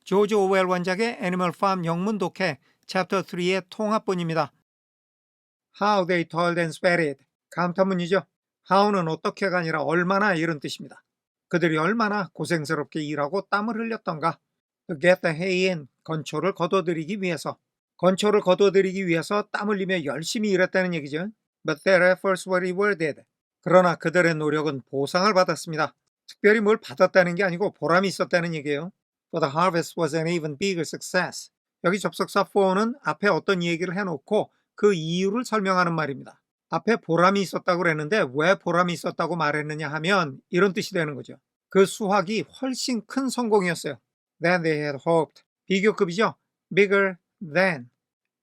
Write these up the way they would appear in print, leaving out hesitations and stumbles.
조지 오웰 원작의 애니멀 팜 영문 독해 챕터 3의 통합본입니다. How they toiled and sweated. 감탄문이죠. How는 어떻게가 아니라 얼마나 이런 뜻입니다. 그들이 얼마나 고생스럽게 일하고 땀을 흘렸던가. To get the hay in. 건초를 거둬들이기 위해서. 건초를 거둬들이기 위해서 땀 흘리며 열심히 일했다는 얘기죠. But their efforts were rewarded. 그러나 그들의 노력은 보상을 받았습니다. 특별히 뭘 받았다는 게 아니고 보람이 있었다는 얘기예요. For the harvest was an even bigger success. 여기 접속사 for는 앞에 어떤 얘기를 해놓고 그 이유를 설명하는 말입니다. 앞에 보람이 있었다고 그랬는데 왜 보람이 있었다고 말했느냐 하면 이런 뜻이 되는 거죠. 그 수확이 훨씬 큰 성공이었어요. Than they had hoped. 비교급이죠. Bigger than.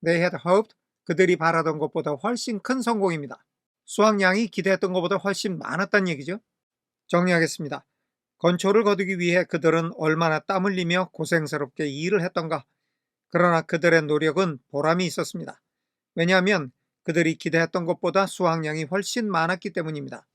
They had hoped. 그들이 바라던 것보다 훨씬 큰 성공입니다. 수확량이 기대했던 것보다 훨씬 많았다는 얘기죠. 정리하겠습니다. 건초를 거두기 위해 그들은 얼마나 땀 흘리며 고생스럽게 일을 했던가. 그러나 그들의 노력은 보람이 있었습니다. 왜냐하면 그들이 기대했던 것보다 수확량이 훨씬 많았기 때문입니다.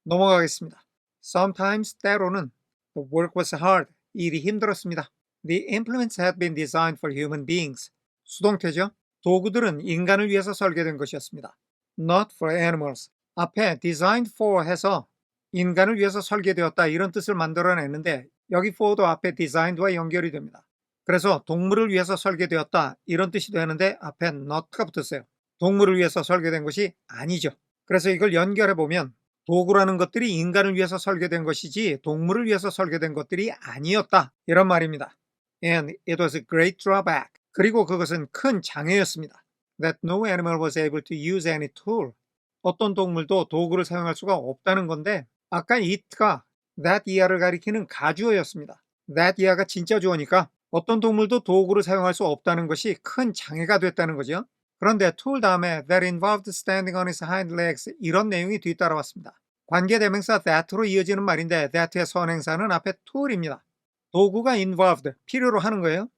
넘어가겠습니다. Sometimes, 때로는 the work was hard. 일이 힘들었습니다. The implements had been designed for human beings. 수동태죠. 도구들은 인간을 위해서 설계된 것이었습니다. Not for animals. 앞에 designed for 해서 인간을 위해서 설계되었다 이런 뜻을 만들어냈는데 여기 for도 앞에 designed와 연결이 됩니다. 그래서 동물을 위해서 설계되었다 이런 뜻이 되는데 앞에 not가 붙었어요. 동물을 위해서 설계된 것이 아니죠. 그래서 이걸 연결해보면 도구라는 것들이 인간을 위해서 설계된 것이지 동물을 위해서 설계된 것들이 아니었다 이런 말입니다. And it was a great drawback. 그리고 그것은 큰 장애였습니다. That no animal was able to use any tool. 어떤 동물도 도구를 사용할 수가 없다는 건데 아까 it가 that 이하를 가리키는 가주어였습니다. that 이하가 진짜 주어니까 어떤 동물도 도구를 사용할 수 없다는 것이 큰 장애가 됐다는 거죠. 그런데 tool 다음에 that involved standing on his hind legs 이런 내용이 뒤따라왔습니다. 관계대명사 that로 이어지는 말인데 that의 선행사는 앞에 tool입니다. 도구가 involved, 필요로 하는 거예요.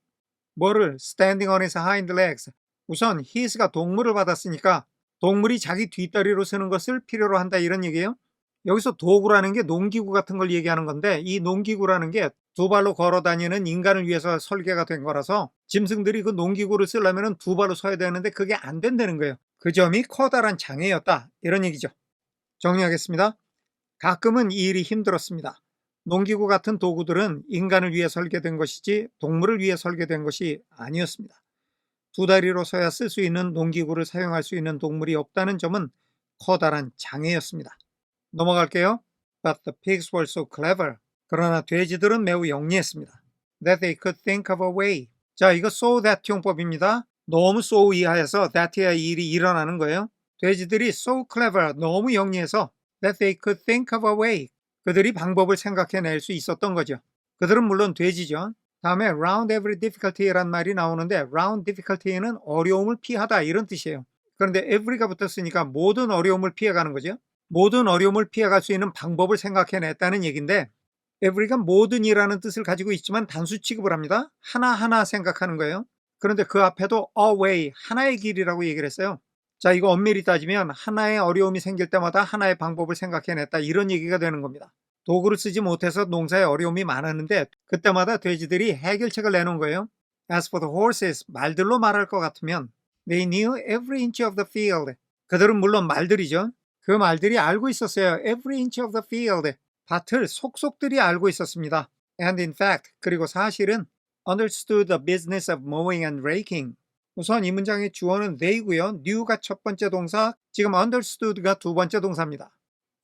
뭐를? standing on his hind legs. 우선 his가 동물을 받았으니까 동물이 자기 뒷다리로 쓰는 것을 필요로 한다 이런 얘기예요. 여기서 도구라는 게 농기구 같은 걸 얘기하는 건데 이 농기구라는 게 두 발로 걸어 다니는 인간을 위해서 설계가 된 거라서 짐승들이 그 농기구를 쓰려면 두 발로 서야 되는데 그게 안 된다는 거예요. 그 점이 커다란 장애였다 이런 얘기죠. 정리하겠습니다. 가끔은 이 일이 힘들었습니다. 농기구 같은 도구들은 인간을 위해 설계된 것이지 동물을 위해 설계된 것이 아니었습니다. 두 다리로 서야 쓸 수 있는 농기구를 사용할 수 있는 동물이 없다는 점은 커다란 장애였습니다. 넘어갈게요. But the pigs were so clever. 그러나 돼지들은 매우 영리했습니다. That they could think of a way. 자, 이거 so that 용법입니다. 너무 so 이하에서 that해야 일이 일어나는 거예요. 돼지들이 so clever, 너무 영리해서 that they could think of a way. 그들이 방법을 생각해낼 수 있었던 거죠. 그들은 물론 돼지죠. 다음에 round every difficulty란 말이 나오는데 round difficulty는 어려움을 피하다 이런 뜻이에요. 그런데 every가 붙었으니까 모든 어려움을 피해가는 거죠. 모든 어려움을 피해갈 수 있는 방법을 생각해냈다는 얘기인데 every가 모든이라는 뜻을 가지고 있지만 단수 취급을 합니다. 하나하나 생각하는 거예요. 그런데 그 앞에도 a way, 하나의 길이라고 얘기를 했어요. 자, 이거 엄밀히 따지면 하나의 어려움이 생길 때마다 하나의 방법을 생각해냈다 이런 얘기가 되는 겁니다. 도구를 쓰지 못해서 농사에 어려움이 많았는데 그때마다 돼지들이 해결책을 내놓은 거예요. As for the horses, 말들로 말할 것 같으면 They knew every inch of the field. 그들은 물론 말들이죠. 그 말들이 알고 있었어요. Every inch of the field. 밭을 속속들이 알고 있었습니다. And in fact, 그리고 사실은 understood the business of mowing and raking. 우선 이 문장의 주어는 they고요. knew가 첫 번째 동사, 지금 understood가 두 번째 동사입니다.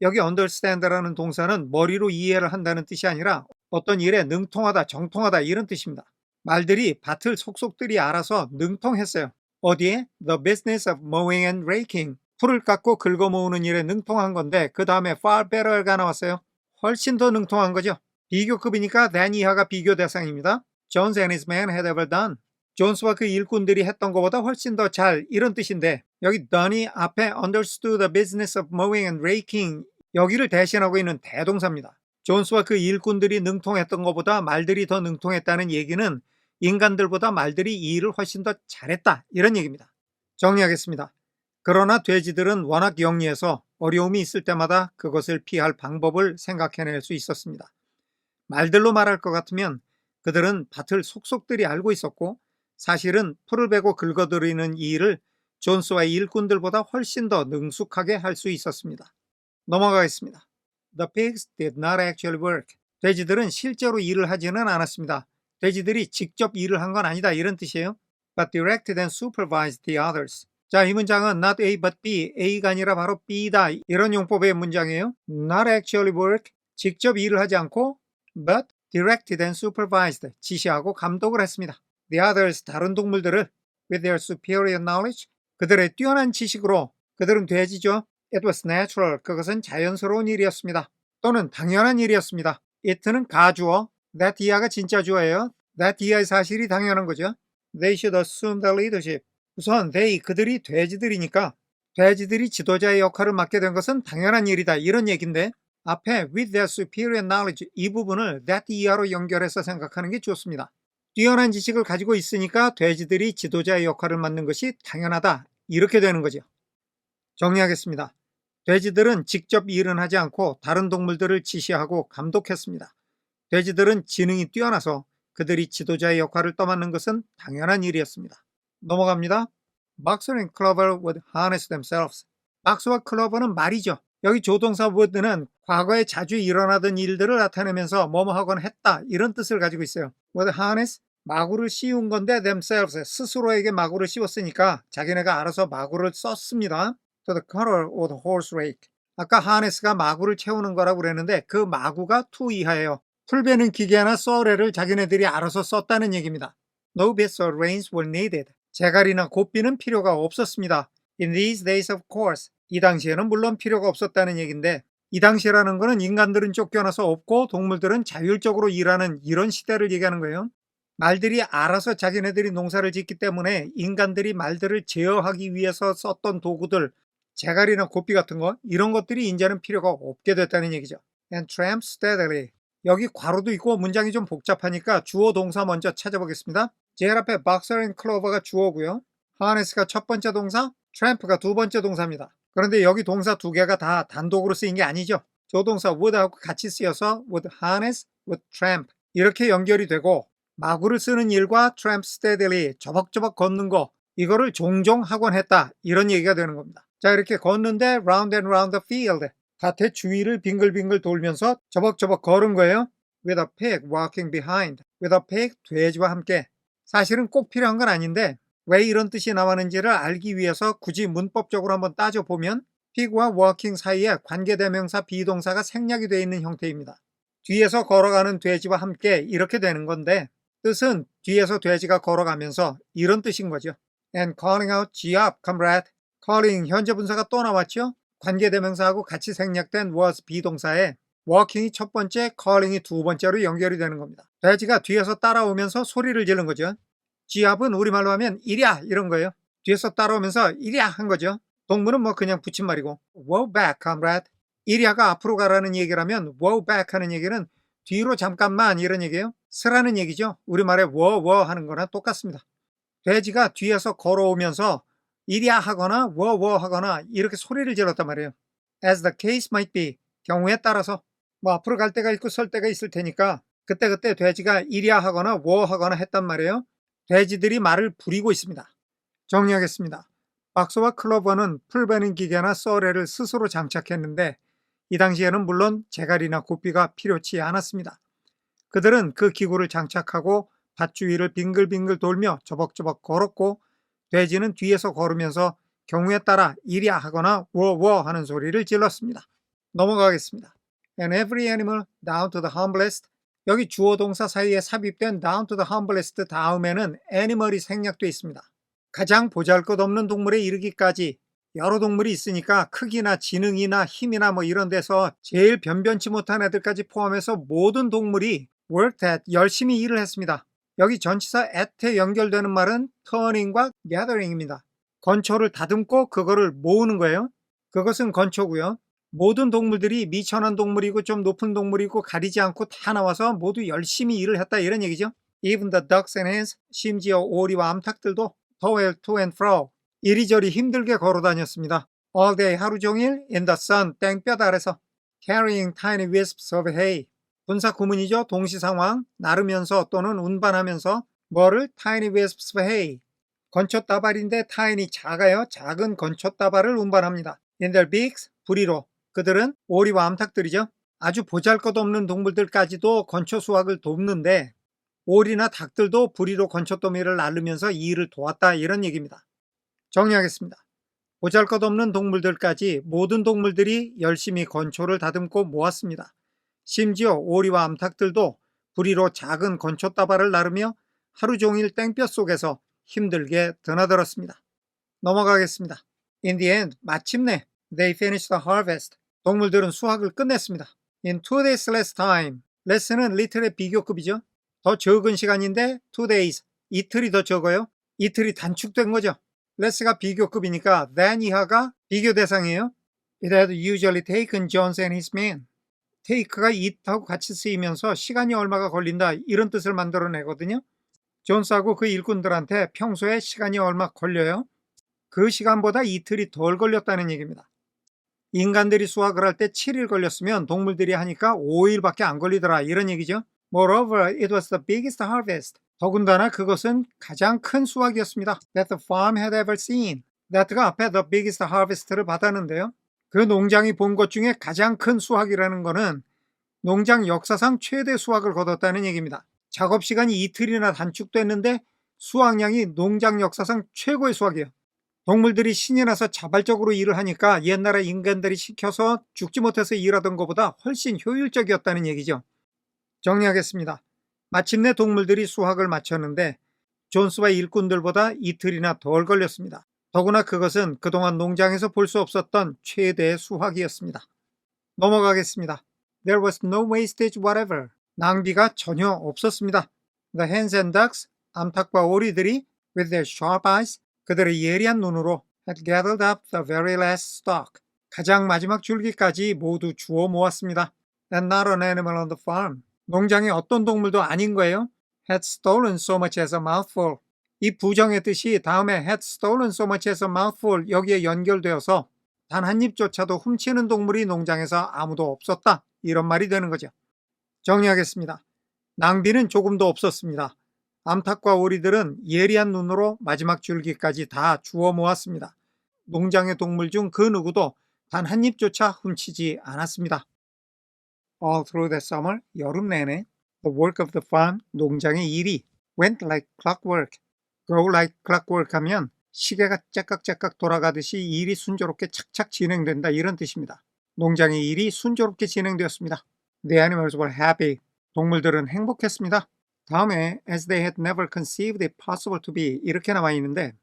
여기 understand라는 동사는 머리로 이해를 한다는 뜻이 아니라 어떤 일에 능통하다, 정통하다 이런 뜻입니다. 말들이 밭을 속속들이 알아서 능통했어요. 어디에? The business of mowing and raking. 풀을 깎고 긁어 모으는 일에 능통한 건데 그 다음에 far better가 나왔어요. 훨씬 더 능통한 거죠. 비교급이니까 than 이하가 비교 대상입니다. Jones and his men had ever done. 존스와 그 일꾼들이 했던 것보다 훨씬 더 잘 이런 뜻인데 여기 done이 앞에 understood the business of mowing and raking 여기를 대신하고 있는 대동사입니다. 존스와 그 일꾼들이 능통했던 것보다 말들이 더 능통했다는 얘기는 인간들보다 말들이 이 일을 훨씬 더 잘했다 이런 얘기입니다. 정리하겠습니다. 그러나 돼지들은 워낙 영리해서 어려움이 있을 때마다 그것을 피할 방법을 생각해낼 수 있었습니다. 말들로 말할 것 같으면 그들은 밭을 속속들이 알고 있었고 사실은 풀을 베고 긁어들이는 이 일을 존스와 일꾼들보다 훨씬 더 능숙하게 할 수 있었습니다. 넘어가겠습니다. The pigs did not actually work. 돼지들은 실제로 일을 하지는 않았습니다. 돼지들이 직접 일을 한 건 아니다 이런 뜻이에요. But directed and supervised the others. 자, 이 문장은 not A but B, A가 아니라 바로 B다 이런 용법의 문장이에요. Not actually work, 직접 일을 하지 않고 but directed and supervised, 지시하고 감독을 했습니다. The others, 다른 동물들을 with their superior knowledge, 그들의 뛰어난 지식으로, 그들은 돼지죠. It was natural, 그것은 자연스러운 일이었습니다. 또는 당연한 일이었습니다. it는 가주어, that 이하가 진짜 주어예요. that 이하의 사실이 당연한 거죠. They should assume the leadership. 우선 그들이 돼지들이니까 돼지들이 지도자의 역할을 맡게 된 것은 당연한 일이다 이런 얘기인데 앞에 with their superior knowledge 이 부분을 that 이하로 연결해서 생각하는 게 좋습니다. 뛰어난 지식을 가지고 있으니까 돼지들이 지도자의 역할을 맡는 것이 당연하다 이렇게 되는 거죠. 정리하겠습니다. 돼지들은 직접 일은 하지 않고 다른 동물들을 지시하고 감독했습니다. 돼지들은 지능이 뛰어나서 그들이 지도자의 역할을 떠맡는 것은 당연한 일이었습니다. 넘어갑니다. Boxer and Clover would harness themselves. 박스와 클로버는 말이죠. 여기 조동사 would는 과거에 자주 일어나던 일들을 나타내면서 뭐뭐 하거나 했다 이런 뜻을 가지고 있어요. would harness, 마구를 씌운 건데 themselves, 스스로에게 마구를 씌웠으니까 자기네가 알아서 마구를 썼습니다. To the cutter or the horse rake. 아까 harness가 마구를 채우는 거라고 그랬는데 그 마구가 to 이하예요. 풀베는 기계나 썰애를 자기네들이 알아서 썼다는 얘기입니다. No bits or reins were needed. 재갈이나 고삐는 필요가 없었습니다. In these days of course. 이 당시에는 물론 필요가 없었다는 얘기인데 이 당시라는 거는 인간들은 쫓겨나서 없고 동물들은 자율적으로 일하는 이런 시대를 얘기하는 거예요. 말들이 알아서 자기네들이 농사를 짓기 때문에 인간들이 말들을 제어하기 위해서 썼던 도구들, 재갈이나 고삐 같은 거 이런 것들이 이제는 필요가 없게 됐다는 얘기죠. And tramp steadily. 여기 괄호도 있고 문장이 좀 복잡하니까 주어 동사 먼저 찾아보겠습니다. 제일 앞에 Boxer and Clover가 주어고요. Harness가 첫 번째 동사, Tramp가 두 번째 동사입니다. 그런데 여기 동사 두 개가 다 단독으로 쓰인 게 아니죠. 조동사 would하고 같이 쓰여서 would harness, would tramp 이렇게 연결이 되고 마구를 쓰는 일과 tramp steadily, 저벅저벅 걷는 거 이거를 종종 하곤 했다 이런 얘기가 되는 겁니다. 자, 이렇게 걷는데 round and round the field, 밭의 주위를 빙글빙글 돌면서 저벅저벅 걸은 거예요. With a pig walking behind. With a pig, 돼지와 함께. 사실은 꼭 필요한 건 아닌데 왜 이런 뜻이 나왔는지를 알기 위해서 굳이 문법적으로 한번 따져보면 pig와 walking 사이에 관계대명사 비동사가 생략이 되어 있는 형태입니다. 뒤에서 걸어가는 돼지와 함께 이렇게 되는 건데 뜻은 뒤에서 돼지가 걸어가면서 이런 뜻인 거죠. And calling out, gee up, comrade. calling 현재 분사가 또 나왔죠. 관계대명사하고 같이 생략된 was 비동사에 walking이 첫 번째, calling이 두 번째로 연결이 되는 겁니다. 돼지가 뒤에서 따라오면서 소리를 지른 거죠. 지압은 우리말로 하면 이랴 이런 거예요. 뒤에서 따라오면서 이랴 한 거죠. 동물은 뭐 그냥 붙임말이고 Woe back, comrade. 이랴가 앞으로 가라는 얘기라면 woe back 하는 얘기는 뒤로 잠깐만 이런 얘기예요. 서라는 얘기죠. 우리말에 워워 하는 거나 똑같습니다. 돼지가 뒤에서 걸어오면서 이랴 하거나 워워 하거나 이렇게 소리를 질렀단 말이에요. As the case might be, 경우에 따라서 뭐 앞으로 갈 때가 있고 설 때가 있을 테니까 그때그때 돼지가 이랴 하거나 워 하거나 했단 말이에요. 돼지들이 말을 부리고 있습니다. 정리하겠습니다. 박스와 클로버는 풀베는 기계나 썰애를 스스로 장착했는데 이 당시에는 물론 재갈이나 고삐가 필요치 않았습니다. 그들은 그 기구를 장착하고 밭 주위를 빙글빙글 돌며 저벅저벅 걸었고 돼지는 뒤에서 걸으면서 경우에 따라 이랴 하거나 워워 하는 소리를 질렀습니다. 넘어가겠습니다. And every animal down to the humblest. 여기 주어 동사 사이에 삽입된 down to the humblest 다음에는 animal이 생략되어 있습니다. 가장 보잘것없는 동물에 이르기까지 여러 동물이 있으니까 크기나 지능이나 힘이나 뭐 이런 데서 제일 변변치 못한 애들까지 포함해서 모든 동물이 worked at, 열심히 일을 했습니다. 여기 전치사 at에 연결되는 말은 turning과 gathering입니다. 건초를 다듬고 그거를 모으는 거예요. 그것은 건초고요. 모든 동물들이 미천한 동물이고 좀 높은 동물이고 가리지 않고 다 나와서 모두 열심히 일을 했다 이런 얘기죠. Even the ducks and hens, 심지어 오리와 암탉들도 toil to and fro, 이리저리 힘들게 걸어 다녔습니다. All day, 하루 종일 in the sun, 땡볕 아래서 carrying tiny wisps of hay, 분사 구문이죠. 동시 상황, 나르면서 또는 운반하면서 뭐를? tiny wisps of hay. 건초다발인데 tiny 작아요. 작은 건초다발을 운반합니다. in their beaks, 부리로. 그들은 오리와 암탉들이죠. 아주 보잘것없는 동물들까지도 건초 수확을 돕는데 오리나 닭들도 부리로 건초더미를 나르면서 이 일을 도왔다, 이런 얘기입니다. 정리하겠습니다. 보잘것없는 동물들까지 모든 동물들이 열심히 건초를 다듬고 모았습니다. 심지어 오리와 암탉들도 부리로 작은 건초다발을 나르며 하루 종일 땡볕 속에서 힘들게 드나들었습니다. 넘어가겠습니다. In the end, 마침내 they finished the harvest. 동물들은 수확을 끝냈습니다. In 2 days less time. less는 little의 비교급이죠. 더 적은 시간인데 2 days, 이틀이 더 적어요. 이틀이 단축된 거죠. less가 비교급이니까 than 이하가 비교 대상이에요. It had usually taken Jones and his men. take가 it하고 같이 쓰이면서 시간이 얼마가 걸린다, 이런 뜻을 만들어내거든요. 존스하고 그 일꾼들한테 평소에 시간이 얼마 걸려요? 그 시간보다 이틀이 덜 걸렸다는 얘기입니다. 인간들이 수확을 할 때 7일 걸렸으면 동물들이 하니까 5일밖에 안 걸리더라, 이런 얘기죠. Moreover, it was the biggest harvest. 더군다나 그것은 가장 큰 수확이었습니다. That the farm had ever seen. That가 앞에 the biggest harvest를 받았는데요. 그 농장이 본 것 중에 가장 큰 수확이라는 것은 농장 역사상 최대 수확을 거뒀다는 얘기입니다. 작업 시간이 이틀이나 단축됐는데 수확량이 농장 역사상 최고의 수확이에요. 동물들이 신이 나서 자발적으로 일을 하니까 옛날에 인간들이 시켜서 죽지 못해서 일하던 것보다 훨씬 효율적이었다는 얘기죠. 정리하겠습니다. 마침내 동물들이 수확을 마쳤는데 존스와 일꾼들보다 이틀이나 덜 걸렸습니다. 더구나 그것은 그동안 농장에서 볼 수 없었던 최대의 수확이었습니다. 넘어가겠습니다. There was no wastage whatever. 낭비가 전혀 없었습니다. The hens and ducks, 암탉과 오리들이 with their sharp eyes, 그들의 예리한 눈으로 had gathered up the very last stalk. 가장 마지막 줄기까지 모두 주워 모았습니다. And not an animal on the farm. 농장의 어떤 동물도 아닌 거예요. had stolen so much as a mouthful. 이 부정의 뜻이 다음에 had stolen so much as a mouthful 여기에 연결되어서 단 한 입조차도 훔치는 동물이 농장에서 아무도 없었다, 이런 말이 되는 거죠. 정리하겠습니다. 낭비는 조금도 없었습니다. 암탉과 오리들은 예리한 눈으로 마지막 줄기까지 다 주워 모았습니다. 농장의 동물 중 그 누구도 단 한 입조차 훔치지 않았습니다. All through the summer, 여름 내내, the work of the farm, 농장의 일이 went like clockwork. go like clockwork 하면 시계가 째깍째깍 돌아가듯이 일이 순조롭게 착착 진행된다, 이런 뜻입니다. 농장의 일이 순조롭게 진행되었습니다. The animals were happy. 동물들은 행복했습니다. 다음에 as they had never conceived it possible to be 이렇게 나와 있는데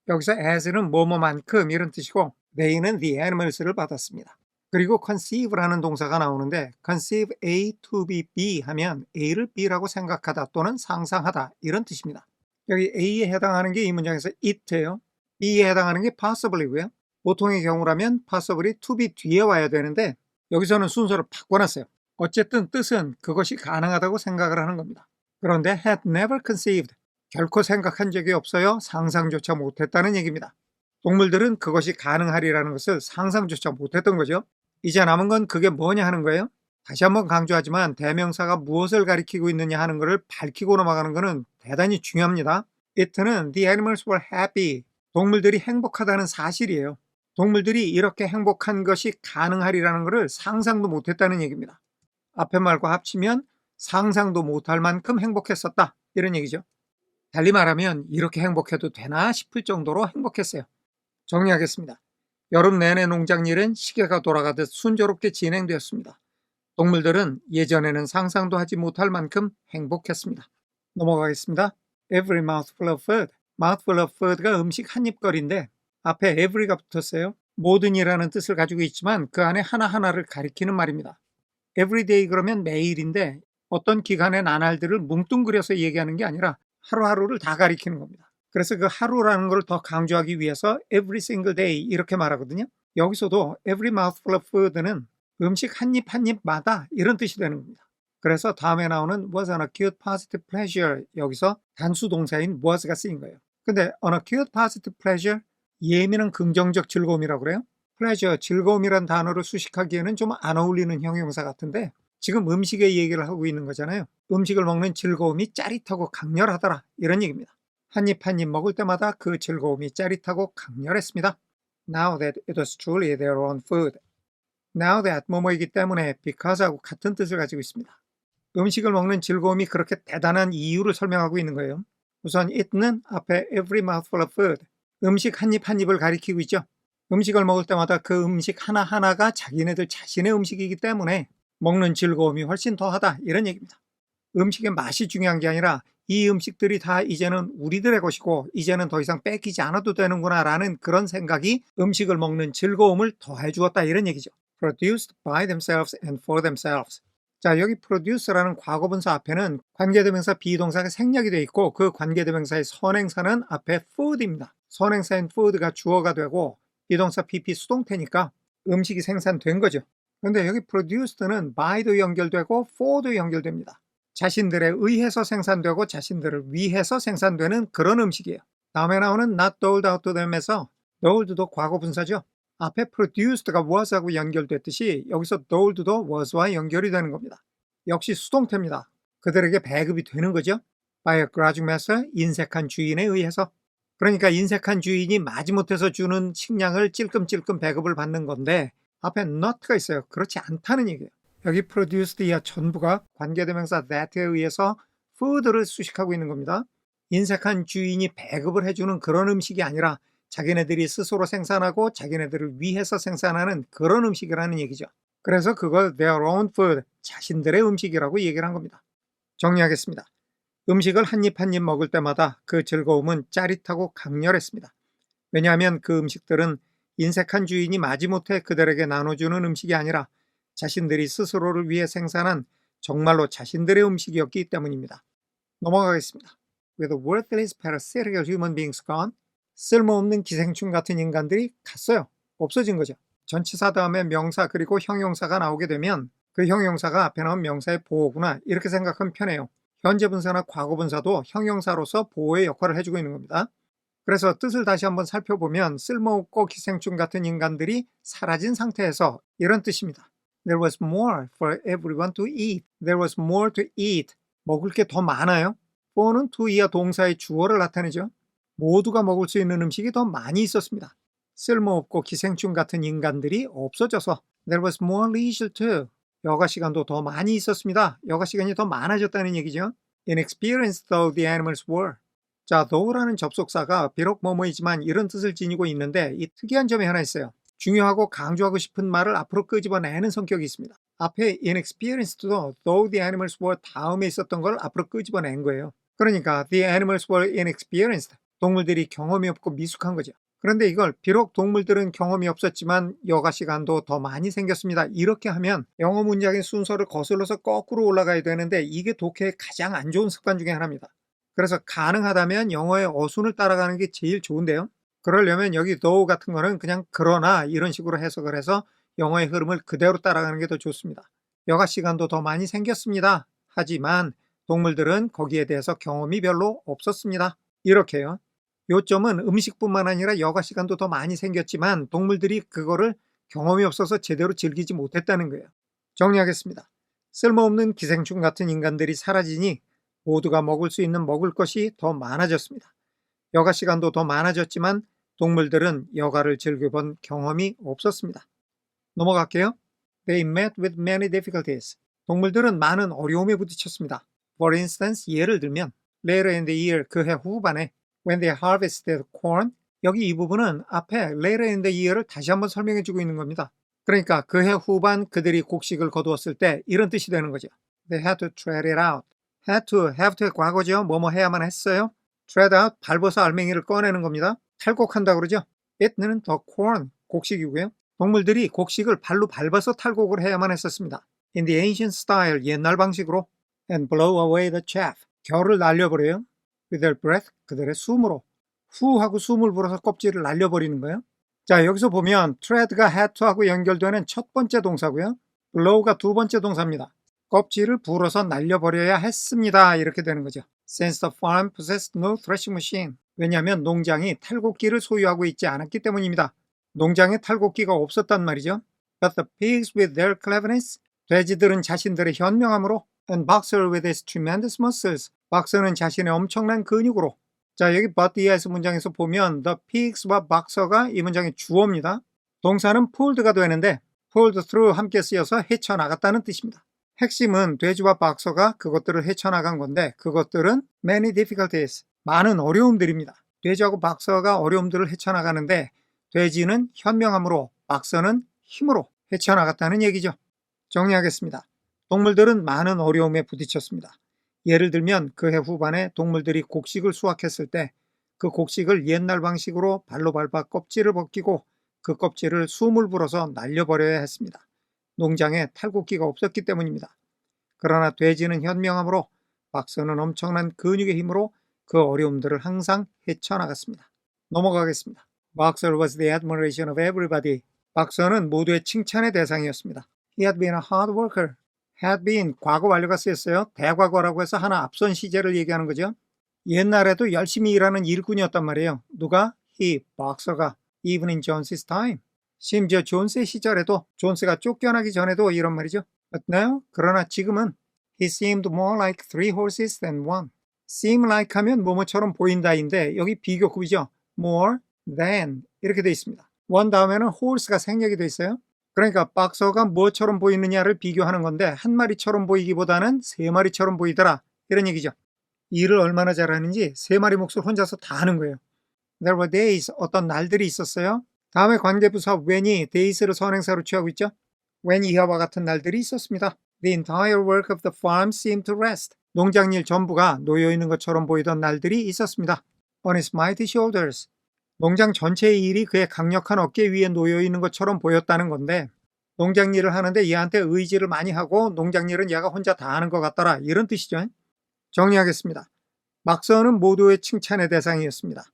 여기서 as는 뭐뭐만큼 이런 뜻이고 they는 the animals를 받았습니다. 그리고 conceive라는 동사가 나오는데 conceive A to be B 하면 A를 B라고 생각하다 또는 상상하다, 이런 뜻입니다. 여기 A에 해당하는 게 이 문장에서 it예요. B에 해당하는 게 possibly고요. 보통의 경우라면 possibly to be 뒤에 와야 되는데 여기서는 순서를 바꿔놨어요. 어쨌든 뜻은 그것이 가능하다고 생각을 하는 겁니다. 그런데 had never conceived, 결코 생각한 적이 없어요. 상상조차 못했다는 얘기입니다. 동물들은 그것이 가능하리라는 것을 상상조차 못했던 거죠. 이제 남은 건 그게 뭐냐 하는 거예요. 다시 한번 강조하지만 대명사가 무엇을 가리키고 있느냐 하는 것을 밝히고 넘어가는 것은 대단히 중요합니다. It는 the animals were happy. 동물들이 행복하다는 사실이에요. 동물들이 이렇게 행복한 것이 가능하리라는 것을 상상도 못했다는 얘기입니다. 앞에 말과 합치면 상상도 못할 만큼 행복했었다, 이런 얘기죠. 달리 말하면 이렇게 행복해도 되나 싶을 정도로 행복했어요. 정리하겠습니다. 여름 내내 농장 일은 시계가 돌아가듯 순조롭게 진행되었습니다. 동물들은 예전에는 상상도 하지 못할 만큼 행복했습니다. 넘어가겠습니다. Every mouthful of food. mouthful of food가 음식 한입거리인데 앞에 every가 붙었어요. 모든이라는 뜻을 가지고 있지만 그 안에 하나하나를 가리키는 말입니다. everyday 그러면 매일인데 어떤 기간의 나날들을 뭉뚱그려서 얘기하는 게 아니라 하루하루를 다 가리키는 겁니다. 그래서 그 하루라는 걸 더 강조하기 위해서 every single day 이렇게 말하거든요. 여기서도 every mouthful of food는 음식 한 입 한 입마다 이런 뜻이 되는 겁니다. 그래서 다음에 나오는 was an acute positive pleasure, 여기서 단수 동사인 was가 쓰인 거예요. 근데 an acute positive pleasure, 예민한 긍정적 즐거움이라고 그래요. pleasure, 즐거움이란 단어를 수식하기에는 좀 안 어울리는 형용사 같은데 지금 음식의 얘기를 하고 있는 거잖아요. 음식을 먹는 즐거움이 짜릿하고 강렬하더라. 이런 얘기입니다. 한 입 한 입 먹을 때마다 그 즐거움이 짜릿하고 강렬했습니다. Now that it was truly their own food. Now that 뭐뭐이기 때문에 because하고 같은 뜻을 가지고 있습니다. 음식을 먹는 즐거움이 그렇게 대단한 이유를 설명하고 있는 거예요. 우선 it는 앞에 every mouthful of food, 음식 한 입 한 입을 가리키고 있죠. 음식을 먹을 때마다 그 음식 하나하나가 자기네들 자신의 음식이기 때문에 먹는 즐거움이 훨씬 더하다 이런 얘기입니다. 음식의 맛이 중요한 게 아니라 이 음식들이 다 이제는 우리들의 것이고 이제는 더 이상 뺏기지 않아도 되는구나 라는 그런 생각이 음식을 먹는 즐거움을 더해 주었다 이런 얘기죠. Produced by themselves and for themselves. 자, 여기 produce라는 과거분사 앞에는 관계대명사 비동사가 생략이 되어 있고 그 관계대명사의 선행사는 앞에 food입니다. 선행사인 food가 주어가 되고 비동사 pp 수동태니까 음식이 생산된 거죠. 그런데 여기 produced는 by도 연결되고 for도 연결됩니다. 자신들에 의해서 생산되고 자신들을 위해서 생산되는 그런 음식이에요. 다음에 나오는 not doled out to them에서 doled도 과거분사죠. 앞에 produced가 was하고 연결됐듯이 여기서 doled도 was와 연결이 되는 겁니다. 역시 수동태입니다. 그들에게 배급이 되는 거죠. by a grudging master, 인색한 주인에 의해서. 그러니까 인색한 주인이 마지못해서 주는 식량을 찔끔찔끔 배급을 받는 건데 앞에 not가 있어요. 그렇지 않다는 얘기예요. 여기 produced 이하 전부가 관계대명사 that에 의해서 food를 수식하고 있는 겁니다. 인색한 주인이 배급을 해주는 그런 음식이 아니라 자기네들이 스스로 생산하고 자기네들을 위해서 생산하는 그런 음식이라는 얘기죠. 그래서 그걸 their own food, 자신들의 음식이라고 얘기를 한 겁니다. 정리하겠습니다. 음식을 한 입 한 입 먹을 때마다 그 즐거움은 짜릿하고 강렬했습니다. 왜냐하면 그 음식들은 인색한 주인이 마지못해 그들에게 나눠주는 음식이 아니라 자신들이 스스로를 위해 생산한 정말로 자신들의 음식이었기 때문입니다. 넘어가겠습니다. With worthless parasitical human beings gone, 쓸모없는 기생충 같은 인간들이 갔어요. 없어진 거죠. 전치사 다음에 명사 그리고 형용사가 나오게 되면 그 형용사가 앞에 나온 명사의 보호구나 이렇게 생각하면 편해요. 현재분사나 과거분사도 형용사로서 보호의 역할을 해주고 있는 겁니다. 그래서 뜻을 다시 한번 살펴보면 쓸모없고 기생충 같은 인간들이 사라진 상태에서 이런 뜻입니다. There was more for everyone to eat. There was more to eat. 먹을 게 더 많아요. for는 to 이하 동사의 주어를 나타내죠. 모두가 먹을 수 있는 음식이 더 많이 있었습니다. 쓸모없고 기생충 같은 인간들이 없어져서 There was more leisure too. 여가 시간도 더 많이 있었습니다. 여가 시간이 더 많아졌다는 얘기죠. Inexperienced though the animals were. 자, though라는 접속사가 비록 뭐뭐이지만 이런 뜻을 지니고 있는데 이 특이한 점이 하나 있어요. 중요하고 강조하고 싶은 말을 앞으로 끄집어내는 성격이 있습니다. 앞에 inexperienced도 though the animals were 다음에 있었던 걸 앞으로 끄집어낸 거예요. 그러니까 the animals were inexperienced. 동물들이 경험이 없고 미숙한 거죠. 그런데 이걸 비록 동물들은 경험이 없었지만 여가 시간도 더 많이 생겼습니다. 이렇게 하면 영어 문장의 순서를 거슬러서 거꾸로 올라가야 되는데 이게 독해의 가장 안 좋은 습관 중에 하나입니다. 그래서 가능하다면 영어의 어순을 따라가는 게 제일 좋은데요. 그러려면 여기 though 같은 거는 그냥 그러나 이런 식으로 해석을 해서 영어의 흐름을 그대로 따라가는 게 더 좋습니다. 여가 시간도 더 많이 생겼습니다. 하지만 동물들은 거기에 대해서 경험이 별로 없었습니다. 이렇게요. 요점은 음식뿐만 아니라 여가 시간도 더 많이 생겼지만 동물들이 그거를 경험이 없어서 제대로 즐기지 못했다는 거예요. 정리하겠습니다. 쓸모없는 기생충 같은 인간들이 사라지니 모두가 먹을 수 있는 먹을 것이 더 많아졌습니다. 여가 시간도 더 많아졌지만 동물들은 여가를 즐겨본 경험이 없었습니다. 넘어갈게요. They met with many difficulties. 동물들은 많은 어려움에 부딪혔습니다. For instance, 예를 들면 later in the year, 그해 후반에 when they harvested corn, 여기 이 부분은 앞에 later in the year를 다시 한번 설명해 주고 있는 겁니다. 그러니까 그해 후반 그들이 곡식을 거두었을 때 이런 뜻이 되는 거죠. They had to tread it out. had to, have to의 과거죠. 뭐뭐 해야만 했어요. tread out, 밟아서 알맹이를 꺼내는 겁니다. 탈곡한다고 그러죠. it는 the corn, 곡식이고요. 동물들이 곡식을 발로 밟아서 탈곡을 해야만 했었습니다. In the ancient style, 옛날 방식으로 and blow away the chaff, 겨울을 날려버려요. With their breath, 그들의 숨으로. 후 하고 숨을 불어서 껍질을 날려버리는 거예요. 자, 여기서 보면 tread가 had to하고 연결되는 첫 번째 동사고요. blow가 두 번째 동사입니다. 껍질을 불어서 날려버려야 했습니다. 이렇게 되는 거죠. Since the farm possessed no threshing machine. 왜냐하면 농장이 탈곡기를 소유하고 있지 않았기 때문입니다. 농장에 탈곡기가 없었단 말이죠. But the pigs with their cleverness, 돼지들은 자신들의 현명함으로 and Boxer with his tremendous muscles. 박서는 자신의 엄청난 근육으로. 자, 여기 but yes 문장에서 보면 the pigs와 Boxer가 이 문장의 주어입니다. 동사는 pullед가 되는데 pulled through 함께 쓰여서 헤쳐나갔다는 뜻입니다. 핵심은 돼지와 박서가 그것들을 헤쳐나간 건데 그것들은 many difficulties, 많은 어려움들입니다. 돼지하고 박서가 어려움들을 헤쳐나가는데 돼지는 현명함으로 박서는 힘으로 헤쳐나갔다는 얘기죠. 정리하겠습니다. 동물들은 많은 어려움에 부딪혔습니다. 예를 들면 그해 후반에 동물들이 곡식을 수확했을 때 그 곡식을 옛날 방식으로 발로 밟아 껍질을 벗기고 그 껍질을 숨을 불어서 날려버려야 했습니다. 농장에 탈곡기가 없었기 때문입니다. 그러나 돼지는 현명함으로 박서는 엄청난 근육의 힘으로 그 어려움들을 항상 헤쳐나갔습니다. 넘어가겠습니다. Boxer was the admiration of everybody. 박서는 모두의 칭찬의 대상이었습니다. He had been a hard worker. had been 과거 완료가 쓰였어요. 대과거라고 해서 하나 앞선 시제를 얘기하는 거죠. 옛날에도 열심히 일하는 일꾼이었단 말이에요. 누가? He, 박서가. Even in Jones's time. 심지어 존스의 시절에도 존스가 쫓겨나기 전에도 이런 말이죠. But now, 그러나 지금은 He seemed more like three horses than one. seem like 하면 뭐뭐처럼 보인다인데 여기 비교급이죠. more than 이렇게 돼 있습니다. one 다음에는 horse가 생략이 돼 있어요. 그러니까 박서가 뭐처럼 보이느냐를 비교하는 건데 한 마리처럼 보이기보다는 세 마리처럼 보이더라 이런 얘기죠. 일을 얼마나 잘하는지 세 마리 몫을 혼자서 다 하는 거예요. There were days, 어떤 날들이 있었어요. 다음에 관계부사 when이 days를 선행사로 취하고 있죠. when 이하와 같은 날들이 있었습니다. The entire work of the farm seemed to rest. 농장일 전부가 놓여있는 것처럼 보이던 날들이 있었습니다. On his mighty shoulders. 농장 전체의 일이 그의 강력한 어깨 위에 놓여있는 것처럼 보였다는 건데 농장 일을 하는데 얘한테 의지를 많이 하고 농장 일은 얘가 혼자 다 하는 것 같더라 이런 뜻이죠. 정리하겠습니다. 박서는 모두의 칭찬의 대상이었습니다.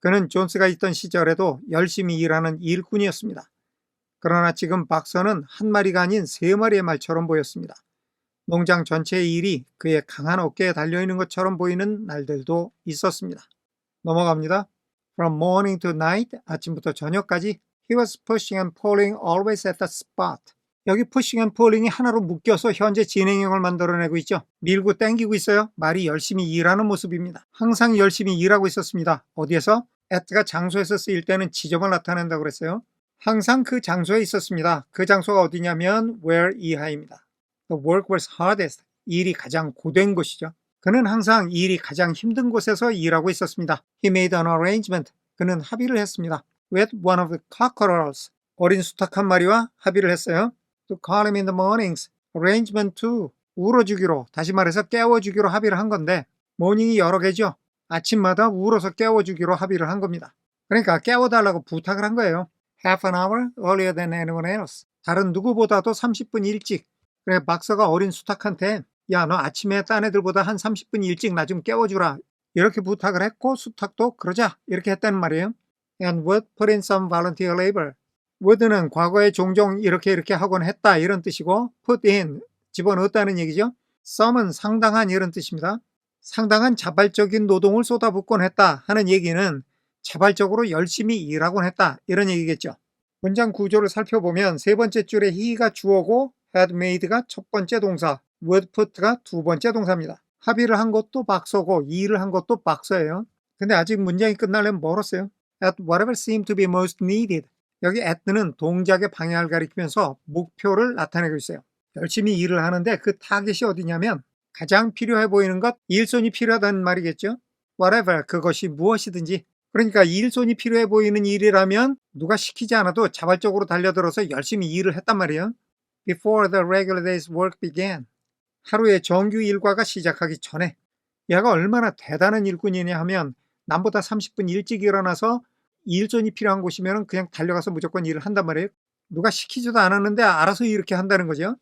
그는 존스가 있던 시절에도 열심히 일하는 일꾼이었습니다. 그러나 지금 박서는 한 마리가 아닌 세 마리의 말처럼 보였습니다. 농장 전체의 일이 그의 강한 어깨에 달려있는 것처럼 보이는 날들도 있었습니다. 넘어갑니다. From morning to night, 아침부터 저녁까지 He was pushing and pulling always at the spot. 여기 pushing and pulling이 하나로 묶여서 현재 진행형을 만들어내고 있죠. 밀고 땡기고 있어요. 말이 열심히 일하는 모습입니다. 항상 열심히 일하고 있었습니다. 어디에서? at가 장소에서 쓰일 때는 지점을 나타낸다고 그랬어요. 항상 그 장소에 있었습니다. 그 장소가 어디냐면 where 이하입니다. The work was hardest. 일이 가장 고된 곳이죠. 그는 항상 일이 가장 힘든 곳에서 일하고 있었습니다. He made an arrangement. 그는 합의를 했습니다. With one of the cockerels. 어린 수탉 한 마리와 합의를 했어요. To call him in the mornings. Arrangement to. 울어주기로. 다시 말해서 깨워주기로 합의를 한 건데 모닝이 여러 개죠. 아침마다 울어서 깨워주기로 합의를 한 겁니다. 그러니까 깨워달라고 부탁을 한 거예요. Half an hour earlier than anyone else. 다른 누구보다도 30분 일찍. 그래 박사가 어린 수탉한테 야, 너 아침에 딴 애들보다 한 30분 일찍 나 좀 깨워주라. 이렇게 부탁을 했고 수탉도 그러자 이렇게 했다는 말이에요. And would put in some volunteer labor. would는 과거에 종종 이렇게 하곤 했다 이런 뜻이고 put in 집어넣었다는 얘기죠. some은 상당한 이런 뜻입니다. 상당한 자발적인 노동을 쏟아붓곤 했다 하는 얘기는 자발적으로 열심히 일하곤 했다 이런 얘기겠죠. 문장 구조를 살펴보면 세 번째 줄에 he가 주어고 had made가 첫 번째 동사, would put가 두 번째 동사입니다. 합의를 한 것도 박서고 일을 한 것도 박서예요. 근데 아직 문장이 끝나려면 멀었어요. At whatever seemed to be most needed. 여기 at는 동작의 방향을 가리키면서 목표를 나타내고 있어요. 열심히 일을 하는데 그 타겟이 어디냐면 가장 필요해 보이는 것, 일손이 필요하다는 말이겠죠. Whatever, 그것이 무엇이든지. 그러니까 일손이 필요해 보이는 일이라면 누가 시키지 않아도 자발적으로 달려들어서 열심히 일을 했단 말이에요. Before the regular day's work began. 하루의 정규 일과가 시작하기 전에. 얘가 얼마나 대단한 일꾼이냐 하면 남보다 30분 일찍 일어나서 일손이 필요한 곳이면 그냥 달려가서 무조건 일을 한단 말이에요. 누가 시키지도 않았는데 알아서 이렇게 한다는 거죠.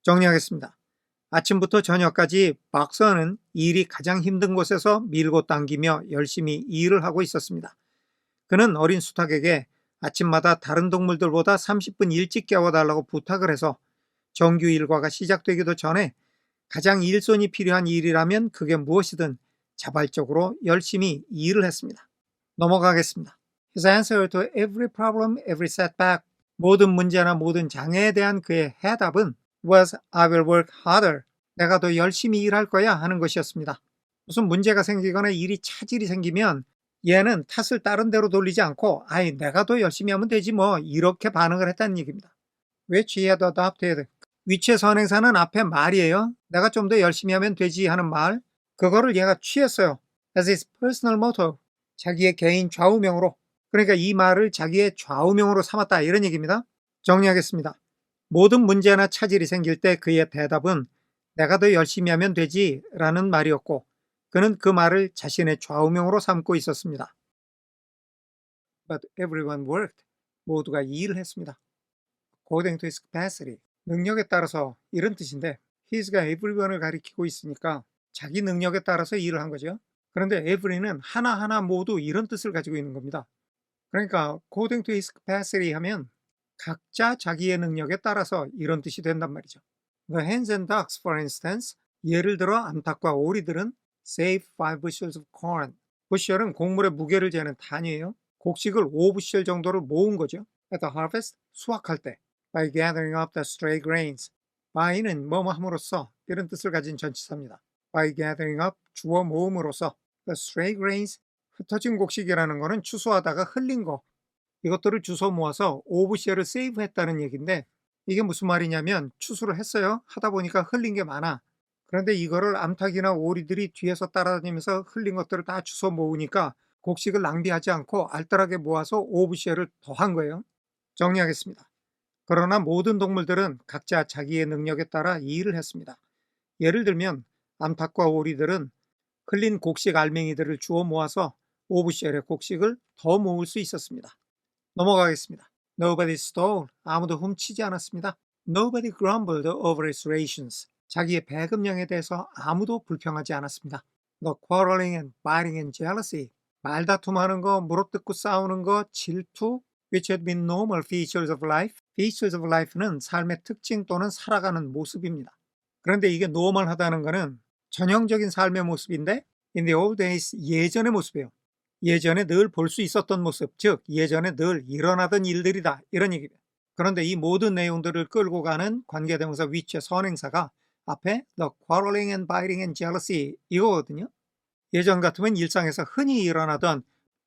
정리하겠습니다. 아침부터 저녁까지 박서는 일이 가장 힘든 곳에서 밀고 당기며 열심히 일을 하고 있었습니다. 그는 어린 수탉에게 아침마다 다른 동물들보다 30분 일찍 깨워달라고 부탁을 해서 정규 일과가 시작되기도 전에 가장 일손이 필요한 일이라면 그게 무엇이든 자발적으로 열심히 일을 했습니다. 넘어가겠습니다. His answer to every problem, every setback. 모든 문제나 모든 장애에 대한 그의 해답은 was I will work harder. 내가 더 열심히 일할 거야 하는 것이었습니다. 무슨 문제가 생기거나 일이 차질이 생기면 얘는 탓을 다른 데로 돌리지 않고 아이 내가 더 열심히 하면 되지 뭐 이렇게 반응을 했다는 얘기입니다. which he had adopted. 위치의 선행사는 앞에 말이에요. 내가 좀 더 열심히 하면 되지 하는 말. 그거를 얘가 취했어요. as his personal motto. 자기의 개인 좌우명으로. 그러니까 이 말을 자기의 좌우명으로 삼았다 이런 얘기입니다. 정리하겠습니다. 모든 문제나 차질이 생길 때 그의 대답은 내가 더 열심히 하면 되지 라는 말이었고 그는 그 말을 자신의 좌우명으로 삼고 있었습니다. But everyone worked. 모두가 일을 했습니다. According to his capacity. 능력에 따라서 이런 뜻인데 his가 everyone을 가리키고 있으니까 자기 능력에 따라서 일을 한 거죠. 그런데 every는 하나하나 모두 이런 뜻을 가지고 있는 겁니다. 그러니까 according to his capacity 하면 각자 자기의 능력에 따라서 이런 뜻이 된단 말이죠. The hens and ducks, for instance, 예를 들어 암탉과 오리들은 save 5 bushels of corn. 부셜은 곡물의 무게를 재는 단위예요. 곡식을 5부셜 정도를 모은 거죠. At the harvest, 수확할 때. By gathering up the stray grains. by는 뭐뭐 함으로써 이런 뜻을 가진 전치사입니다. By gathering up, 주워 모음으로써 the stray grains, 흩어진 곡식이라는 거는 추수하다가 흘린 거. 이것들을 주워 모아서 5부셜을 세이브했다는 얘기인데 이게 무슨 말이냐면 추수를 했어요. 하다 보니까 흘린 게 많아. 그런데 이거를 암탉이나 오리들이 뒤에서 따라다니면서 흘린 것들을 다 주워 모으니까 곡식을 낭비하지 않고 알뜰하게 모아서 5부셜을 더한 거예요. 정리하겠습니다. 그러나 모든 동물들은 각자 자기의 능력에 따라 일을 했습니다. 예를 들면 암탉과 오리들은 흘린 곡식 알맹이들을 주워 모아서 5부셜의 곡식을 더 모을 수 있었습니다. 넘어가겠습니다. Nobody stole. 아무도 훔치지 않았습니다. Nobody grumbled over his rations. 자기의 배급량에 대해서 아무도 불평하지 않았습니다. The quarreling and biting and jealousy. 말다툼하는 거, 물어뜯고 싸우는 거, 질투, which had been normal features of life. features of life는 삶의 특징 또는 살아가는 모습입니다. 그런데 이게 노멀하다는 거는 전형적인 삶의 모습인데 in the old days 예전의 모습이에요. 예전에 늘 볼 수 있었던 모습, 즉 예전에 늘 일어나던 일들이다 이런 얘기입니다. 그런데 이 모든 내용들을 끌고 가는 관계대명사 which의 선행사가 앞에 the quarreling and biting and jealousy 이거거든요. 예전 같으면 일상에서 흔히 일어나던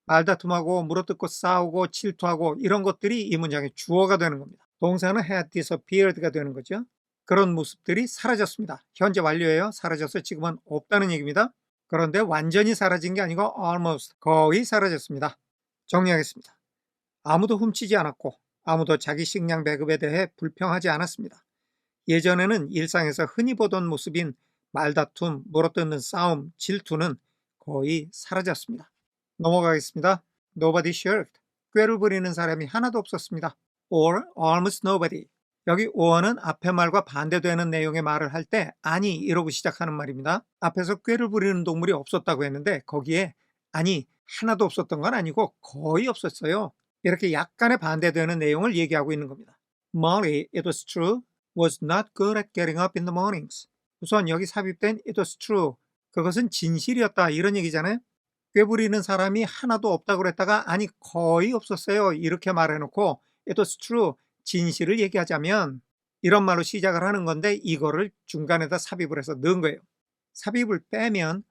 말다툼하고 물어뜯고 싸우고 질투하고 이런 것들이 이 문장의 주어가 되는 겁니다. 동사는 had disappeared가 되는 거죠. 그런 모습들이 사라졌습니다. 현재 완료예요. 사라져서 지금은 없다는 얘기입니다. 그런데 완전히 사라진 게 아니고 almost, 거의 사라졌습니다. 정리하겠습니다. 아무도 훔치지 않았고 아무도 자기 식량 배급에 대해 불평하지 않았습니다. 예전에는 일상에서 흔히 보던 모습인 말다툼, 물어뜯는 싸움, 질투는 거의 사라졌습니다. 넘어가겠습니다. Nobody shirked. 꾀를 부리는 사람이 하나도 없었습니다. Or almost nobody. 여기 or는 앞에 말과 반대되는 내용의 말을 할 때 아니 이러고 시작하는 말입니다. 앞에서 꾀를 부리는 동물이 없었다고 했는데 거기에 아니 하나도 없었던 건 아니고 거의 없었어요. 이렇게 약간의 반대되는 내용을 얘기하고 있는 겁니다. Molly, it was true, was not good at getting up in the mornings. 우선 여기 삽입된 it was true. 그것은 진실이었다 이런 얘기잖아요. 꾀 부리는 사람이 하나도 없다고 그랬다가 아니 거의 없었어요 이렇게 말해놓고 it was true. 진실을 얘기하자면 이런 말로 시작을 하는 건데 이거를 중간에다 삽입을 해서 넣은 거예요. 삽입을 빼면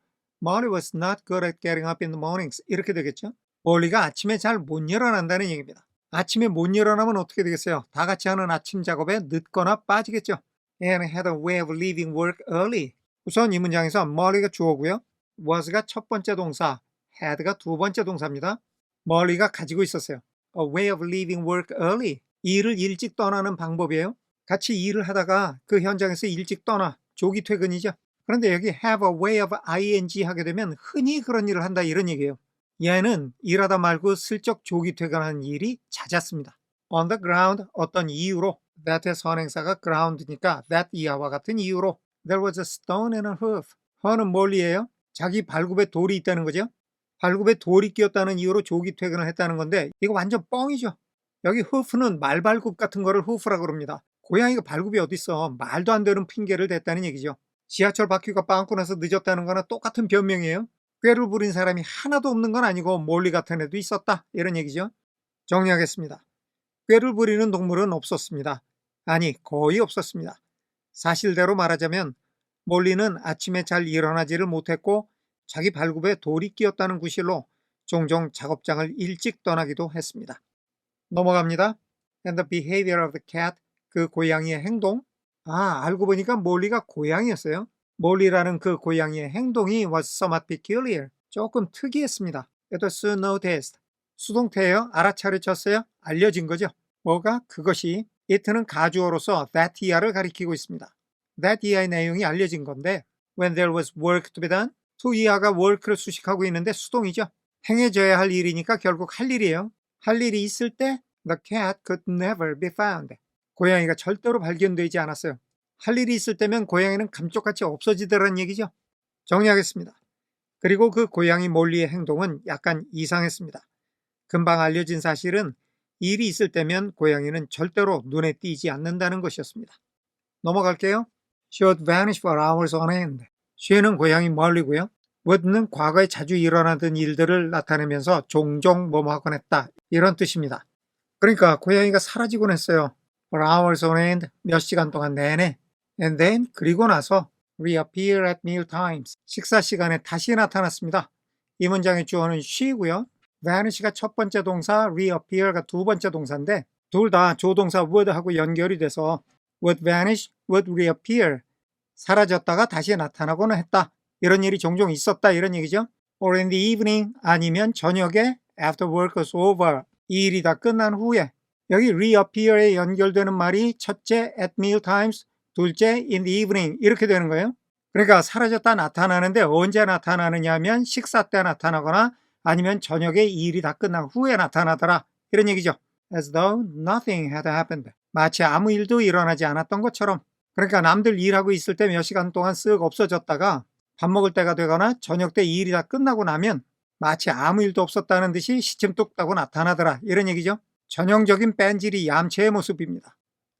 Molly was not good at getting up in the mornings 이렇게 되겠죠. 몰리가 아침에 잘 못 일어난다는 얘기입니다. 아침에 못 일어나면 어떻게 되겠어요? 다 같이 하는 아침 작업에 늦거나 빠지겠죠. And had a way of leaving work early. 우선 이 문장에서 Molly가 주어고요. was가 첫 번째 동사, had가 두 번째 동사입니다. Molly가 가지고 있었어요. A way of leaving work early. 일을 일찍 떠나는 방법이에요. 같이 일을 하다가 그 현장에서 일찍 떠나 조기 퇴근이죠. 그런데 여기 have a way of ing 하게 되면 흔히 그런 일을 한다 이런 얘기예요. 얘는 일하다 말고 슬쩍 조기 퇴근하는 일이 잦았습니다. On the ground 어떤 이유로 that의 선행사가 ground니까 that 이하와 같은 이유로 there was a stone in her hoof. her는 뭘이에요? 자기 발굽에 돌이 있다는 거죠. 발굽에 돌이 끼었다는 이유로 조기 퇴근을 했다는 건데 이거 완전 뻥이죠. 여기 hoof는 말발굽 같은 거를 hoof라고 그럽니다. 고양이가 발굽이 어딨어. 말도 안 되는 핑계를 댔다는 얘기죠. 지하철 바퀴가 빵꾸 나서 늦었다는 거나 똑같은 변명이에요. 꾀를 부린 사람이 하나도 없는 건 아니고 몰리 같은 애도 있었다 이런 얘기죠. 정리하겠습니다. 꾀를 부리는 동물은 없었습니다. 아니 거의 없었습니다. 사실대로 말하자면 몰리는 아침에 잘 일어나지를 못했고 자기 발굽에 돌이 끼었다는 구실로 종종 작업장을 일찍 떠나기도 했습니다. 넘어갑니다. And the behavior of the cat, 그 고양이의 행동. 알고 보니까 몰리가 고양이였어요. 몰리라는 그 고양이의 행동이 was somewhat peculiar, 조금 특이했습니다. It was soon noticed. 수동태예요. 알아차려졌어요. 알려진 거죠. 뭐가? 그것이. it는 가주어로서 that year를 가리키고 있습니다. that year의 내용이 알려진 건데 when there was work to be done, to year가 work를 수식하고 있는데 수동이죠. 행해져야 할 일이니까 결국 할 일이에요. 할 일이 있을 때 the cat could never be found. 고양이가 절대로 발견되지 않았어요. 할 일이 있을 때면 고양이는 감쪽같이 없어지더란 얘기죠. 정리하겠습니다. 그리고 그 고양이 몰리의 행동은 약간 이상했습니다. 금방 알려진 사실은 일이 있을 때면 고양이는 절대로 눈에 띄지 않는다는 것이었습니다. 넘어갈게요. She would vanish for hours on end. she는 고양이 멀리고요. would는 과거에 자주 일어나던 일들을 나타내면서 종종 뭐뭐 하곤 했다, 이런 뜻입니다. 그러니까 고양이가 사라지곤 했어요. For hours on end, 몇 시간 동안 내내. And then, 그리고 나서 reappear at meal times, 식사 시간에 다시 나타났습니다. 이 문장의 주어는 she고요. vanish가 첫 번째 동사, reappear가 두 번째 동사인데 둘 다 조동사 would하고 연결이 돼서 would vanish, would reappear, 사라졌다가 다시 나타나고는 했다, 이런 일이 종종 있었다, 이런 얘기죠. Or in the evening, 아니면 저녁에 after work was over, 이 일이 다 끝난 후에. 여기 reappear에 연결되는 말이 첫째 at meal times, 둘째 in the evening, 이렇게 되는 거예요. 그러니까 사라졌다 나타나는데 언제 나타나느냐 하면 식사 때 나타나거나 아니면 저녁에 이 일이 다 끝난 후에 나타나더라, 이런 얘기죠. As though nothing had happened. 마치 아무 일도 일어나지 않았던 것처럼. 그러니까 남들 일하고 있을 때 몇 시간 동안 쓱 없어졌다가 밥 먹을 때가 되거나 저녁 때 이 일이 다 끝나고 나면 마치 아무 일도 없었다는 듯이 시침 뚝 따고 나타나더라, 이런 얘기죠. 전형적인 뺀질이 얌체의 모습입니다.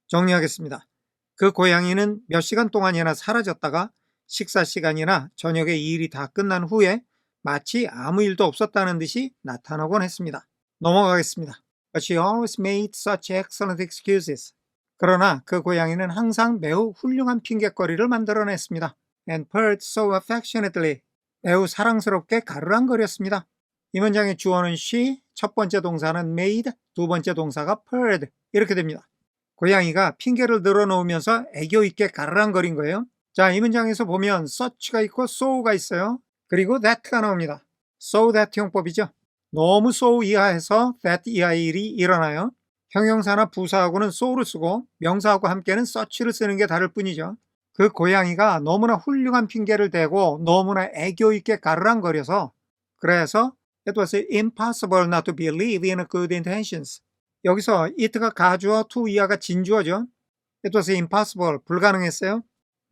정리하겠습니다. 그 고양이는 몇 시간 동안이나 사라졌다가 식사 시간이나 저녁에 이 일이 다 끝난 후에 마치 아무 일도 없었다는 듯이 나타나곤 했습니다. 넘어가겠습니다. But she always made such excellent excuses. 그러나 그 고양이는 항상 매우 훌륭한 핑곗거리를 만들어냈습니다. And purred so affectionately. 매우 사랑스럽게 가르랑거렸습니다. 이 문장의 주어는 she, 첫 번째 동사는 made, 두 번째 동사가 purred, 이렇게 됩니다. 고양이가 핑계를 늘어놓으면서 애교 있게 가르랑거린 거예요. 자, 이 문장에서 보면 such가 있고 so가 있어요. 그리고 that가 나옵니다. so that 형법이죠. 너무 so 이하해서 that 이하의 일이 일어나요. 형용사나 부사하고는 so를 쓰고 명사하고 함께는 such를 쓰는 게 다를 뿐이죠. 그 고양이가 너무나 훌륭한 핑계를 대고 너무나 애교 있게 가르랑거려서 그래서 it was impossible not to believe in good intentions. 여기서 it가 가주어, to 이하가 진주어죠. It was impossible, 불가능했어요.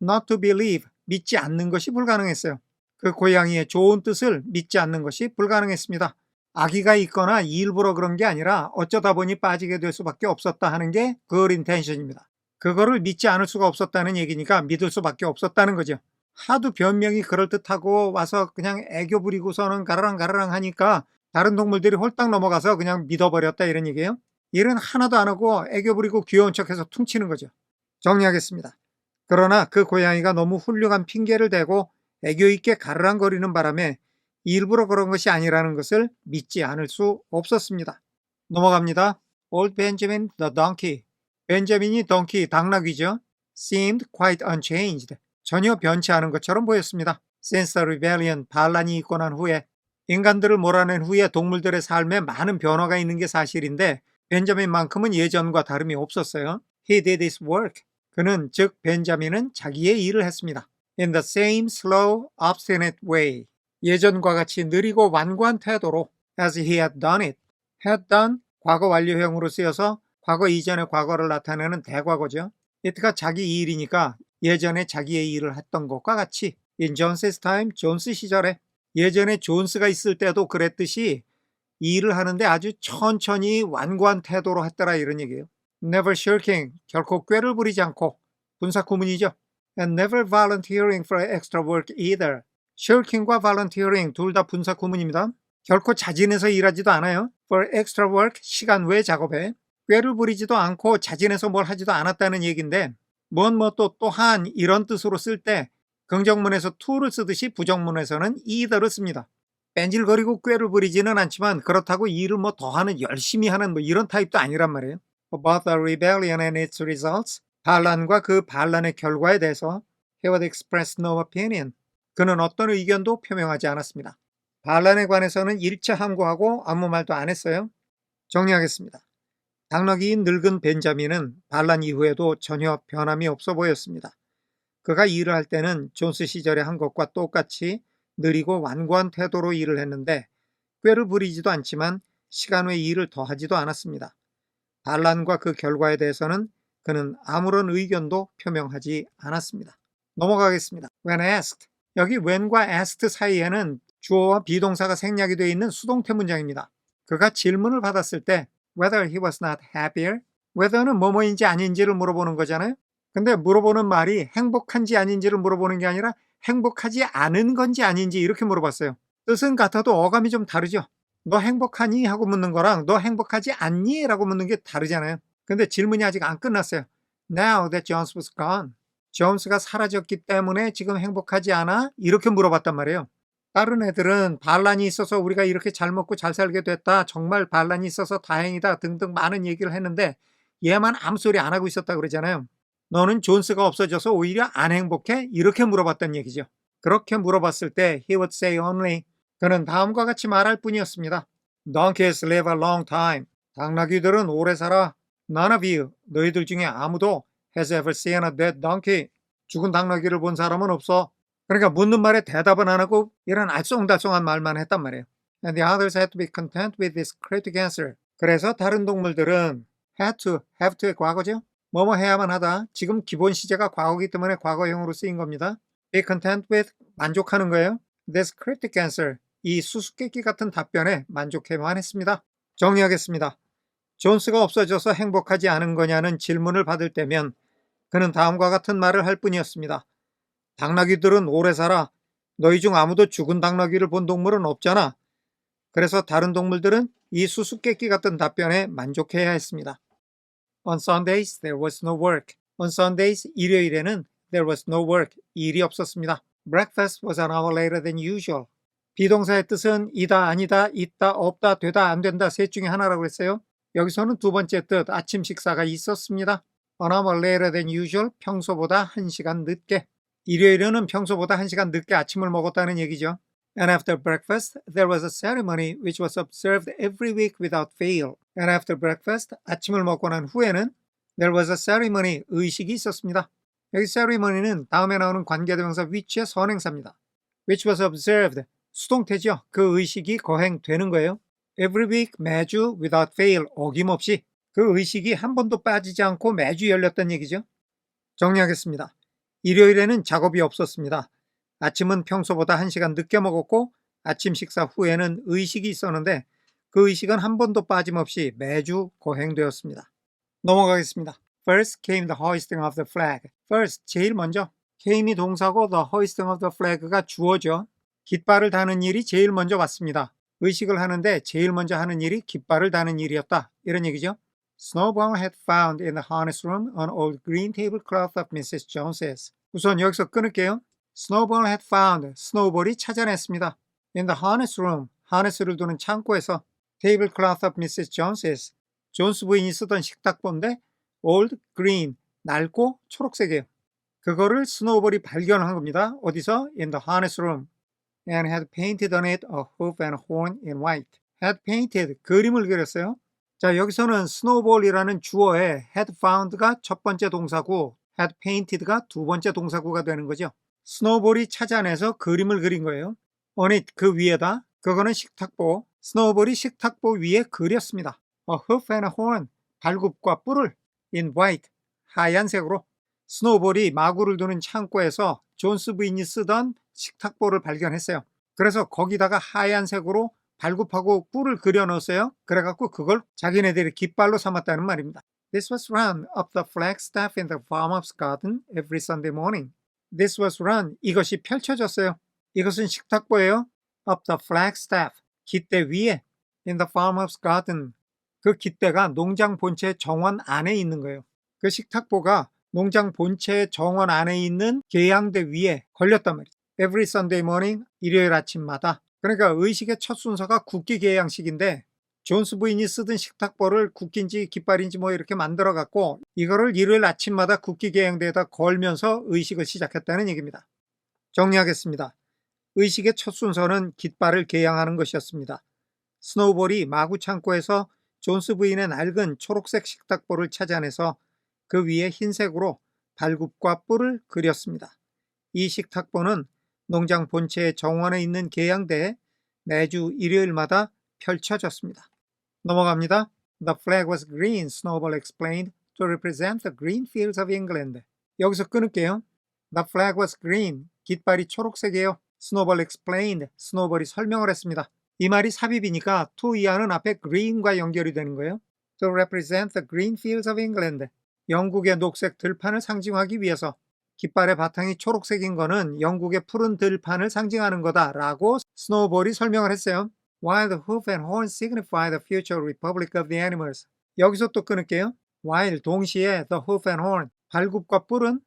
Not to believe, 믿지 않는 것이 불가능했어요. 그 고양이의 좋은 뜻을 믿지 않는 것이 불가능했습니다. 악의가 있거나 일부러 그런 게 아니라 어쩌다 보니 빠지게 될 수밖에 없었다 하는 게 good intention입니다. 그거를 믿지 않을 수가 없었다는 얘기니까 믿을 수밖에 없었다는 거죠. 하도 변명이 그럴듯하고 와서 그냥 애교 부리고서는 가르랑 하니까 다른 동물들이 홀딱 넘어가서 그냥 믿어버렸다, 이런 얘기예요. 일은 하나도 안 하고 애교 부리고 귀여운 척해서 퉁치는 거죠. 정리하겠습니다. 그러나 그 고양이가 너무 훌륭한 핑계를 대고 애교 있게 가르랑거리는 바람에 일부러 그런 것이 아니라는 것을 믿지 않을 수 없었습니다. 넘어갑니다. Old Benjamin the donkey. 벤자민이 덩키, 당나귀죠. Seemed quite unchanged. 전혀 변치 않은 것처럼 보였습니다. Since the rebellion, 반란이 있고 난 후에, 인간들을 몰아낸 후에 동물들의 삶에 많은 변화가 있는 게 사실인데 벤자민만큼은 예전과 다름이 없었어요. He did his work. 그는, 즉 벤자민은 자기의 일을 했습니다. In the same slow, obstinate way. 예전과 같이 느리고 완고한 태도로 as he had done it. had done, 과거 완료형으로 쓰여서 과거 이전의 과거를 나타내는 대과거죠. it가 자기 일이니까 예전에 자기의 일을 했던 것과 같이 in Jones's time, 존스 시절에 예전에 존스가 있을 때도 그랬듯이 일을 하는데 아주 천천히 완고한 태도로 했더라, 이런 얘기예요. Never shirking, 결코 꾀를 부리지 않고, 분사구문이죠. And never volunteering for extra work either. shirking과 volunteering 둘 다 분사구문입니다. 결코 자진해서 일하지도 않아요. For extra work, 시간 외 작업에 꾀를 부리지도 않고 자진해서 뭘 하지도 않았다는 얘기인데 또한 이런 뜻으로 쓸 때 긍정문에서 to를 쓰듯이 부정문에서는 either를 씁니다. 뺀질거리고 꾀를 부리지는 않지만 그렇다고 일을 더하는 열심히 하는 이런 타입도 아니란 말이에요. About the rebellion and its results, 반란과 그 반란의 결과에 대해서 he would express no opinion. 그는 어떤 의견도 표명하지 않았습니다. 반란에 관해서는 일체 함구하고 아무 말도 안 했어요. 정리하겠습니다. 당나귀인 늙은 벤자민은 반란 이후에도 전혀 변함이 없어 보였습니다. 그가 일을 할 때는 존스 시절에 한 것과 똑같이 느리고 완고한 태도로 일을 했는데 꾀를 부리지도 않지만 시간 외 일을 더하지도 않았습니다. 반란과 그 결과에 대해서는 그는 아무런 의견도 표명하지 않았습니다. 넘어가겠습니다. When asked. 여기 when과 asked 사이에는 주어와 비동사가 생략이 되어 있는 수동태 문장입니다. 그가 질문을 받았을 때 whether he was not happier, whether는 뭐뭐인지 아닌지를 물어보는 거잖아요. 근데 물어보는 말이 행복한지 아닌지를 물어보는 게 아니라 행복하지 않은 건지 아닌지 이렇게 물어봤어요. 뜻은 같아도 어감이 좀 다르죠. 너 행복하니? 하고 묻는 거랑 너 행복하지 않니? 라고 묻는 게 다르잖아요. 근데 질문이 아직 안 끝났어요. Now that Jones was gone. 존스가 사라졌기 때문에 지금 행복하지 않아? 이렇게 물어봤단 말이에요. 다른 애들은 반란이 있어서 우리가 이렇게 잘 먹고 잘 살게 됐다. 정말 반란이 있어서 다행이다. 등등 많은 얘기를 했는데 얘만 아무 소리 안 하고 있었다 그러잖아요. 너는 존스가 없어져서 오히려 안 행복해? 이렇게 물어봤단 얘기죠. 그렇게 물어봤을 때 he would say only. 그는 다음과 같이 말할 뿐이었습니다. Donkeys live a long time. 당나귀들은 오래 살아. None of you, 너희들 중에 아무도 has ever seen a dead donkey. 죽은 당나귀를 본 사람은 없어. 그러니까 묻는 말에 대답은 안 하고 이런 알쏭달쏭한 말만 했단 말이에요. And the others had to be content with this cryptic answer. 그래서 다른 동물들은 had to, have to의 과거죠. 뭐뭐 해야만 하다. 지금 기본 시제가 과거이기 때문에 과거형으로 쓰인 겁니다. be content with, 만족하는 거예요. This cryptic answer, 이 수수께끼 같은 답변에 만족해만 했습니다. 정리하겠습니다. 존스가 없어져서 행복하지 않은 거냐는 질문을 받을 때면 그는 다음과 같은 말을 할 뿐이었습니다. 당나귀들은 오래 살아. 너희 중 아무도 죽은 당나귀를 본 동물은 없잖아. 그래서 다른 동물들은 이 수수께끼 같은 답변에 만족해야 했습니다. On Sundays, there was no work. On Sundays, 일요일에는 there was no work. 일이 없었습니다. Breakfast was an hour later than usual. 비동사의 뜻은 이다, 아니다, 있다, 없다, 되다, 안 된다 셋 중에 하나라고 했어요. 여기서는 두 번째 뜻, 아침 식사가 있었습니다. An hour later than usual, 평소보다 1시간 늦게. 일요일에는 평소보다 1시간 늦게 아침을 먹었다는 얘기죠. And after breakfast, there was a ceremony which was observed every week without fail. And after breakfast, 아침을 먹고 난 후에는 there was a ceremony, 의식이 있었습니다. 여기 ceremony는 다음에 나오는 관계대명사 which의 선행사입니다. which was observed, 수동태죠. 그 의식이 거행되는 거예요. Every week, 매주 without fail, 어김없이 그 의식이 한 번도 빠지지 않고 매주 열렸다는 얘기죠. 정리하겠습니다. 일요일에는 작업이 없었습니다. 아침은 평소보다 1시간 늦게 먹었고 아침 식사 후에는 의식이 있었는데 그 의식은 한 번도 빠짐없이 매주 거행되었습니다. 넘어가겠습니다. First came the hoisting of the flag. First, 제일 먼저. came이 동사고 the hoisting of the flag가 주어죠. 깃발을 다는 일이 제일 먼저 왔습니다. 의식을 하는데 제일 먼저 하는 일이 깃발을 다는 일이었다. 이런 얘기죠. Snowball had found in the harness room an old green tablecloth of Mrs. Jones's. 우선 여기서 끊을게요. Snowball had found, 스노우볼이 찾아냈습니다. In the harness room, 하네스를 두는 창고에서 tablecloth of Mrs. Jones's, 존스 부인이 쓰던 식탁보인데 old green, 낡고 초록색이에요. 그거를 스노우볼이 발견한 겁니다. 어디서? In the harness room. And had painted on it a hoof and horn in white. had painted, 그림을 그렸어요. 자, 여기서는 스노우볼이라는 주어에 had found가 첫 번째 동사고 had painted가 두 번째 동사구가 되는 거죠. 스노우볼이 찾아내서 그림을 그린 거예요. on it, 그 위에다. 그거는 식탁보. 스노우볼이 식탁보 위에 그렸습니다. A hoof and a horn, 발굽과 뿔을 in white, 하얀색으로. 스노우볼이 마구를 두는 창고에서 존스 부인이 쓰던 식탁보를 발견했어요. 그래서 거기다가 하얀색으로 발굽하고 뿔을 그려 넣었어요. 그래갖고 그걸 자기네들이 깃발로 삼았다는 말입니다. This was run up the flagstaff in the farmer's garden every Sunday morning. This was run, 이것이 펼쳐졌어요. 이것은 식탁보예요. Up the flagstaff, 깃대 위에. In the farmer's garden, 그 깃대가 농장 본체 정원 안에 있는 거예요. 그 식탁보가 농장 본체의 정원 안에 있는 계양대 위에 걸렸단 말이죠. Every Sunday morning, 일요일 아침마다. 그러니까 의식의 첫 순서가 국기 계양식인데 존스 부인이 쓰던 식탁보를 국기인지 깃발인지 뭐 이렇게 만들어 갖고 이거를 일요일 아침마다 국기 계양대에다 걸면서 의식을 시작했다는 얘기입니다. 정리하겠습니다. 의식의 첫 순서는 깃발을 계양하는 것이었습니다. 스노우볼이 마구 창고에서 존스 부인의 낡은 초록색 식탁보를 찾아내서 그 위에 흰색으로 발굽과 뿔을 그렸습니다. 이 식탁보는 농장 본체의 정원에 있는 계양대에 매주 일요일마다 펼쳐졌습니다. 넘어갑니다. The flag was green, Snowball explained, to represent the green fields of England. 여기서 끊을게요. The flag was green, 깃발이 초록색이에요. Snowball explained, 스노우볼이 설명을 했습니다. 이 말이 삽입이니까 to 이하는 앞에 green과 연결이 되는 거예요. To represent the green fields of England. 영국의 녹색 들판을 상징하기 위해서 깃발의 바탕이 초록색인 거는 영국의 푸른 들판을 상징하는 거다라고 스노우볼이 설명을 했어요. While the hoof and horn signify the future republic of the animals. 여기서 또 끊을게요. While 동시에 the hoof and horn, 발굽과 뿔은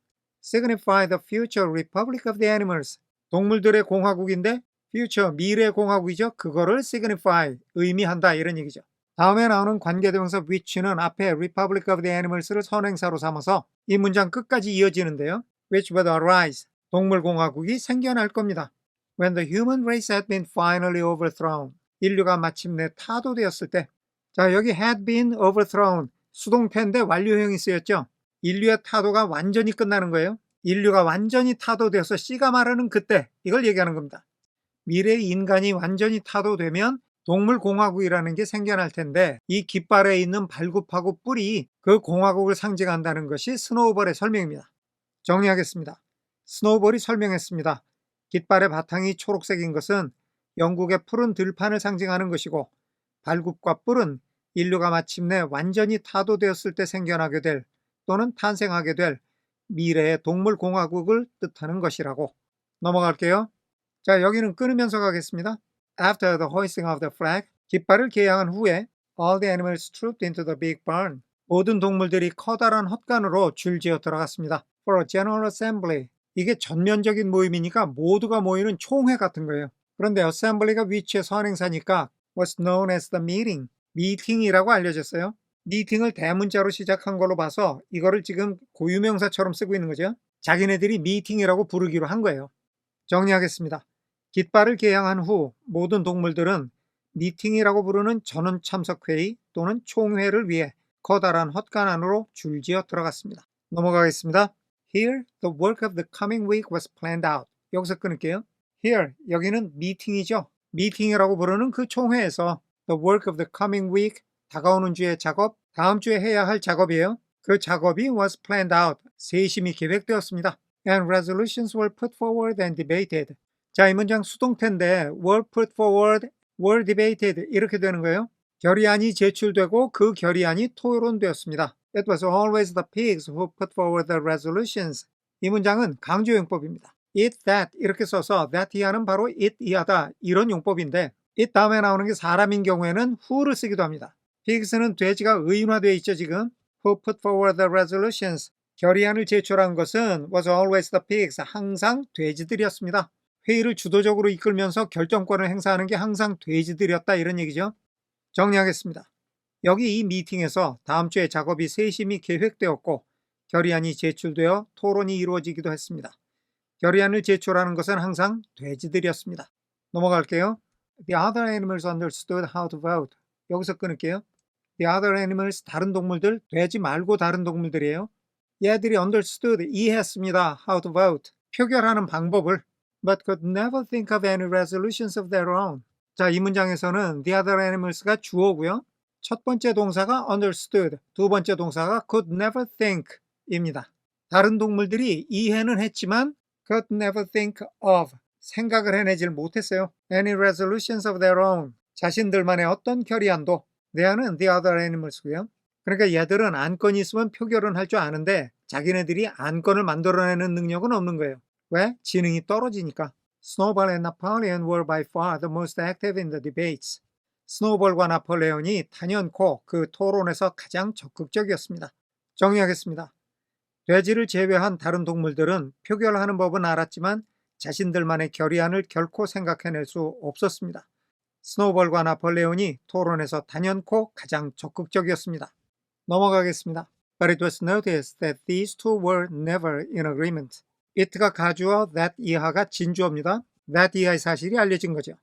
signify the future republic of the animals. 동물들의 공화국인데 future, 미래 공화국이죠. 그거를 signify, 의미한다 이런 얘기죠. 다음에 나오는 관계대명사 which는 앞에 republic of the animals를 선행사로 삼아서 이 문장 끝까지 이어지는데요. which would arise, 동물공화국이 생겨날 겁니다. When the human race had been finally overthrown. 인류가 마침내 타도되었을 때. 자, 여기 had been overthrown, 수동태인데 완료형이 쓰였죠. 인류의 타도가 완전히 끝나는 거예요. 인류가 완전히 타도되어서 C가 말하는 그때, 이걸 얘기하는 겁니다. 미래의 인간이 완전히 타도되면 동물공화국이라는 게 생겨날 텐데 이 깃발에 있는 발굽하고 뿔이 그 공화국을 상징한다는 것이 스노우볼의 설명입니다. 정리하겠습니다. 스노우볼이 설명했습니다. 깃발의 바탕이 초록색인 것은 영국의 푸른 들판을 상징하는 것이고 발굽과 뿔은 인류가 마침내 완전히 타도되었을 때 생겨나게 될 또는 탄생하게 될 미래의 동물공화국을 뜻하는 것이라고. 넘어갈게요. 자, 여기는 끊으면서 가겠습니다. After the hoisting of the flag, 깃발을 개양한 후에 all the animals trooped into the big barn. 모든 동물들이 커다란 헛간으로 줄지어 들어갔습니다. For a general assembly. 이게 전면적인 모임이니까 모두가 모이는 총회 같은 거예요. 그런데 assembly가 위치의 선행사니까 was known as the meeting. 미팅이라고 알려졌어요. 미팅을 대문자로 시작한 걸로 봐서 이거를 지금 고유명사처럼 쓰고 있는 거죠. 자기네들이 미팅이라고 부르기로 한 거예요. 정리하겠습니다. 깃발을 개양한 후 모든 동물들은 미팅이라고 부르는 전원 참석회의 또는 총회를 위해 커다란 헛간 안으로 줄지어 들어갔습니다. 넘어가겠습니다. Here, the work of the coming week was planned out. 여기서 끊을게요. Here, 여기는 미팅이죠. 미팅이라고 부르는 그 총회에서 the work of the coming week, 다가오는 주의 작업, 다음 주에 해야 할 작업이에요. 그 작업이 was planned out, 세심히 계획되었습니다. And resolutions were put forward and debated. 자, 이 문장 수동태인데 were put forward, were debated 이렇게 되는 거예요. 결의안이 제출되고 그 결의안이 토론되었습니다. It was always the pigs who put forward the resolutions. 이 문장은 강조 용법입니다. it, that 이렇게 써서 that 이하는 바로 it 이하다 이런 용법인데 it 다음에 나오는 게 사람인 경우에는 who를 쓰기도 합니다. pigs는 돼지가 의인화되어 있죠 지금. Who put forward the resolutions. 결의안을 제출한 것은 was always the pigs. 항상 돼지들이었습니다. 회의를 주도적으로 이끌면서 결정권을 행사하는 게 항상 돼지들이었다 이런 얘기죠. 정리하겠습니다. 여기 이 미팅에서 다음 주에 작업이 세심히 계획되었고 결의안이 제출되어 토론이 이루어지기도 했습니다. 결의안을 제출하는 것은 항상 돼지들이었습니다. 넘어갈게요. The other animals understood how to vote. 여기서 끊을게요. The other animals, 다른 동물들, 돼지 말고 다른 동물들이에요. 얘들이 understood, 이해했습니다. How to vote, 표결하는 방법을. But could never think of any resolutions of their own. 자, 이 문장에서는 the other animals가 주어고요. 첫 번째 동사가 understood, 두 번째 동사가 could never think 입니다. 다른 동물들이 이해는 했지만 could never think of, 생각을 해내질 못했어요. Any resolutions of their own, 자신들만의 어떤 결의안도. there는 the other animals고요. 그러니까 얘들은 안건이 있으면 표결은 할 줄 아는데 자기네들이 안건을 만들어내는 능력은 없는 거예요. 왜? 지능이 떨어지니까. Snowball and Napoleon were by far the most active in the debates. 스노우볼과 나폴레온이 단연코 그 토론에서 가장 적극적이었습니다. 정리하겠습니다. 돼지를 제외한 다른 동물들은 표결하는 법은 알았지만 자신들만의 결의안을 결코 생각해낼 수 없었습니다. 스노우볼과 나폴레온이 토론에서 단연코 가장 적극적이었습니다. 넘어가겠습니다. But it was noticed that these two were never in agreement. it가 가주어, that 이하가 진주어입니다. that 이하의 사실이 알려진 거죠.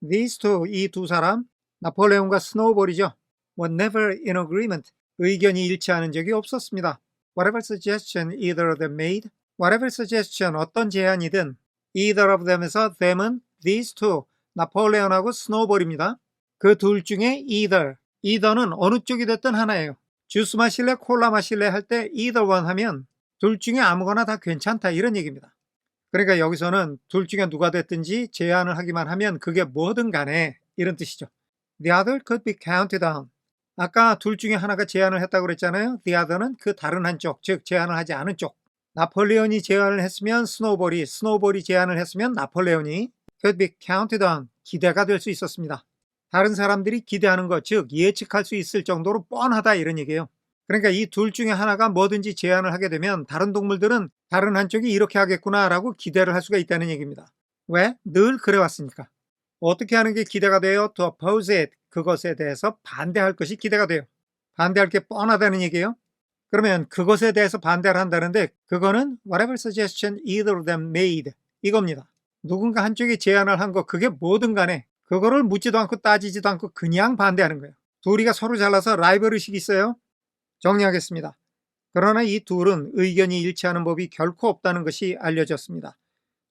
These two, 이 두 사람, 나폴레온과 스노우볼이죠. were never in agreement. 의견이 일치하는 적이 없었습니다. Whatever suggestion either of them made, whatever suggestion, 어떤 제안이든 either of them에서 them은 these two, 나폴레온하고 스노우볼입니다. 그 둘 중에 either는 어느 쪽이 됐든 하나예요. 주스 마실래, 콜라 마실래 할 때 either one 하면 둘 중에 아무거나 다 괜찮다 이런 얘기입니다. 그러니까 여기서는 둘 중에 누가 됐든지 제안을 하기만 하면 그게 뭐든 간에 이런 뜻이죠. The other could be counted on. 아까 둘 중에 하나가 제안을 했다고 그랬잖아요. The other는 그 다른 한쪽, 즉 제안을 하지 않은 쪽. 나폴레온이 제안을 했으면 스노우볼이 제안을 했으면 나폴레온이 could be counted on, 기대가 될 수 있었습니다. 다른 사람들이 기대하는 것, 즉 예측할 수 있을 정도로 뻔하다 이런 얘기예요. 그러니까 이 둘 중에 하나가 뭐든지 제안을 하게 되면 다른 동물들은 다른 한쪽이 이렇게 하겠구나라고 기대를 할 수가 있다는 얘기입니다. 왜? 늘 그래왔으니까. 어떻게 하는 게 기대가 돼요? To oppose it. 그것에 대해서 반대할 것이 기대가 돼요. 반대할 게 뻔하다는 얘기예요. 그러면 그것에 대해서 반대를 한다는데 그거는 whatever suggestion either of them made 이겁니다. 누군가 한쪽이 제안을 한 거 그게 뭐든 간에 그거를 묻지도 않고 따지지도 않고 그냥 반대하는 거예요. 둘이가 서로 잘라서 라이벌 의식이 있어요. 정리하겠습니다. 그러나 이 둘은 의견이 일치하는 법이 결코 없다는 것이 알려졌습니다.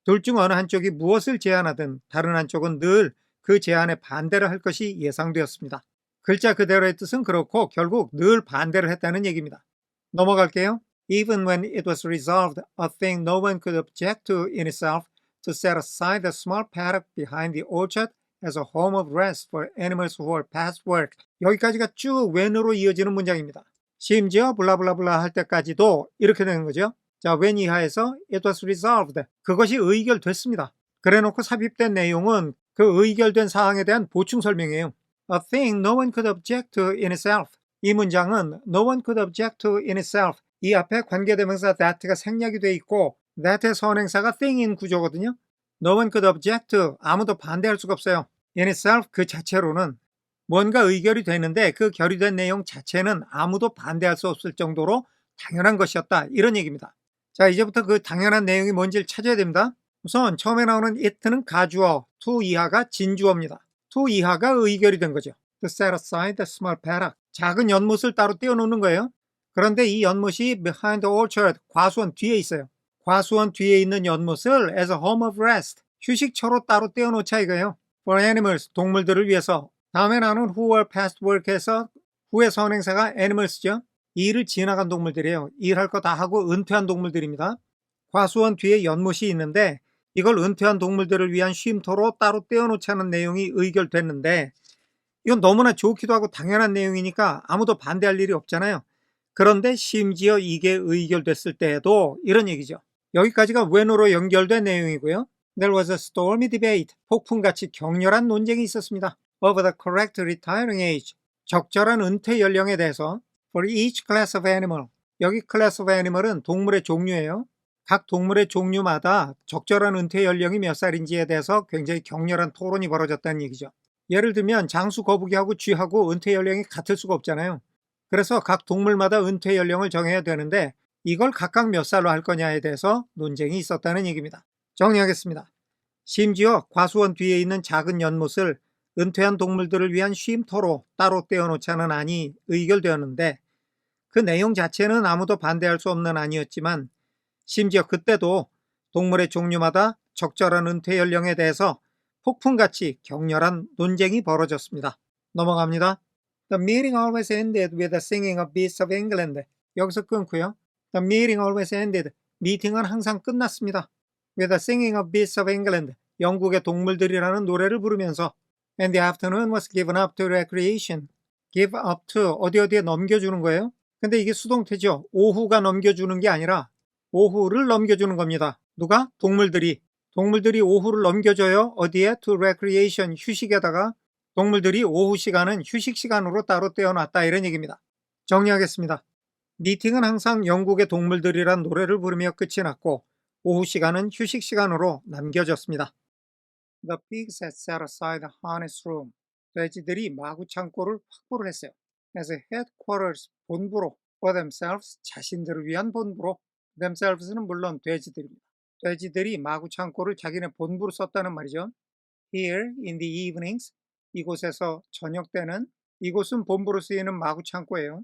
둘 중 어느 한쪽이 무엇을 제안하든 다른 한쪽은 늘 그 제안에 반대를 할 것이 예상되었습니다. 글자 그대로의 뜻은 그렇고 결국 늘 반대를 했다는 얘기입니다. 넘어갈게요. Even when it was resolved, a thing no one could object to in itself, to set aside the small paddock behind the orchard as a home of rest for animals who were past work. 여기까지가 쭉 when으로 이어지는 문장입니다. 심지어 블라블라블라 할 때까지도 이렇게 되는 거죠. 자, when 이하에서 it was resolved. 그것이 의결됐습니다. 그래놓고 삽입된 내용은 그 의결된 사항에 대한 보충 설명이에요. A thing no one could object to in itself. 이 문장은 no one could object to in itself. 이 앞에 관계대명사 that가 생략이 돼 있고 that의 선행사가 thing인 구조거든요. No one could object to. 아무도 반대할 수가 없어요. In itself 그 자체로는 뭔가 의결이 되는데 그 결의된 내용 자체는 아무도 반대할 수 없을 정도로 당연한 것이었다. 이런 얘기입니다. 자, 이제부터 그 당연한 내용이 뭔지를 찾아야 됩니다. 우선 처음에 나오는 it는 가주어, to 이하가 진주어입니다. to 이하가 의결이 된 거죠. To set aside the small paddock. 작은 연못을 따로 떼어놓는 거예요. 그런데 이 연못이 behind the orchard, 과수원 뒤에 있어요. 과수원 뒤에 있는 연못을 as a home of rest, 휴식처로 따로 떼어놓자 이거예요. For animals, 동물들을 위해서. 다음에 나오는 who were past work에서 who의 선행사가 animals죠. 일을 지나간 동물들이에요. 일할 거 다 하고 은퇴한 동물들입니다. 과수원 뒤에 연못이 있는데 이걸 은퇴한 동물들을 위한 쉼터로 따로 떼어놓자는 내용이 의결됐는데 이건 너무나 좋기도 하고 당연한 내용이니까 아무도 반대할 일이 없잖아요. 그런데 심지어 이게 의결됐을 때에도 이런 얘기죠. 여기까지가 when으로 연결된 내용이고요. There was a stormy debate. 폭풍같이 격렬한 논쟁이 있었습니다. Over the correct retiring age. 적절한 은퇴 연령에 대해서 for each class of animal. 여기 class of animal은 동물의 종류예요. 각 동물의 종류마다 적절한 은퇴 연령이 몇 살인지에 대해서 굉장히 격렬한 토론이 벌어졌다는 얘기죠. 예를 들면 장수, 거북이하고 쥐하고 은퇴 연령이 같을 수가 없잖아요. 그래서 각 동물마다 은퇴 연령을 정해야 되는데 이걸 각각 몇 살로 할 거냐에 대해서 논쟁이 있었다는 얘기입니다. 정리하겠습니다. 심지어 과수원 뒤에 있는 작은 연못을 은퇴한 동물들을 위한 쉼터로 따로 떼어놓자는 안이 의결되었는데 그 내용 자체는 아무도 반대할 수 없는 안이었지만 심지어 그때도 동물의 종류마다 적절한 은퇴 연령에 대해서 폭풍같이 격렬한 논쟁이 벌어졌습니다. 넘어갑니다. The meeting always ended with the singing of Beasts of England. 여기서 끊고요. The meeting always ended. 미팅은 항상 끝났습니다. With the singing of Beasts of England. 영국의 동물들이라는 노래를 부르면서 And the afternoon was given up to recreation. Give up to 어디에 넘겨주는 거예요. 근데 이게 수동태죠. 오후가 넘겨주는 게 아니라 오후를 넘겨주는 겁니다. 누가? 동물들이 오후를 넘겨줘요. 어디에? To recreation, 휴식에다가 동물들이 오후 시간은 휴식 시간으로 따로 떼어놨다 이런 얘기입니다. 정리하겠습니다. 미팅은 항상 영국의 동물들이란 노래를 부르며 끝이 났고 오후 시간은 휴식 시간으로 남겨졌습니다. The pigs had set aside a harness room. 돼지들이 마구 창고를 확보를 했어요. As a headquarters, 본부로, for themselves, 자신들을 위한 본부로. themselves는 물론 돼지들입니다. 돼지들이 마구 창고를 자기네 본부로 썼다는 말이죠. Here in the evenings, 이곳에서 저녁 때는, 이곳은 본부로 쓰이는 마구 창고예요.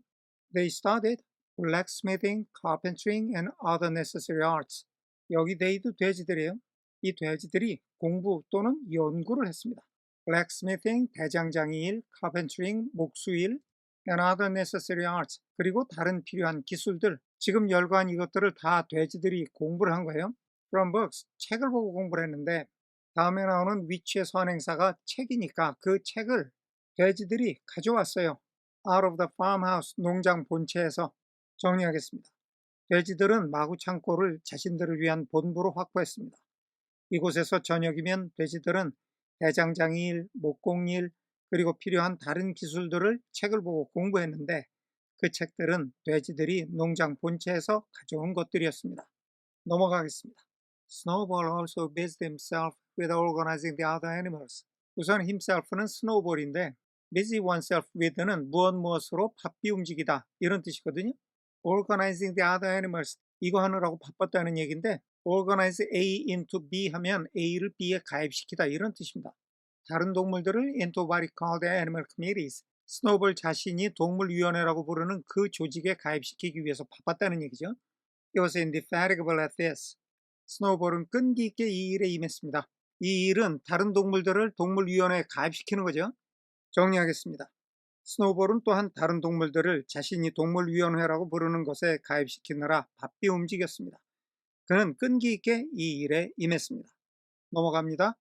They studied blacksmithing, carpentering, and other necessary arts. 여기 데이도 돼지들이에요. 이 돼지들이 공부 또는 연구를 했습니다. blacksmithing, 대장장이일, carpentering, 목수일, and other necessary arts, 그리고 다른 필요한 기술들, 지금 열거한 이것들을 다 돼지들이 공부를 한 거예요. From books, 책을 보고 공부를 했는데 다음에 나오는 위치의 선행사가 책이니까 그 책을 돼지들이 가져왔어요. Out of the farmhouse, 농장 본체에서. 정리하겠습니다. 돼지들은 마구 창고를 자신들을 위한 본부로 확보했습니다. 이곳에서 저녁이면 돼지들은 대장장이일, 목공일, 그리고 필요한 다른 기술들을 책을 보고 공부했는데 그 책들은 돼지들이 농장 본체에서 가져온 것들이었습니다. 넘어가겠습니다. Snowball also busied himself with organizing the other animals. 우선 himself는 snowball인데 busy oneself with는 무엇으로 바삐 움직이다 이런 뜻이거든요. Organizing the other animals, 이거 하느라고 바빴다는 얘기인데 organize A into B 하면 A를 B에 가입시키다 이런 뜻입니다. 다른 동물들을 into what is called the animal committees, 스노볼 자신이 동물위원회라고 부르는 그 조직에 가입시키기 위해서 바빴다는 얘기죠. He was indefatigable at this. 스노볼은 끈기 있게 이 일에 임했습니다. 이 일은 다른 동물들을 동물위원회에 가입시키는 거죠. 정리하겠습니다. 스노볼은 또한 다른 동물들을 자신이 동물위원회라고 부르는 것에 가입시키느라 바삐 움직였습니다. 그는 끈기 있게 이 일에 임했습니다. 넘어갑니다.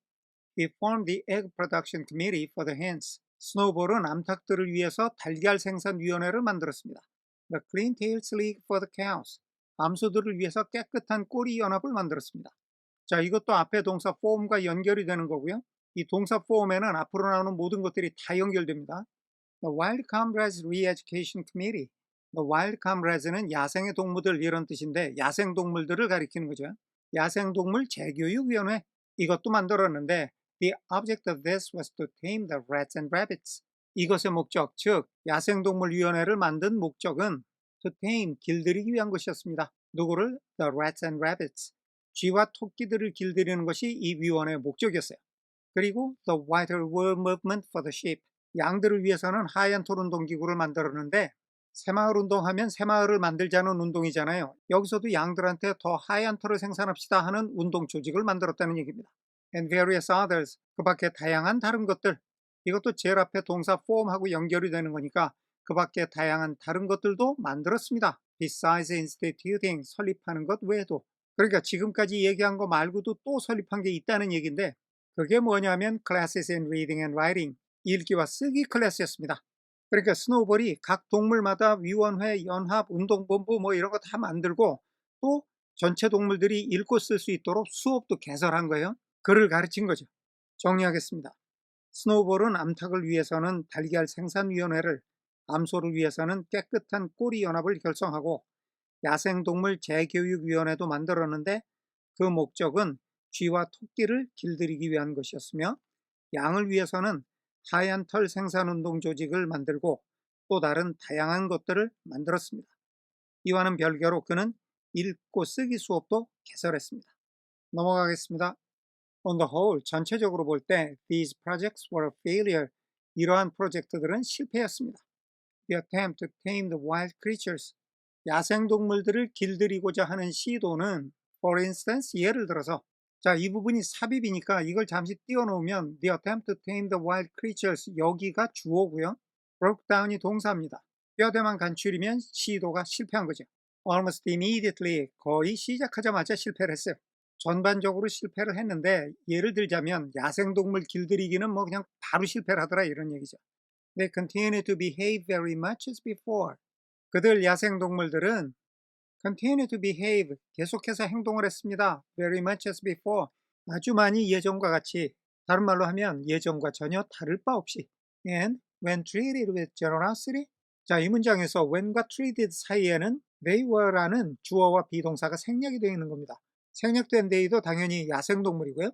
He formed the egg production committee for the hens. 스노볼은 암탉들을 위해서 달걀 생산위원회를 만들었습니다. The Clean Tails League for the cows. 암소들을 위해서 깨끗한 꼬리 연합을 만들었습니다. 자, 이것도 앞에 동사 form과 연결이 되는 거고요. 이 동사 form에는 앞으로 나오는 모든 것들이 다 연결됩니다. The Wild Comrades Re-Education Committee. The Wild Comrades는 야생의 동물들 이런 뜻인데 야생 동물들을 가리키는 거죠. 야생동물 재교육위원회, 이것도 만들었는데 The object of this was to tame the rats and rabbits. 이것의 목적, 즉 야생동물위원회를 만든 목적은 to tame, 길들이기 위한 것이었습니다. 누구를? The rats and rabbits. 쥐와 토끼들을 길들이는 것이 이 위원회의 목적이었어요. 그리고 the whiter wool movement for the sheep. 양들을 위해서는 하얀 털 운동기구를 만들었는데 새마을 운동하면 새마을을 만들자는 운동이잖아요. 여기서도 양들한테 더 하얀 털을 생산합시다 하는 운동 조직을 만들었다는 얘기입니다. And various others, 그 밖에 다양한 다른 것들. 이것도 제일 앞에 동사 form하고 연결이 되는 거니까 그 밖에 다양한 다른 것들도 만들었습니다. Besides instituting, 설립하는 것 외에도. 그러니까 지금까지 얘기한 거 말고도 또 설립한 게 있다는 얘기인데 그게 뭐냐면 classes in reading and writing, 읽기와 쓰기 클래스였습니다. 그러니까 스노볼이 각 동물마다 위원회, 연합, 운동본부 뭐 이런 거 다 만들고 또 전체 동물들이 읽고 쓸 수 있도록 수업도 개설한 거예요. 글을 가르친 거죠. 정리하겠습니다. 스노볼은 암탉을 위해서는 달걀 생산위원회를, 암소를 위해서는 깨끗한 꼬리연합을 결성하고 야생동물 재교육위원회도 만들었는데 그 목적은 쥐와 토끼를 길들이기 위한 것이었으며 양을 위해서는 하얀 털 생산운동 조직을 만들고 또 다른 다양한 것들을 만들었습니다. 이와는 별개로 그는 읽고 쓰기 수업도 개설했습니다. 넘어가겠습니다. On the whole, 전체적으로 볼 때 these projects were a failure. 이러한 프로젝트들은 실패였습니다. The attempt to tame the wild creatures. 야생동물들을 길들이고자 하는 시도는 for instance, 예를 들어서 자, 이 부분이 삽입이니까 이걸 잠시 띄워놓으면 the attempt to tame the wild creatures, 여기가 주어고요. broke down이 동사입니다. 뼈대만 간추리면 시도가 실패한 거죠. almost immediately, 거의 시작하자마자 실패를 했어요. 전반적으로 실패를 했는데 예를 들자면 야생동물 길들이기는 뭐 그냥 바로 실패를 하더라 이런 얘기죠. They continue to behave very much as before. 그들 야생동물들은 continue to behave, 계속해서 행동을 했습니다. very much as before, 아주 많이 예전과 같이, 다른 말로 하면 예전과 전혀 다를 바 없이. and when treated with generosity, 자, 이 문장에서 when과 treated 사이에는 They were라는 주어와 비동사가 생략이 되어 있는 겁니다. 생략된 they도 당연히 야생동물이고요.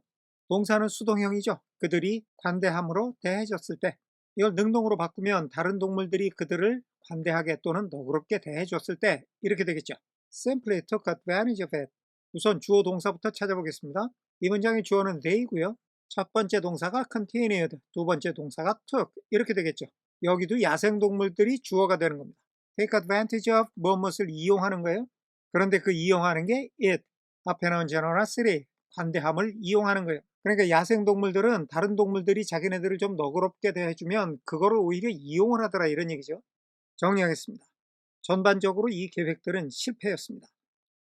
동사는 수동형이죠. 그들이 관대함으로 대해줬을 때. 이걸 능동으로 바꾸면 다른 동물들이 그들을 관대하게 또는 너그럽게 대해줬을 때 이렇게 되겠죠. Simply took advantage of it. 우선 주어 동사부터 찾아보겠습니다. 이 문장의 주어는 they고요. 첫 번째 동사가 continued, 두 번째 동사가 took 이렇게 되겠죠. 여기도 야생동물들이 주어가 되는 겁니다. take advantage of 무엇을 이용하는 거예요. 그런데 그 이용하는 게 it, 앞에 나온 generosity, 관대함을 이용하는 거예요. 그러니까 야생동물들은 다른 동물들이 자기네들을 좀 너그럽게 대해주면 그거를 오히려 이용을 하더라 이런 얘기죠. 정리하겠습니다. 전반적으로 이 계획들은 실패였습니다.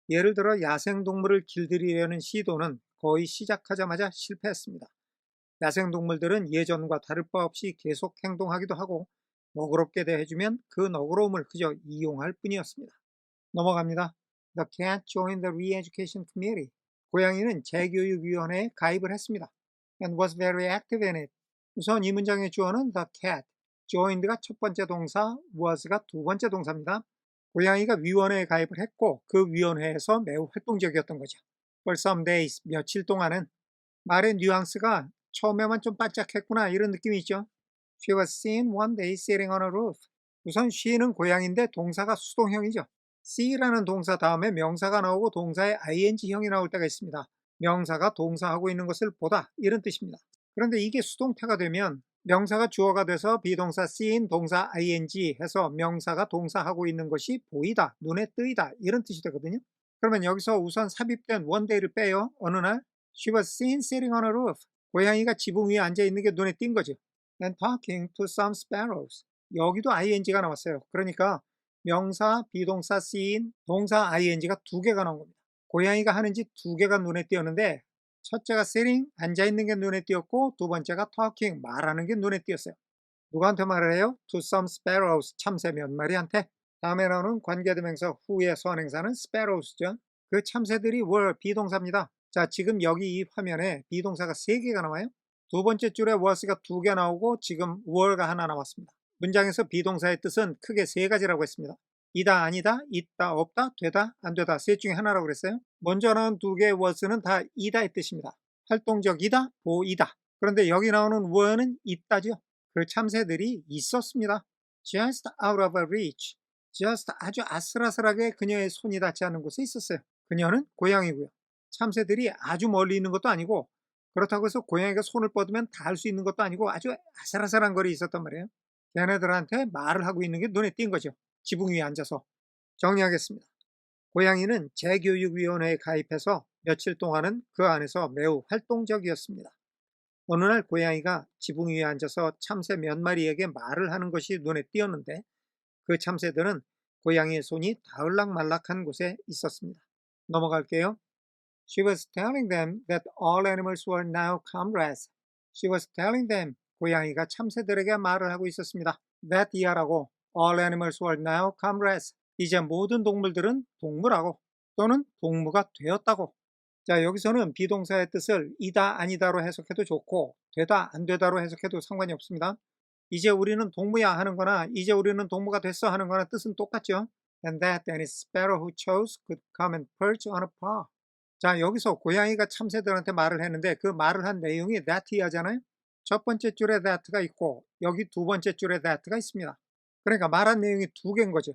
예를 들어 야생동물을 길들이려는 시도는 거의 시작하자마자 실패했습니다. 야생동물들은 예전과 다를 바 없이 계속 행동하기도 하고 너그럽게 대해주면 그 너그러움을 그저 이용할 뿐이었습니다. 넘어갑니다. The cat joined the re-education committee. 고양이는 재교육위원회에 가입을 했습니다. And was very active in it. 우선 이 문장의 주어는 the cat, joined가 첫 번째 동사, was가 두 번째 동사입니다. 고양이가 위원회에 가입을 했고 그 위원회에서 매우 활동적이었던 거죠. For some days, 며칠 동안은 말의 뉘앙스가 처음에만 좀 바짝했구나 이런 느낌이 있죠. She was seen one day sitting on a roof. 우선 she는 고양이인데 동사가 수동형이죠. see라는 동사 다음에 명사가 나오고 동사의 ing형이 나올 때가 있습니다. 명사가 동사하고 있는 것을 보다 이런 뜻입니다. 그런데 이게 수동태가 되면 명사가 주어가 돼서 비동사 seen 동사 ing 해서 명사가 동사하고 있는 것이 보이다, 눈에 뜨이다 이런 뜻이 되거든요. 그러면 여기서 우선 삽입된 one day를 빼요. 어느 날 She was seen sitting on a roof. 고양이가 지붕 위에 앉아 있는 게 눈에 띈 거죠. And talking to some sparrows. 여기도 ing가 나왔어요. 그러니까 명사, 비동사 seen, 동사 ing가 두 개가 나온 겁니다. 고양이가 하는 짓 두 개가 눈에 띄었는데 첫째가 sitting, 앉아있는 게 눈에 띄었고 두 번째가 talking, 말하는 게 눈에 띄었어요. 누구한테 말을 해요? To some sparrows, 참새 몇 마리한테. 다음에 나오는 관계대명사 후의 선행사는 sparrows죠. 그 참새들이 were 비동사입니다. 자, 지금 여기 이 화면에 비동사가 3개가 나와요. 두 번째 줄에 was가 2개 나오고 지금 were가 하나 나왔습니다. 문장에서 비동사의 뜻은 크게 3가지라고 했습니다. 이다, 아니다, 있다, 없다, 되다, 안 되다 셋 중에 하나라고 그랬어요. 먼저 나온 2개의 was는 다 이다의 뜻입니다. 활동적이다, 보이다. 그런데 여기 나오는 were는 있다죠. 그 참새들이 있었습니다. Just out of reach. just 아주 아슬아슬하게 그녀의 손이 닿지 않는 곳에 있었어요. 그녀는 고양이고요. 참새들이 아주 멀리 있는 것도 아니고 그렇다고 해서 고양이가 손을 뻗으면 닿을 수 있는 것도 아니고 아주 아슬아슬한 거리에 있었단 말이에요. 걔네들한테 말을 하고 있는 게 눈에 띈 거죠. 지붕 위에 앉아서. 정리하겠습니다. 고양이는 재교육위원회에 가입해서 며칠 동안은 그 안에서 매우 활동적이었습니다. 어느 날 고양이가 지붕 위에 앉아서 참새 몇 마리에게 말을 하는 것이 눈에 띄었는데 그 참새들은 고양이의 손이 닿을락말락한 곳에 있었습니다. 넘어갈게요. She was telling them that all animals were now comrades. She was telling them, 고양이가 참새들에게 말을 하고 있었습니다. That 이하라고, all animals were now comrades. 이제 모든 동물들은 동물하고 또는 동무가 되었다고. 자, 여기서는 비동사의 뜻을 이다, 아니다로 해석해도 좋고 되다, 안 되다로 해석해도 상관이 없습니다. 이제 우리는 동무야 하는 거나 이제 우리는 동무가 됐어 하는 거나 뜻은 똑같죠. And that any sparrow who chose could come and perch on a paw. 자, 여기서 고양이가 참새들한테 말을 했는데 그 말을 한 내용이 that 하잖아요. 첫 번째 줄에 that가 있고 여기 두 번째 줄에 that가 있습니다. 그러니까 말한 내용이 두 개인 거죠.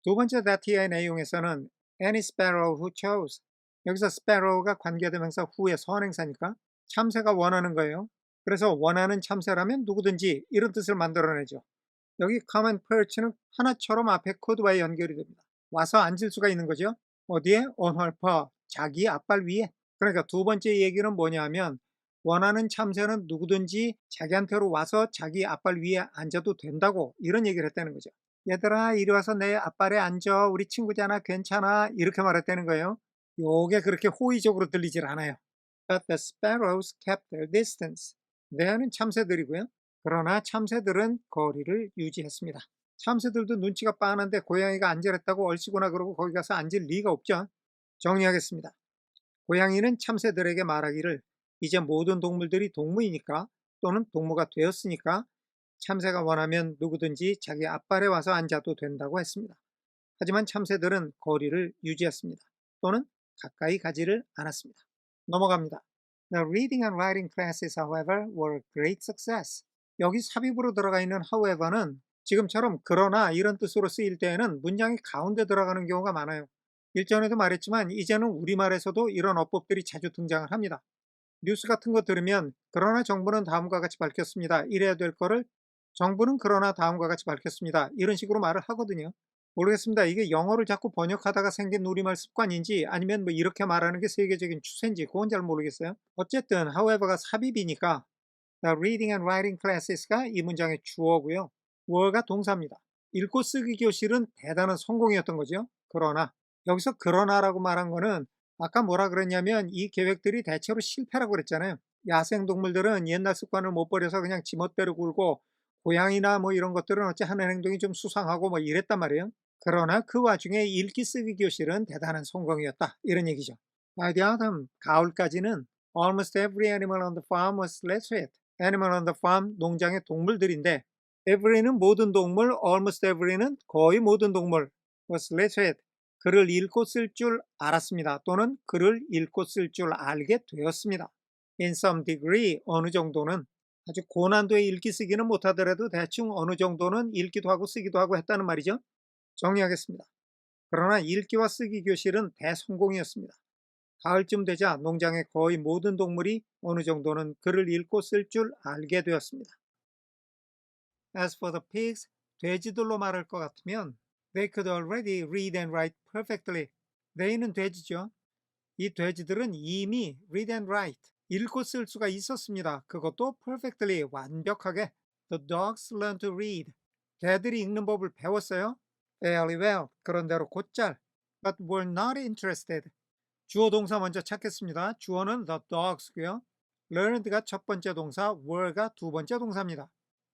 두 번째 that의 내용에서는 any sparrow who chose. 여기서 sparrow가 관계대명사 후의 선행사니까 참새가 원하는 거예요. 그래서 원하는 참새라면 누구든지 이런 뜻을 만들어내죠. 여기 come and perch는 하나처럼 앞에 could와 연결이 됩니다. 와서 앉을 수가 있는 거죠. 어디에? on her paw. 자기 앞발 위에. 그러니까 두 번째 얘기는 뭐냐면 원하는 참새는 누구든지 자기한테로 와서 자기 앞발 위에 앉아도 된다고 이런 얘기를 했다는 거죠. 얘들아 이리 와서 내 앞발에 앉아. 우리 친구잖아. 괜찮아. 이렇게 말했다는 거예요. 요게 그렇게 호의적으로 들리질 않아요. But the sparrows kept their distance. there는 참새들이고요. 그러나 참새들은 거리를 유지했습니다. 참새들도 눈치가 빤한데 고양이가 앉으랬다고 얼씨구나 그러고 거기 가서 앉을 리가 없죠. 정리하겠습니다. 고양이는 참새들에게 말하기를 이제 모든 동물들이 동무이니까 또는 동무가 되었으니까 참새가 원하면 누구든지 자기 앞발에 와서 앉아도 된다고 했습니다. 하지만 참새들은 거리를 유지했습니다. 또는 가까이 가지를 않았습니다. 넘어갑니다. The reading and writing classes, however, were a great success. 여기 삽입으로 들어가 있는 however는 지금처럼 그러나 이런 뜻으로 쓰일 때에는 문장이 가운데 들어가는 경우가 많아요. 일전에도 말했지만 이제는 우리말에서도 이런 어법들이 자주 등장을 합니다. 뉴스 같은 거 들으면 그러나 정부는 다음과 같이 밝혔습니다. 이래야 될 거를 정부는 그러나 다음과 같이 밝혔습니다. 이런 식으로 말을 하거든요. 모르겠습니다. 이게 영어를 자꾸 번역하다가 생긴 우리말 습관인지 아니면 뭐 이렇게 말하는 게 세계적인 추세인지 그건 잘 모르겠어요. 어쨌든 however가 삽입이니까 The reading and writing classes가 이 문장의 주어고요. were가 동사입니다. 읽고 쓰기 교실은 대단한 성공이었던 거죠. 그러나 여기서 그러나라고 말한 거는 아까 뭐라 그랬냐면 이 계획들이 대체로 실패라고 그랬잖아요. 야생동물들은 옛날 습관을 못 버려서 그냥 지멋대로 굴고 고양이나 뭐 이런 것들은 어찌 하는 행동이 좀 수상하고 뭐 이랬단 말이에요. 그러나 그 와중에 읽기 쓰기 교실은 대단한 성공이었다. 이런 얘기죠. By the autumn, 가을까지는 almost every animal on the farm was literate. Animal on the farm, 농장의 동물들인데 every는 모든 동물, almost every는 거의 모든 동물 was literate. 글을 읽고 쓸 줄 알았습니다. 또는 글을 읽고 쓸 줄 알게 되었습니다. In some degree, 어느 정도는 아주 고난도의 읽기 쓰기는 못하더라도 대충 어느 정도는 읽기도 하고 쓰기도 하고 했다는 말이죠. 정리하겠습니다. 그러나 읽기와 쓰기 교실은 대성공이었습니다. 가을쯤 되자 농장의 거의 모든 동물이 어느 정도는 글을 읽고 쓸 줄 알게 되었습니다. As for the pigs, 돼지들로 말할 것 같으면 They could already read and write perfectly. They는 돼지죠. 이 돼지들은 이미 read and write, 읽고 쓸 수가 있었습니다. 그것도 perfectly, 완벽하게. The dogs learned to read. 개들이 읽는 법을 배웠어요. Fairly well, 그런대로 곧잘. But were not interested. 주어 동사 먼저 찾겠습니다. 주어는 the dogs고요. learned가 첫 번째 동사, were가 두 번째 동사입니다.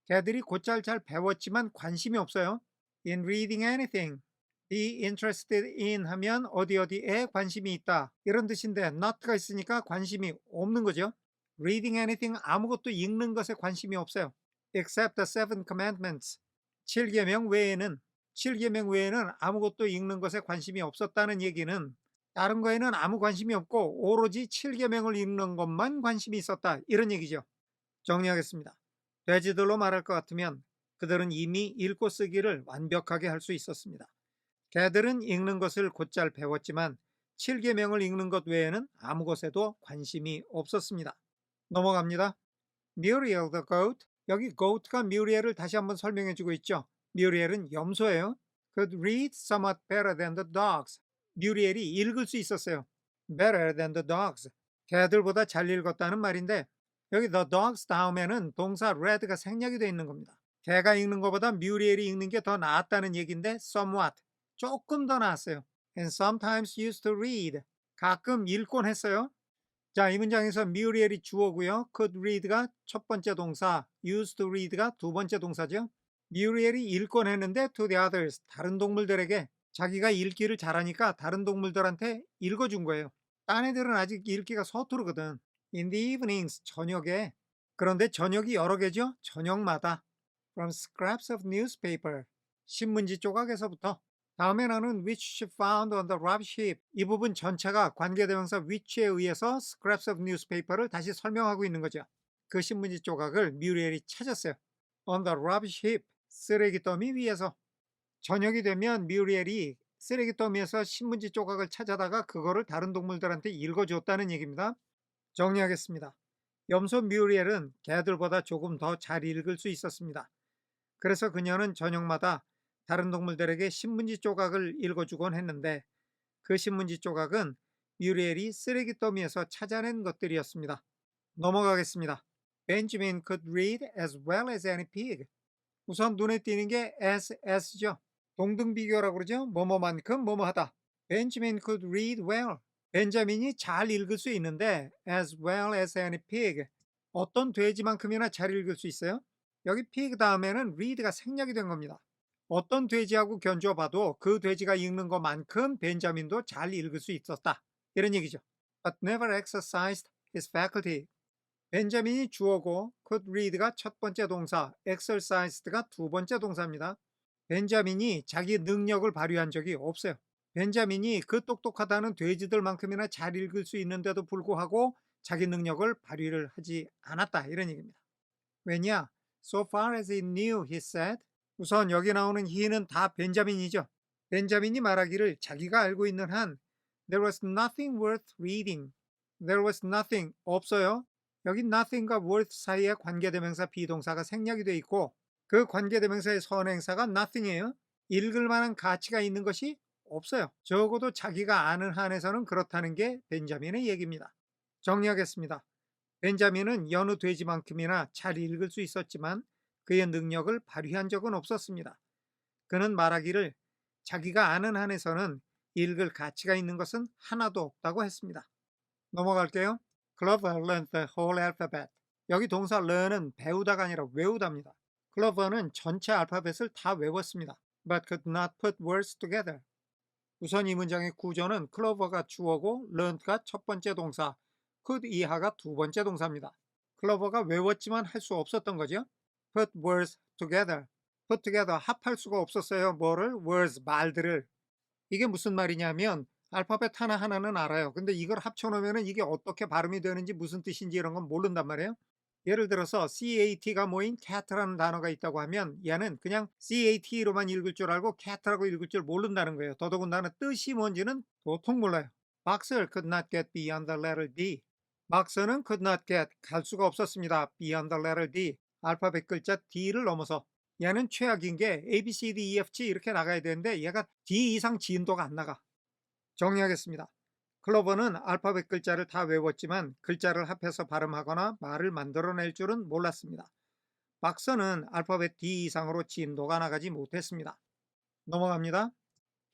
개들이 곧잘 잘 배웠지만 관심이 없어요. In reading anything, be interested in 하면 어디에 관심이 있다 이런 뜻인데 not가 있으니까 관심이 없는 거죠. Reading anything, 아무것도 읽는 것에 관심이 없어요. Except the seven commandments, 7계명 외에는 아무것도 읽는 것에 관심이 없었다는 얘기는 다른 거에는 아무 관심이 없고 오로지 7계명을 읽는 것만 관심이 있었다 이런 얘기죠. 정리하겠습니다. 돼지들로 말할 것 같으면 그들은 이미 읽고 쓰기를 완벽하게 할 수 있었습니다. 개들은 읽는 것을 곧잘 배웠지만 7계명을 읽는 것 외에는 아무 것에도 관심이 없었습니다. 넘어갑니다. Muriel the goat, 여기 goat가 Muriel을 다시 한번 설명해주고 있죠. Muriel은 염소예요. Could read somewhat better than the dogs. Muriel이 읽을 수 있었어요. Better than the dogs. 개들보다 잘 읽었다는 말인데 여기 the dogs 다음에는 동사 read가 생략이 되어 있는 겁니다. 개가 읽는 것보다 뮤리엘이 읽는 게 더 나았다는 얘기인데 somewhat, 조금 더 나았어요. And sometimes used to read, 가끔 읽곤 했어요. 자, 이 문장에서 뮤리엘이 주어고요. could read가 첫 번째 동사, used to read가 두 번째 동사죠. 뮤리엘이 읽곤 했는데 to the others, 다른 동물들에게 자기가 읽기를 잘하니까 다른 동물들한테 읽어준 거예요. 딴 애들은 아직 읽기가 서투르거든. In the evenings, 저녁에. 그런데 저녁이 여러 개죠. 저녁마다. From scraps of newspaper, 신문지 조각에서부터. 다음에 나는 which she found on the rubbish heap. 이 부분 전체가 관계대명사 which에 의해서 scraps of newspaper를 다시 설명하고 있는 거죠. 그 신문지 조각을 뮤리엘이 찾았어요. On the rubbish heap, 쓰레기 더미 위에서. 저녁이 되면 뮤리엘이 쓰레기 더미에서 신문지 조각을 찾아다가 그거를 다른 동물들한테 읽어줬다는 얘기입니다. 정리하겠습니다. 염소 뮤리엘은 개들보다 조금 더 잘 읽을 수 있었습니다. 그래서 그녀는 저녁마다 다른 동물들에게 신문지 조각을 읽어주곤 했는데 그 신문지 조각은 뮤리엘이 쓰레기 더미에서 찾아낸 것들이었습니다. 넘어가겠습니다. Benjamin could read as well as any pig. 우선 눈에 띄는 게 as죠. 동등비교라고 그러죠. 뭐뭐만큼 뭐뭐하다. Benjamin could read well. 벤자민이 잘 읽을 수 있는데 as well as any pig. 어떤 돼지만큼이나 잘 읽을 수 있어요? 여기 pig 다음에는 read가 생략이 된 겁니다. 어떤 돼지하고 견주어 봐도 그 돼지가 읽는 것만큼 벤자민도 잘 읽을 수 있었다. 이런 얘기죠. But never exercised his faculty. 벤자민이 주어고 could read가 첫 번째 동사, exercised가 두 번째 동사입니다. 벤자민이 자기 능력을 발휘한 적이 없어요. 벤자민이 그 똑똑하다는 돼지들만큼이나 잘 읽을 수 있는데도 불구하고 자기 능력을 발휘를 하지 않았다 이런 얘기입니다. 왜냐? So far as he knew, he said. 우선 여기 나오는 he는 다 벤자민이죠. 벤자민이 말하기를 자기가 알고 있는 한 There was nothing worth reading. There was nothing, 없어요. 여기 nothing과 worth 사이에 관계대명사 비동사가 생략이 돼 있고 그 관계대명사의 선행사가 nothing이에요. 읽을 만한 가치가 있는 것이 없어요. 적어도 자기가 아는 한에서는 그렇다는 게 벤자민의 얘기입니다. 정리하겠습니다. 벤자민은 여느 돼지만큼이나 잘 읽을 수 있었지만 그의 능력을 발휘한 적은 없었습니다. 그는 말하기를 자기가 아는 한에서는 읽을 가치가 있는 것은 하나도 없다고 했습니다. 넘어갈게요. Clover learned the whole alphabet. 여기 동사 learn은 배우다가 아니라 외우다입니다. Clover는 전체 알파벳을 다 외웠습니다. But could not put words together. 우선 이 문장의 구조는 Clover가 주어고 learned가 첫 번째 동사, could 이하가 두 번째 동사입니다. Clover가 외웠지만 할 수 없었던 거죠. Put words together. Put together 합할 수가 없었어요. 뭐를? words, 말들을. 이게 무슨 말이냐면 알파벳 하나하나는 알아요. 근데 이걸 합쳐놓으면 이게 어떻게 발음이 되는지 무슨 뜻인지 이런 건 모른단 말이에요. 예를 들어서 cat가 모인 cat라는 단어가 있다고 하면 얘는 그냥 cat로만 읽을 줄 알고 cat라고 읽을 줄 모른다는 거예요. 더더군다나 뜻이 뭔지는 도통 몰라요. Boxer could not get beyond the letter D. 박서는 could not get, 갈 수가 없었습니다. beyond the letter D. 알파벳 글자 D를 넘어서. 얘는 최악인 게 A, B, C, D, E, F, G 이렇게 나가야 되는데 얘가 D 이상 진도가 안 나가. 정리하겠습니다. 클로버는 알파벳 글자를 다 외웠지만 글자를 합해서 발음하거나 말을 만들어낼 줄은 몰랐습니다. 박서는 알파벳 D 이상으로 진도가 나가지 못했습니다. 넘어갑니다.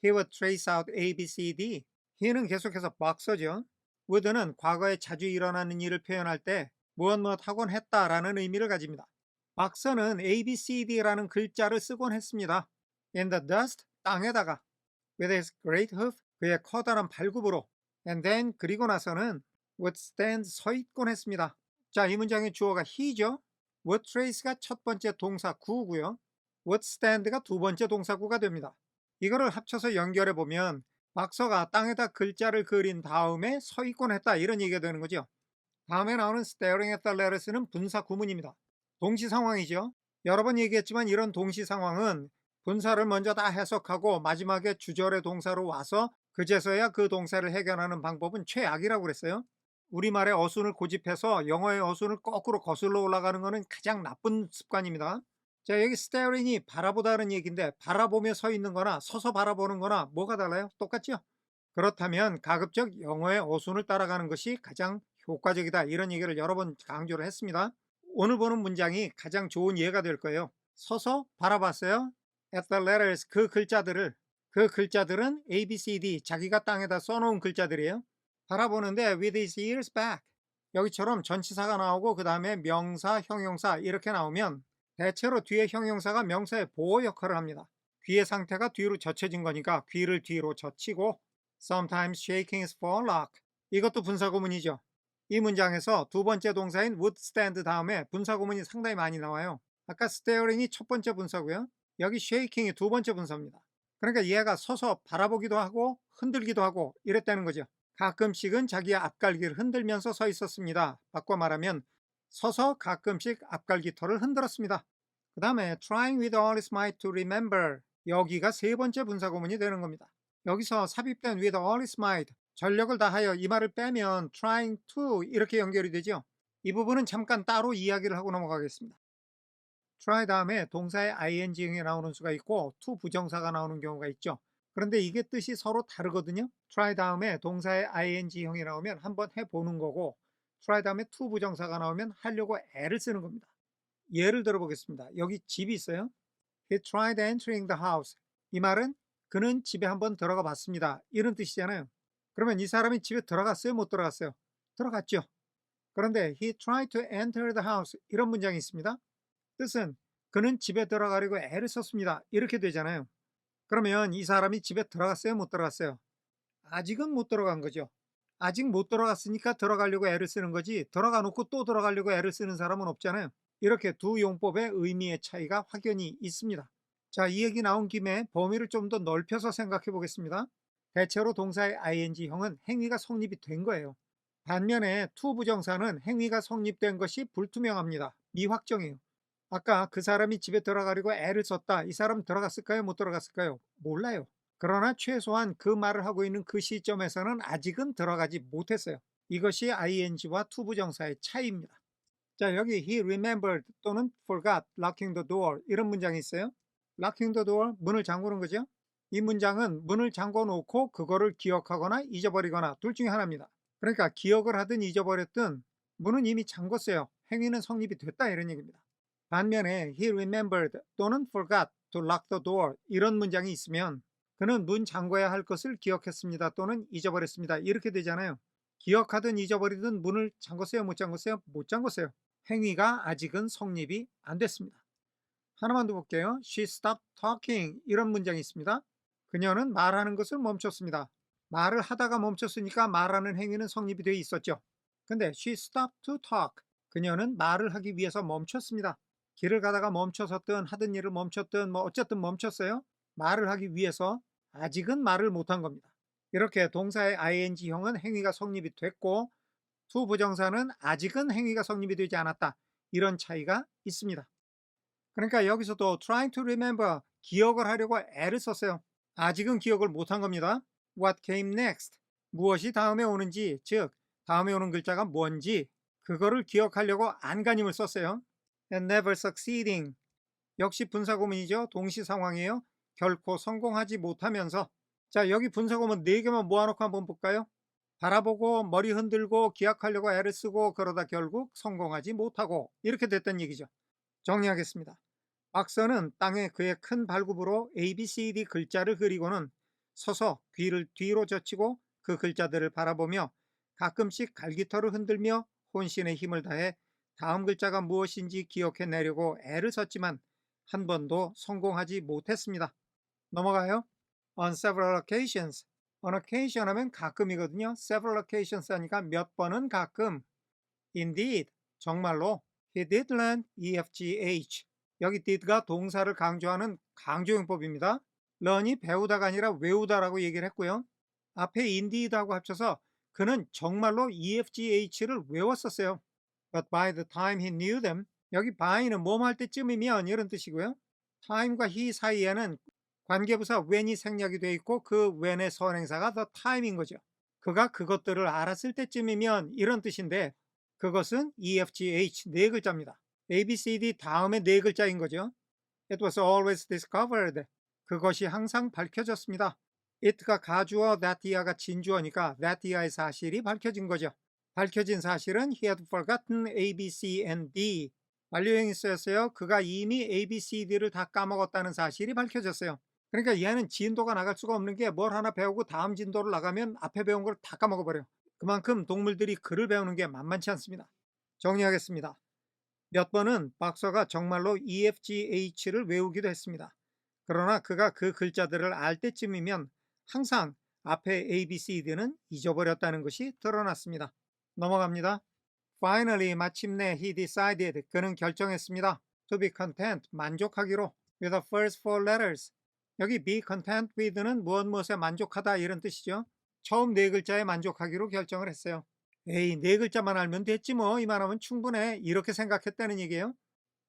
He would trace out A, B, C, D. he는 계속해서 박서죠. would는 과거에 자주 일어나는 일을 표현할 때 무엇 하곤 했다라는 의미를 가집니다. 박서는 A, B, C, D라는 글자를 쓰곤 했습니다. In the dust, 땅에다가. With his great hoof, 그의 커다란 발굽으로. And then, 그리고 나서는 would stand, 서 있곤 했습니다. 자, 이 문장의 주어가 he죠. would trace가 첫 번째 동사 구고요. would stand가 두 번째 동사구가 됩니다. 이거를 합쳐서 연결해 보면 박서가 땅에다 글자를 그린 다음에 서 있곤 했다 이런 얘기가 되는 거죠. 다음에 나오는 staring at the letters는 분사 구문입니다. 동시 상황이죠. 여러 번 얘기했지만 이런 동시 상황은 분사를 먼저 다 해석하고 마지막에 주절의 동사로 와서 그제서야 그 동사를 해결하는 방법은 최악이라고 그랬어요. 우리말의 어순을 고집해서 영어의 어순을 거꾸로 거슬러 올라가는 것은 가장 나쁜 습관입니다. 자, 여기 staring이 바라보다는 얘기인데 바라보며 서 있는 거나 서서 바라보는 거나 뭐가 달라요? 똑같죠? 그렇다면 가급적 영어의 어순을 따라가는 것이 가장 효과적이다 이런 얘기를 여러 번 강조를 했습니다. 오늘 보는 문장이 가장 좋은 예가 될 거예요. 서서 바라봤어요. At the letters, 그 글자들은 A, B, C, D 자기가 땅에다 써놓은 글자들이에요. 바라보는데 with his ears back 여기처럼 전치사가 나오고 그 다음에 명사, 형용사 이렇게 나오면 대체로 뒤에 형용사가 명사의 보호 역할을 합니다. 귀의 상태가 뒤로 젖혀진 거니까 귀를 뒤로 젖히고 sometimes shaking his forelock 이것도 분사구문이죠. 이 문장에서 두 번째 동사인 would stand 다음에 분사구문이 상당히 많이 나와요. 아까 staring이 첫 번째 분사고요. 여기 shaking이 두 번째 분사입니다. 그러니까 얘가 서서 바라보기도 하고 흔들기도 하고 이랬다는 거죠. 가끔씩은 자기의 앞갈기를 흔들면서 서 있었습니다. 바꿔 말하면 서서 가끔씩 앞갈기 털을 흔들었습니다. 그 다음에 trying with all his might to remember 여기가 세 번째 분사구문이 되는 겁니다. 여기서 삽입된 with all his might 전력을 다하여 이 말을 빼면 trying to 이렇게 연결이 되죠. 이 부분은 잠깐 따로 이야기를 하고 넘어가겠습니다. try 다음에 동사의 ing형이 나오는 수가 있고 to 부정사가 나오는 경우가 있죠. 그런데 이게 뜻이 서로 다르거든요. try 다음에 동사의 ing형이 나오면 한번 해보는 거고 try 다음에 to 부정사가 나오면 하려고 애를 쓰는 겁니다. 예를 들어 보겠습니다. 여기 집이 있어요. He tried entering the house. 이 말은 그는 집에 한번 들어가 봤습니다. 이런 뜻이잖아요. 그러면 이 사람이 집에 들어갔어요? 못 들어갔어요? 들어갔죠. 그런데 he tried to enter the house 이런 문장이 있습니다. 뜻은 그는 집에 들어가려고 애를 썼습니다. 이렇게 되잖아요. 그러면 이 사람이 집에 들어갔어요? 못 들어갔어요? 아직은 못 들어간 거죠. 아직 못 들어갔으니까 들어가려고 애를 쓰는 거지 들어가 놓고 또 들어가려고 애를 쓰는 사람은 없잖아요. 이렇게 두 용법의 의미의 차이가 확연히 있습니다. 자, 이 얘기 나온 김에 범위를 좀 더 넓혀서 생각해 보겠습니다. 대체로 동사의 ing형은 행위가 성립이 된 거예요. 반면에 to 부정사는 행위가 성립된 것이 불투명합니다. 미확정이에요. 아까 그 사람이 집에 들어가려고 애를 썼다. 이 사람 들어갔을까요? 못 들어갔을까요? 몰라요. 그러나 최소한 그 말을 하고 있는 그 시점에서는 아직은 들어가지 못했어요. 이것이 ing와 to 부정사의 차이입니다. 자, 여기 he remembered 또는 forgot locking the door 이런 문장이 있어요. locking the door, 문을 잠그는 거죠. 이 문장은 문을 잠궈 놓고 그거를 기억하거나 잊어버리거나 둘 중에 하나입니다. 그러니까 기억을 하든 잊어버렸든 문은 이미 잠궜어요. 행위는 성립이 됐다 이런 얘기입니다. 반면에 he remembered 또는 forgot to lock the door 이런 문장이 있으면 그는 문 잠궈야 할 것을 기억했습니다 또는 잊어버렸습니다 이렇게 되잖아요. 기억하든 잊어버리든 문을 잠궜어요 못 잠궜어요? 못 잠궜어요. 행위가 아직은 성립이 안 됐습니다. 하나만 더 볼게요. She stopped talking 이런 문장이 있습니다. 그녀는 말하는 것을 멈췄습니다. 말을 하다가 멈췄으니까 말하는 행위는 성립이 되어 있었죠. 근데 she stopped to talk. 그녀는 말을 하기 위해서 멈췄습니다. 길을 가다가 멈춰섰든 하던 일을 멈췄든 뭐 어쨌든 멈췄어요. 말을 하기 위해서 아직은 말을 못한 겁니다. 이렇게 동사의 ing형은 행위가 성립이 됐고 to 부정사는 아직은 행위가 성립이 되지 않았다. 이런 차이가 있습니다. 그러니까 여기서도 trying to remember 기억을 하려고 애를 썼어요. 아직은 기억을 못한 겁니다. What came next? 무엇이 다음에 오는지, 즉 다음에 오는 글자가 뭔지 그거를 기억하려고 안간힘을 썼어요. And never succeeding 역시 분사구문이죠. 동시 상황이에요. 결코 성공하지 못하면서 자, 여기 분사구문 4개만 모아놓고 한번 볼까요? 바라보고 머리 흔들고 기억하려고 애를 쓰고 그러다 결국 성공하지 못하고 이렇게 됐던 얘기죠. 정리하겠습니다. 박사는 땅에 그의 큰 발굽으로 ABCD 글자를 그리고는 서서 귀를 뒤로 젖히고 그 글자들을 바라보며 가끔씩 갈기털을 흔들며 혼신의 힘을 다해 다음 글자가 무엇인지 기억해내려고 애를 썼지만 한 번도 성공하지 못했습니다. 넘어가요. On several occasions. On occasion 하면 가끔이거든요. Several occasions 하니까 몇 번은 가끔. Indeed, 정말로 He did learn EFGH. 여기 did가 동사를 강조하는 강조용법입니다. learn이 배우다가 아니라 외우다라고 얘기를 했고요. 앞에 indeed하고 합쳐서 그는 정말로 EFGH를 외웠었어요. But by the time he knew them, 여기 by는 뭐뭐 할 때쯤이면 이런 뜻이고요. time과 he 사이에는 관계부사 when이 생략이 되어 있고 그 when의 선행사가 the time인 거죠. 그가 그것들을 알았을 때쯤이면 이런 뜻인데 그것은 EFGH 네 글자입니다. ABCD 다음에 네 글자인 거죠. It was always discovered. 그것이 항상 밝혀졌습니다. it가 가주어, that year가 진주어니까 that year의 사실이 밝혀진 거죠. 밝혀진 사실은 he had forgotten A, B, C, and D. 완료형이 쓰였어요. 그가 이미 A, B, C, D를 다 까먹었다는 사실이 밝혀졌어요. 그러니까 얘는 진도가 나갈 수가 없는 게 뭘 하나 배우고 다음 진도를 나가면 앞에 배운 걸 다 까먹어버려요. 그만큼 동물들이 글을 배우는 게 만만치 않습니다. 정리하겠습니다. 몇 번은 박사가 정말로 EFGH를 외우기도 했습니다. 그러나 그가 그 글자들을 알 때쯤이면 항상 앞에 ABCD는 잊어버렸다는 것이 드러났습니다. 넘어갑니다. Finally, 마침내 he decided, 그는 결정했습니다. To be content, 만족하기로 with the first four letters. 여기 be content with는 무엇에 만족하다 이런 뜻이죠. 처음 네 글자에 만족하기로 결정을 했어요. 에이, 네 글자만 알면 됐지 뭐. 이만하면 충분해. 이렇게 생각했다는 얘기예요.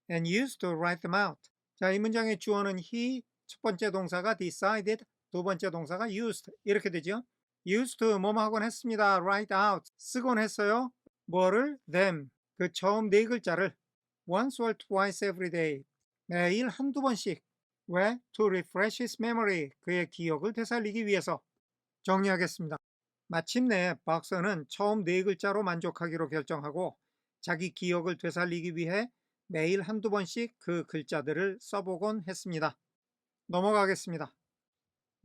And used to write them out. 자, 이 문장의 주어는 he, 첫 번째 동사가 decided, 두 번째 동사가 used. 이렇게 되죠. used to 뭐뭐 하곤 했습니다. write out. 쓰곤 했어요. 뭐를? them. 그 처음 네 글자를 once or twice every day. 매일 한두 번씩. 왜? To refresh his memory. 그의 기억을 되살리기 위해서. 정리하겠습니다. 마침내 박사는 처음 네 글자로 만족하기로 결정하고 자기 기억을 되살리기 위해 매일 한두 번씩 그 글자들을 써보곤 했습니다. 넘어가겠습니다.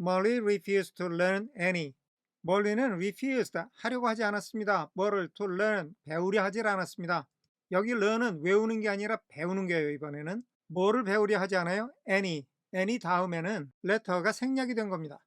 Molly refused to learn any. 멀리는 refused, 하려고 하지 않았습니다. 뭐를 to learn, 배우려 하지 않았습니다. 여기 learn은 외우는 게 아니라 배우는 거예요, 이번에는. 뭐를 배우려 하지 않아요? any. any 다음에는 letter가 생략이 된 겁니다.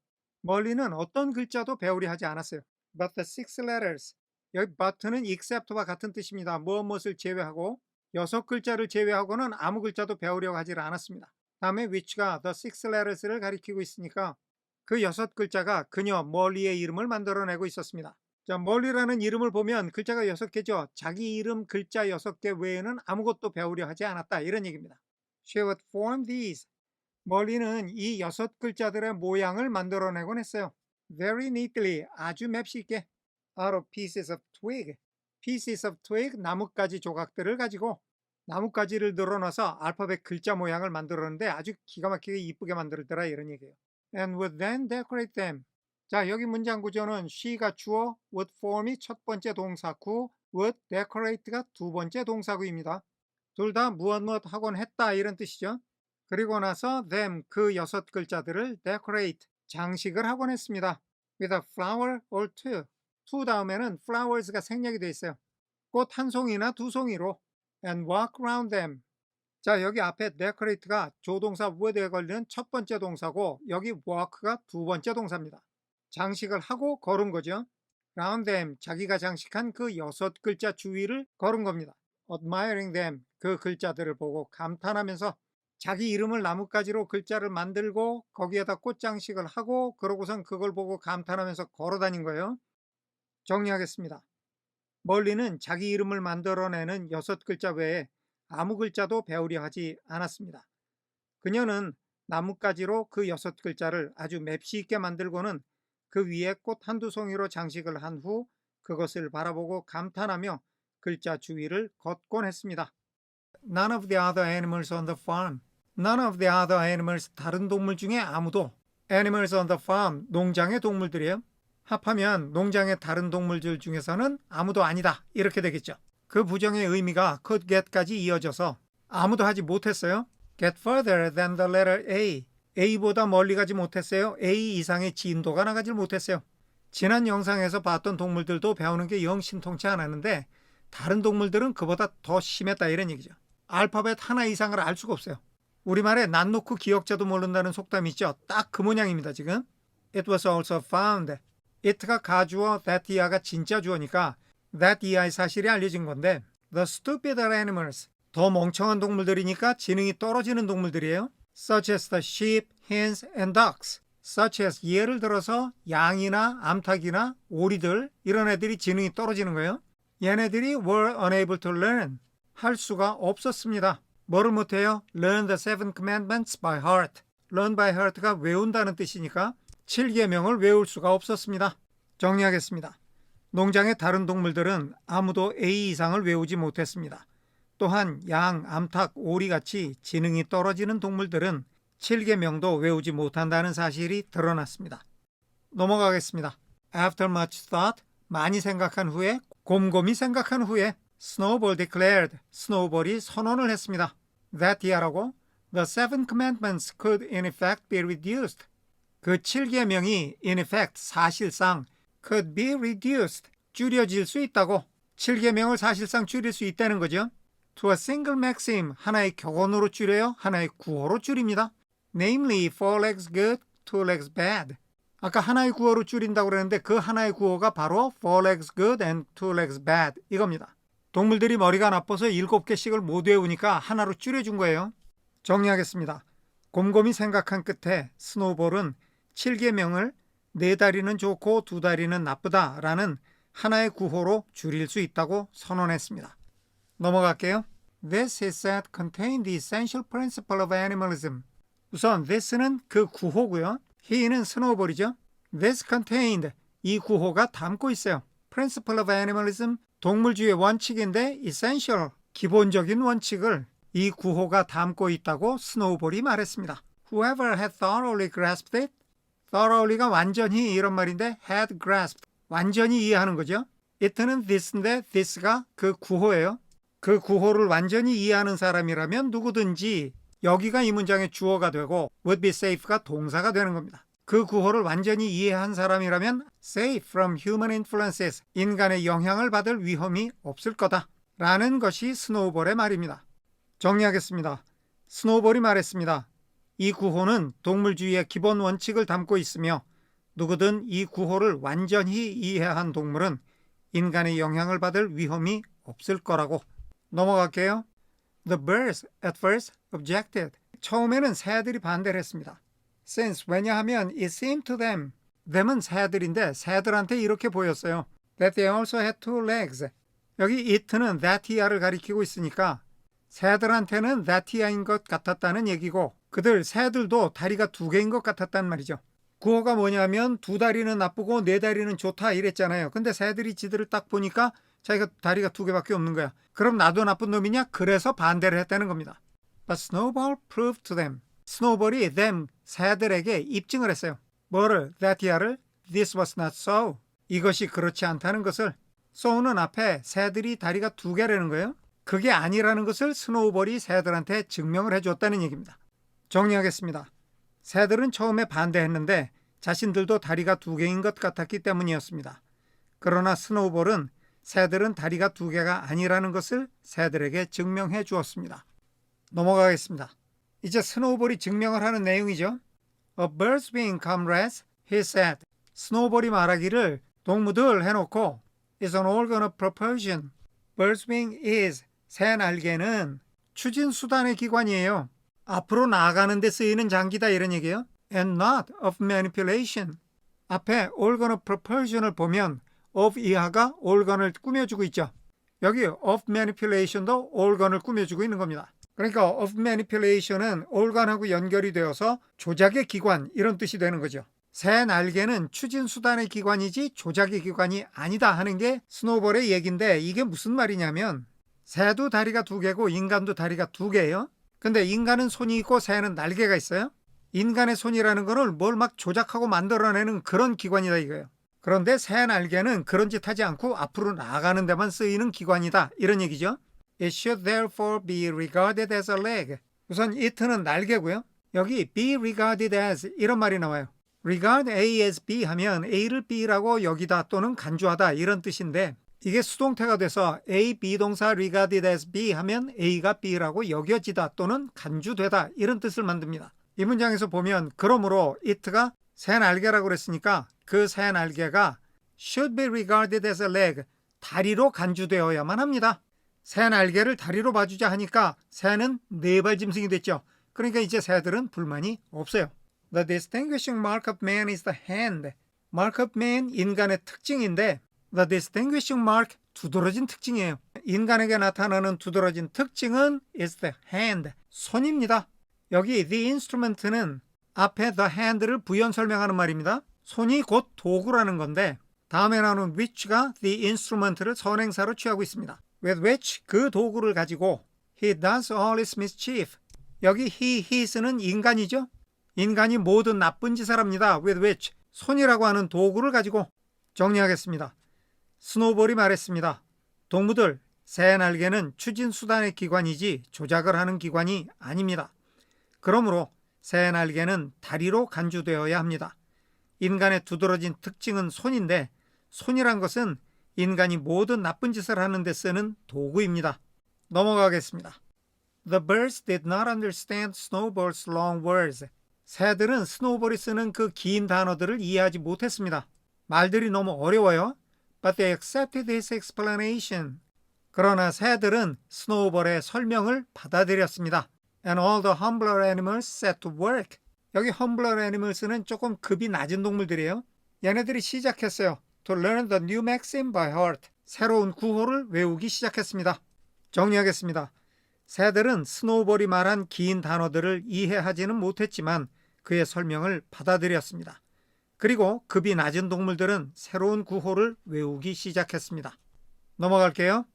멀리는 어떤 글자도 배우려 하지 않았어요. But the six letters. 여기 but는 except와 같은 뜻입니다. 무엇을 제외하고 6글자를 제외하고는 아무 글자도 배우려고 하지 않았습니다. 다음에 which가 the six letters를 가리키고 있으니까 그 6글자가 그녀 멀리의 이름을 만들어내고 있었습니다. 자, 멀리라는 이름을 보면 글자가 6개죠. 자기 이름 글자 6개 외에는 아무것도 배우려 하지 않았다. 이런 얘기입니다. She would form these. 멀리는 이 6글자들의 모양을 만들어내곤 했어요. Very neatly, 아주 맵시 있게. Out of pieces of twig. Pieces of twig, 나뭇가지 조각들을 가지고 나뭇가지를 늘어놔서 알파벳 글자 모양을 만들었는데 아주 기가 막히게 이쁘게 만들더라 이런 얘기예요. And would then decorate them. 자, 여기 문장 구조는 she가 주어, would form이 첫 번째 동사구, would decorate가 두 번째 동사구입니다. 둘 다 무엇 하곤 했다 이런 뜻이죠. 그리고 나서 them, 그 6글자들을 decorate, 장식을 하곤 했습니다. with a flower or two. two 다음에는 flowers가 생략이 되어 있어요. 꽃 한 송이나 두 송이로 and walk around them. 자, 여기 앞에 decorate가 조동사 would에 걸리는 첫 번째 동사고 여기 walk가 두 번째 동사입니다. 장식을 하고 걸은 거죠. around them, 자기가 장식한 그 6글자 주위를 걸은 겁니다. admiring them, 그 글자들을 보고 감탄하면서 자기 이름을 나뭇가지로 글자를 만들고 거기에다 꽃장식을 하고 그러고선 그걸 보고 감탄하면서 걸어 다닌 거예요. 정리하겠습니다. 멀리는 자기 이름을 만들어내는 6글자 외에 아무 글자도 배우려 하지 않았습니다. 그녀는 나뭇가지로 그 6글자를 아주 맵시 있게 만들고는 그 위에 꽃 한두 송이로 장식을 한 후 그것을 바라보고 감탄하며 글자 주위를 걷곤 했습니다. None of the other animals on the farm. None of the other animals, 다른 동물 중에 아무도. Animals on the farm, 농장의 동물들이에요. 합하면 농장의 다른 동물들 중에서는 아무도 아니다 이렇게 되겠죠. 그 부정의 의미가 could get까지 이어져서 아무도 하지 못했어요. Get further than the letter A. A보다 멀리 가지 못했어요. A 이상의 진도가 나가지 못했어요. 지난 영상에서 봤던 동물들도 배우는 게 영 신통치 않았는데 다른 동물들은 그보다 더 심했다 이런 얘기죠. 알파벳 하나 이상을 알 수가 없어요. 우리말에 난 놓고 기억자도 모른다는 속담이 있죠. 딱 그 모양입니다 지금. It was also found. it가 가주어, that year가 진짜 주어니까 that year의 사실이 알려진 건데 the stupider animals, 더 멍청한 동물들이니까 지능이 떨어지는 동물들이에요. such as the sheep, hens and ducks. such as 예를 들어서 양이나 암탉이나 오리들 이런 애들이 지능이 떨어지는 거예요. 얘네들이 were unable to learn, 할 수가 없었습니다. 뭐를 못해요? learn the seven commandments by heart. learn by heart가 외운다는 뜻이니까 7계명을 외울 수가 없었습니다. 정리하겠습니다. 농장의 다른 동물들은 아무도 A 이상을 외우지 못했습니다. 또한 양, 암탉, 오리같이 지능이 떨어지는 동물들은 7계명도 외우지 못한다는 사실이 드러났습니다. 넘어가겠습니다. After much thought, 많이 생각한 후에, 곰곰이 생각한 후에 Snowball declared, 스노우볼이 선언을 했습니다. That year라고 the seven commandments could in effect be reduced. 그 7계명이 in effect, 사실상 could be reduced, 줄여질 수 있다고. 7계명을 사실상 줄일 수 있다는 거죠. To a single maxim, 하나의 교훈으로 줄여요. 하나의 구호로 줄입니다. Namely, 4 legs good, 2 legs bad. 아까 하나의 구호로 줄인다고 그랬는데 그 하나의 구호가 바로 4 legs good and 2 legs bad 이겁니다. 동물들이 머리가 나빠서 7개씩을 못 외우니까 하나로 줄여준 거예요. 정리하겠습니다. 곰곰이 생각한 끝에 스노우볼은 7계명을 4다리는 좋고 2다리는 나쁘다라는 하나의 구호로 줄일 수 있다고 선언했습니다. 넘어갈게요. This is that contain the essential principle of animalism. 우선 this는 그 구호고요. he는 스노우볼이죠. This contained, 이 구호가 담고 있어요. Principle of animalism, 동물주의 원칙인데 essential, 기본적인 원칙을 이 구호가 담고 있다고 스노우볼이 말했습니다. Whoever had thoroughly grasped it, thoroughly가 완전히 이런 말인데 had grasped, 완전히 이해하는 거죠. it는 this인데 this가 그 구호예요. 그 구호를 완전히 이해하는 사람이라면 누구든지 여기가 이 문장의 주어가 되고 would be safe가 동사가 되는 겁니다. 그 구호를 완전히 이해한 사람이라면 safe from human influences, 인간의 영향을 받을 위험이 없을 거다 라는 것이 스노우볼의 말입니다. 정리하겠습니다. 스노우볼이 말했습니다. 이 구호는 동물주의의 기본 원칙을 담고 있으며 누구든 이 구호를 완전히 이해한 동물은 인간의 영향을 받을 위험이 없을 거라고. 넘어갈게요. The birds at first objected. 처음에는 새들이 반대를 했습니다. Since 왜냐하면 it seemed to them, them은 새들인데 새들한테 이렇게 보였어요. That they also had two legs. 여기 it는 that이야를 가리키고 있으니까 새들한테는 that이야인 것 같았다는 얘기고 그들 새들도 다리가 두 개인 것 같았단 말이죠. 구호가 뭐냐면 두 다리는 나쁘고 네 다리는 좋다 이랬잖아요. 근데 새들이 지들을 딱 보니까 자기가 다리가 두 개밖에 없는 거야. 그럼 나도 나쁜 놈이냐? 그래서 반대를 했다는 겁니다. But Snowball proved to them. 스노우볼이 them, 새들에게 입증을 했어요. 뭐를? that야를? This was not so. 이것이 그렇지 않다는 것을. so는 앞에 새들이 다리가 두 개라는 거예요. 그게 아니라는 것을 스노우볼이 새들한테 증명을 해줬다는 얘기입니다. 정리하겠습니다. 새들은 처음에 반대했는데 자신들도 다리가 두 개인 것 같았기 때문이었습니다. 그러나 스노우볼은 새들은 다리가 두 개가 아니라는 것을 새들에게 증명해 주었습니다. 넘어가겠습니다. 이제 스노우볼이 증명을 하는 내용이죠. A bird's wing, comrades, he said. 스노우볼이 말하기를 동무들 해놓고 is an organ of propulsion. Bird's wing is, 새 날개는 추진 수단의 기관이에요. 앞으로 나아가는 데 쓰이는 장기다 이런 얘기예요. And not of manipulation. 앞에 organ of propulsion을 보면 of 이하가 organ을 꾸며주고 있죠. 여기 of manipulation도 organ을 꾸며주고 있는 겁니다. 그러니까 of manipulation은 organ하고 연결이 되어서 조작의 기관 이런 뜻이 되는 거죠. 새 날개는 추진 수단의 기관이지 조작의 기관이 아니다 하는 게 스노우볼의 얘기인데 이게 무슨 말이냐면 새도 다리가 두 개고 인간도 다리가 두 개예요. 근데 인간은 손이 있고 새는 날개가 있어요. 인간의 손이라는 거는 뭘 막 조작하고 만들어내는 그런 기관이다 이거예요. 그런데 새 날개는 그런 짓 하지 않고 앞으로 나아가는 데만 쓰이는 기관이다 이런 얘기죠. It should therefore be regarded as a leg. 우선 it는 날개고요. 여기 be regarded as 이런 말이 나와요. regard A as B 하면 A를 B라고 여기다 또는 간주하다 이런 뜻인데 이게 수동태가 돼서 A, B 동사 regarded as B 하면 A가 B라고 여겨지다 또는 간주되다 이런 뜻을 만듭니다. 이 문장에서 보면 그러므로 it가 새 날개라고 그랬으니까 그 새 날개가 should be regarded as a leg, 다리로 간주되어야만 합니다. 새 날개를 다리로 봐주자 하니까 새는 네발 짐승이 됐죠. 그러니까 이제 새들은 불만이 없어요. The distinguishing mark of man is the hand. Mark of man, 인간의 특징인데 The distinguishing mark, 두드러진 특징이에요. 인간에게 나타나는 두드러진 특징은 is the hand, 손입니다. 여기 the instrument는 앞에 the hand를 부연 설명하는 말입니다. 손이 곧 도구라는 건데 다음에 나오는 which가 the instrument를 선행사로 취하고 있습니다. With which, 그 도구를 가지고 he does all his mischief. 여기 he, his는 인간이죠. 인간이 모든 나쁜 짓을 합니다. With which, 손이라고 하는 도구를 가지고. 정리하겠습니다. 스노우볼이 말했습니다. 동무들, 새 날개는 추진 수단의 기관이지 조작을 하는 기관이 아닙니다. 그러므로 새 날개는 다리로 간주되어야 합니다. 인간의 두드러진 특징은 손인데 손이란 것은 인간이 모든 나쁜 짓을 하는 데 쓰는 도구입니다. 넘어가겠습니다. The birds did not understand Snowball's long words. 새들은 스노우볼이 쓰는 그 긴 단어들을 이해하지 못했습니다. 말들이 너무 어려워요. But they accepted his explanation. 그러나 새들은 스노우볼의 설명을 받아들였습니다. And all the humbler animals set to work. 여기 humbler animals는 조금 급이 낮은 동물들이에요. 얘네들이 시작했어요. To learn the new maxim by heart. 새로운 구호를 외우기 시작했습니다. 정리하겠습니다. 새들은 스노우볼이 말한 긴 단어들을 이해하지는 못했지만 그의 설명을 받아들였습니다. 그리고 급이 낮은 동물들은 새로운 구호를 외우기 시작했습니다. 넘어갈게요.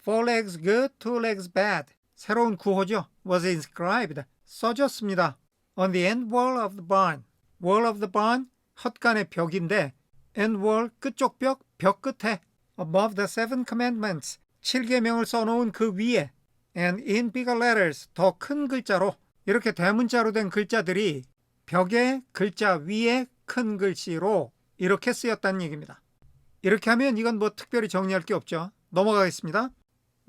Four legs good, two legs bad. 새로운 구호죠. Was inscribed. 써졌습니다. On the end wall of the barn. Wall of the barn, 헛간의 벽인데 end wall, 끝쪽 벽, 벽 끝에 above the seven commandments. 7계명을 써놓은 그 위에 and in bigger letters, 더 큰 글자로 이렇게 대문자로 된 글자들이 벽의 글자 위에 큰 글씨로 이렇게 쓰였다는 얘기입니다. 이렇게 하면 이건 뭐 특별히 정리할 게 없죠. 넘어가겠습니다.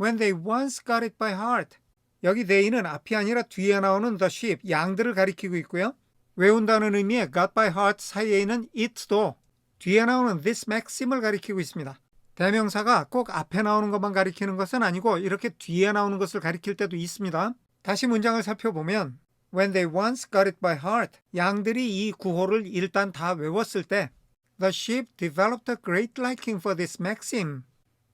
When they once got it by heart. 여기 they는 앞이 아니라 뒤에 나오는 the sheep, 양들을 가리키고 있고요. 외운다는 의미의 got by heart 사이에 있는 it도 뒤에 나오는 this maxim을 가리키고 있습니다. 대명사가 꼭 앞에 나오는 것만 가리키는 것은 아니고 이렇게 뒤에 나오는 것을 가리킬 때도 있습니다. 다시 문장을 살펴보면 When they once got it by heart, 양들이 이 구호를 일단 다 외웠을 때 The sheep developed a great liking for this maxim.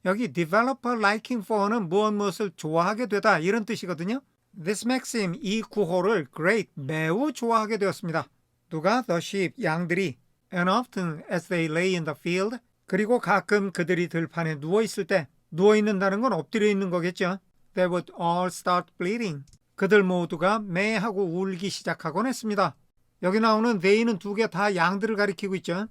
여기 develop a liking for는 무엇을 좋아하게 되다 이런 뜻이거든요. This maxim, 이 구호를 great, 매우 좋아하게 되었습니다. 누가? The sheep, 양들이. And often as they lay in the field, 그리고 가끔 그들이 들판에 누워있을 때, 누워있는다는 건 엎드려 있는 거겠죠. They would all start bleating. 그들 모두가 매하고 울기 시작하곤 했습니다. 여기 나오는 they는 두 개 다 양들을 가리키고 있죠.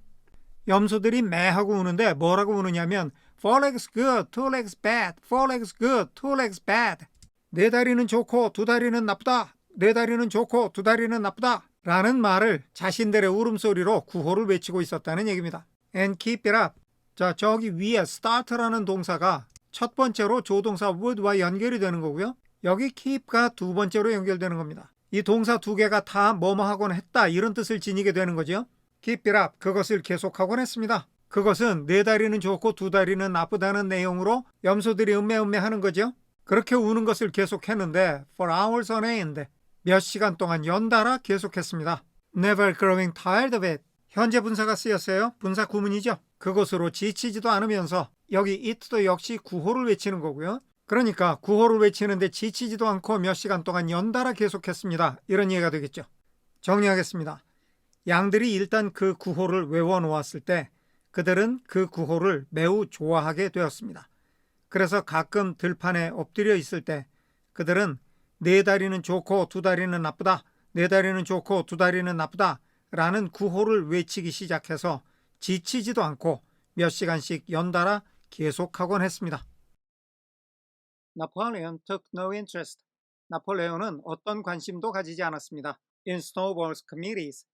염소들이 매하고 우는데 뭐라고 우느냐면 Four legs good, two legs bad. Four legs good, two legs bad. 네 다리는 좋고 두 다리는 나쁘다. 네 다리는 좋고 두 다리는 나쁘다. 라는 말을 자신들의 울음소리로 구호를 외치고 있었다는 얘기입니다. And keep it up. 자, 저기 위에 start라는 동사가 첫 번째로 조동사 would와 연결이 되는 거고요. 여기 keep가 두 번째로 연결되는 겁니다. 이 동사 두 개가 다 뭐뭐 하곤 했다 이런 뜻을 지니게 되는 거죠. Keep it up, 그것을 계속하곤 했습니다. 그것은 네 다리는 좋고 두 다리는 나쁘다는 내용으로 염소들이 음매하는 거죠. 그렇게 우는 것을 계속했는데 for hours on end, 몇 시간 동안 연달아 계속했습니다. Never growing tired of it. 현재 분사가 쓰였어요. 분사 구문이죠. 그것으로 지치지도 않으면서 여기 it도 역시 구호를 외치는 거고요. 그러니까 구호를 외치는데 지치지도 않고 몇 시간 동안 연달아 계속했습니다. 이런 이해가 되겠죠. 정리하겠습니다. 양들이 일단 그 구호를 외워놓았을 때 그들은 그 구호를 매우 좋아하게 되었습니다. 그래서 가끔 들판에 엎드려 있을 때 그들은 네 다리는 좋고 두 다리는 나쁘다. 네 다리는 좋고 두 다리는 나쁘다. 라는 구호를 외치기 시작해서 지치지도 않고 몇 시간씩 연달아 계속하곤 했습니다. Napoleon took no interest. 나폴레온은 어떤 관심도 가지지 않았습니다. In snowballs committees.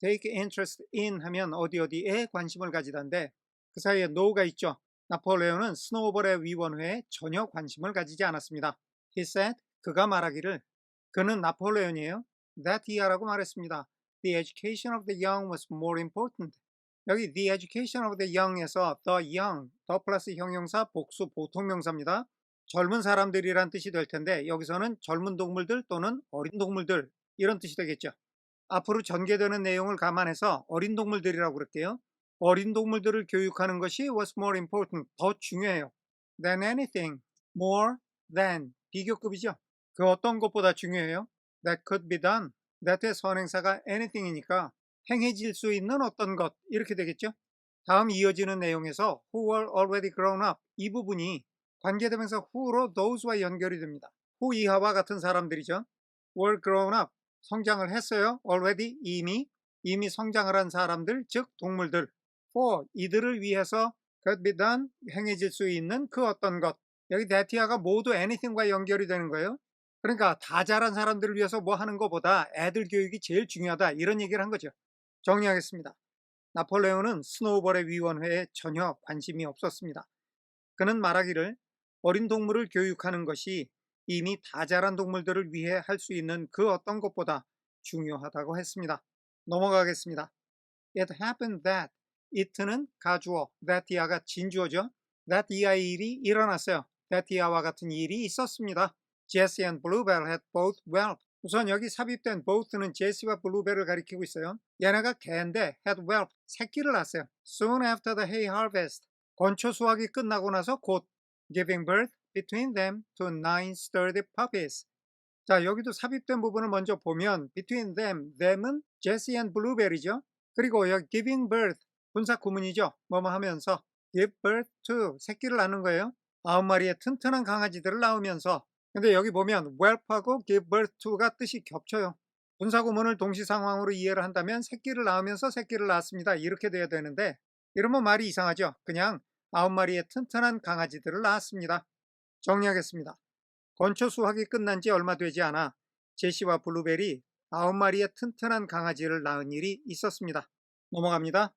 take interest in 하면 어디에 관심을 가지던데 그 사이에 no가 있죠. 나폴레온은 스노우볼의 위원회에 전혀 관심을 가지지 않았습니다. He said, 그가 말하기를, 그는 나폴레온이에요. That year라고 말했습니다. The education of the young was more important. 여기 the education of the young에서 the young, the 플러스 형용사 복수 보통명사입니다. 젊은 사람들이란 뜻이 될 텐데 여기서는 젊은 동물들 또는 어린 동물들 이런 뜻이 되겠죠. 앞으로 전개되는 내용을 감안해서 어린 동물들이라고 그럴게요. 어린 동물들을 교육하는 것이 was more important, 더 중요해요. than anything, more than, 비교급이죠. 그 어떤 것보다 중요해요. that could be done, that의 선행사가 anything이니까 행해질 수 있는 어떤 것, 이렇게 되겠죠. 다음 이어지는 내용에서 who were already grown up, 이 부분이 관계대명사 who로 those와 연결이 됩니다. who 이하와 같은 사람들이죠. were grown up, 성장을 했어요. already, 이미 성장을 한 사람들, 즉 동물들. for, 이들을 위해서 could be done, 행해질 수 있는 그 어떤 것. 여기 that이가 모두 anything과 연결이 되는 거예요. 그러니까 다 자란 사람들을 위해서 뭐 하는 것보다 애들 교육이 제일 중요하다 이런 얘기를 한 거죠. 정리하겠습니다. 나폴레온은 스노우볼의 위원회에 전혀 관심이 없었습니다. 그는 말하기를 어린 동물을 교육하는 것이 이미 다 자란 동물들을 위해 할 수 있는 그 어떤 것보다 중요하다고 했습니다. 넘어가겠습니다. It happened that, it는 가주어, that 이하가 진주어죠. that 이하의 일이 일어났어요. that 이하와 같은 일이 있었습니다. Jesse and Bluebell had both whelped. 우선 여기 삽입된 both는 제시와 블루벨을 가리키고 있어요. 얘네가 개인데 had whelped, 새끼를 낳았어요. Soon after the hay harvest, 건초 수확이 끝나고 나서 곧 giving birth between them to 9 sturdy puppies. 자, 여기도 삽입된 부분을 먼저 보면 between them은 Jesse and Bluebell이죠. 그리고 여기 giving birth, 분사 구문이죠. 뭐뭐 하면서 give birth to, 새끼를 낳는 거예요. 9마리의 튼튼한 강아지들을 낳으면서. 근데 여기 보면 whelp하고 give birth to가 뜻이 겹쳐요. 분사 구문을 동시 상황으로 이해를 한다면 새끼를 낳으면서 새끼를 낳았습니다. 이렇게 돼야 되는데 이러면 말이 이상하죠. 그냥 9마리의 튼튼한 강아지들을 낳았습니다. 정리하겠습니다. 건초 수확이 끝난 지 얼마 되지 않아 제시와 블루벨이 9마리의 튼튼한 강아지를 낳은 일이 있었습니다. 넘어갑니다.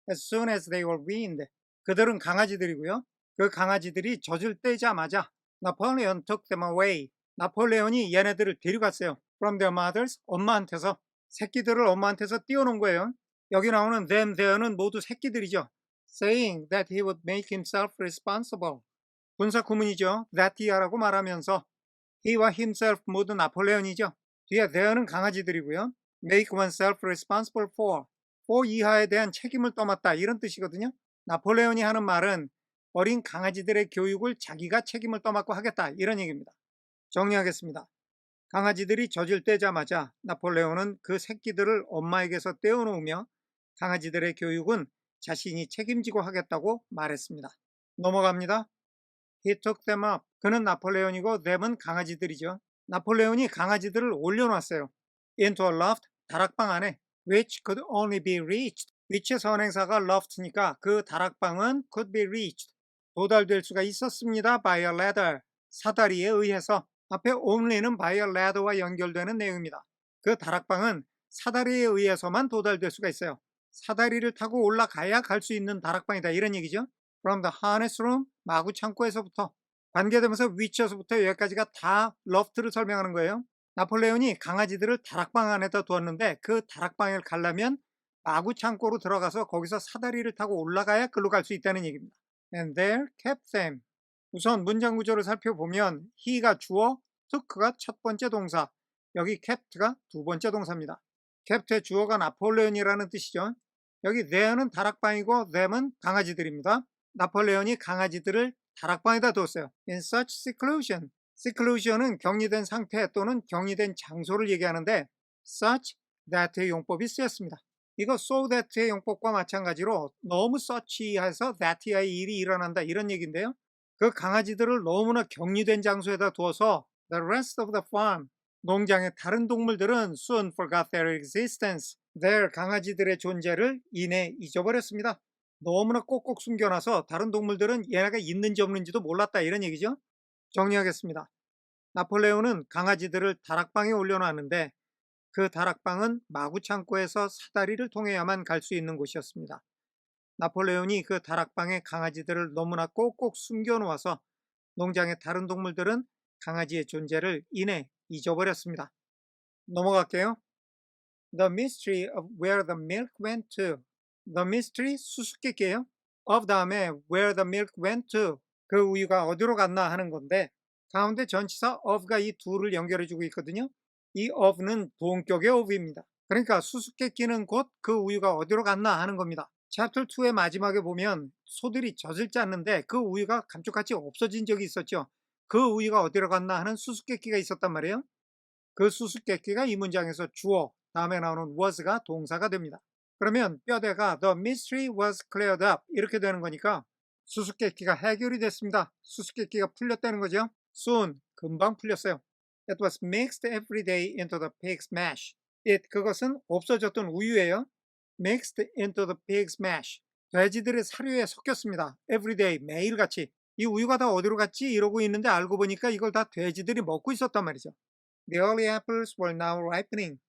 As soon as they were weaned, 그들은 강아지들이고요. 그 강아지들이 젖을 떼자마자 Napoleon took them away. 나폴레온이 얘네들을 데려갔어요. From their mothers, 엄마한테서. 새끼들을 엄마한테서 띄워놓은 거예요. 여기 나오는 them, there는 모두 새끼들이죠. Saying that he would make himself responsible. 분사 구문이죠. that he라고 말하면서 he와 himself 모두 나폴레온이죠. 뒤에 there는 강아지들이고요. make oneself responsible for 이하에 대한 책임을 떠맡다 이런 뜻이거든요. 나폴레온이 하는 말은 어린 강아지들의 교육을 자기가 책임을 떠맡고 하겠다 이런 얘기입니다. 정리하겠습니다. 강아지들이 젖을 떼자마자 나폴레온은 그 새끼들을 엄마에게서 떼어놓으며 강아지들의 교육은 자신이 책임지고 하겠다고 말했습니다. 넘어갑니다. He took them up. 그는 나폴레온이고 them은 강아지들이죠. 나폴레온이 강아지들을 올려놨어요. Into a loft, 다락방 안에 which could only be reached. which의 선행사가 loft니까 그 다락방은 could be reached. 도달될 수가 있었습니다. by a ladder. 사다리에 의해서. 앞에 only는 by a ladder와 연결되는 내용입니다. 그 다락방은 사다리에 의해서만 도달될 수가 있어요. 사다리를 타고 올라가야 갈 수 있는 다락방이다 이런 얘기죠. From the harness room, 마구 창고에서부터 관계되면서 위치에서부터 여기까지가 다 러프트를 설명하는 거예요. 나폴레온이 강아지들을 다락방 안에다 두었는데 그 다락방을 가려면 마구 창고로 들어가서 거기서 사다리를 타고 올라가야 글로 갈 수 있다는 얘기입니다. And there kept them. 우선 문장 구조를 살펴보면 he가 주어, took가 첫 번째 동사, 여기 kept가 두 번째 동사입니다. kept의 주어가 나폴레온이라는 뜻이죠. 여기 there는 다락방이고 them은 강아지들입니다. 나폴레온이 강아지들을 다락방에다 뒀어요. In such seclusion. seclusion은 격리된 상태 또는 격리된 장소를 얘기하는데 such that의 용법이 쓰였습니다. 이거 so that의 용법과 마찬가지로 너무 such해서 that의 일이 일어난다 이런 얘기인데요. 그 강아지들을 너무나 격리된 장소에다 두어서 the rest of the farm, 농장의 다른 동물들은 soon forgot their existence. their 강아지들의 존재를 이내 잊어버렸습니다. 너무나 꼭꼭 숨겨놔서 다른 동물들은 얘네가 있는지 없는지도 몰랐다 이런 얘기죠. 정리하겠습니다. 나폴레온은 강아지들을 다락방에 올려놨는데 그 다락방은 마구 창고에서 사다리를 통해야만 갈 수 있는 곳이었습니다. 나폴레온이 그 다락방에 강아지들을 너무나 꼭꼭 숨겨놓아서 농장의 다른 동물들은 강아지의 존재를 이내 잊어버렸습니다. 넘어갈게요. The mystery of where the milk went to. The mystery 수수께끼예요. of 다음에 where the milk went to. 그 우유가 어디로 갔나 하는 건데 가운데 전치사 of가 이 둘을 연결해주고 있거든요. 이 of는 동격의 of입니다. 그러니까 수수께끼는 곧 그 우유가 어디로 갔나 하는 겁니다. 챕터 2의 마지막에 보면 소들이 젖을 짰는데 그 우유가 감쪽같이 없어진 적이 있었죠. 그 우유가 어디로 갔나 하는 수수께끼가 있었단 말이에요. 그 수수께끼가 이 문장에서 주어, 다음에 나오는 was가 동사가 됩니다. 그러면 뼈대가 the mystery was cleared up 이렇게 되는 거니까 수수께끼가 해결이 됐습니다. 수수께끼가 풀렸다는 거죠. soon, 금방 풀렸어요. It was mixed every day into the pig's mash. 그것은 없어졌던 우유예요. mixed into the pig's mash. 돼지들의 사료에 섞였습니다. every day, 매일같이. 이 우유가 다 어디로 갔지? 이러고 있는데 알고 보니까 이걸 다 돼지들이 먹고 있었단 말이죠. The early apples were now ripening.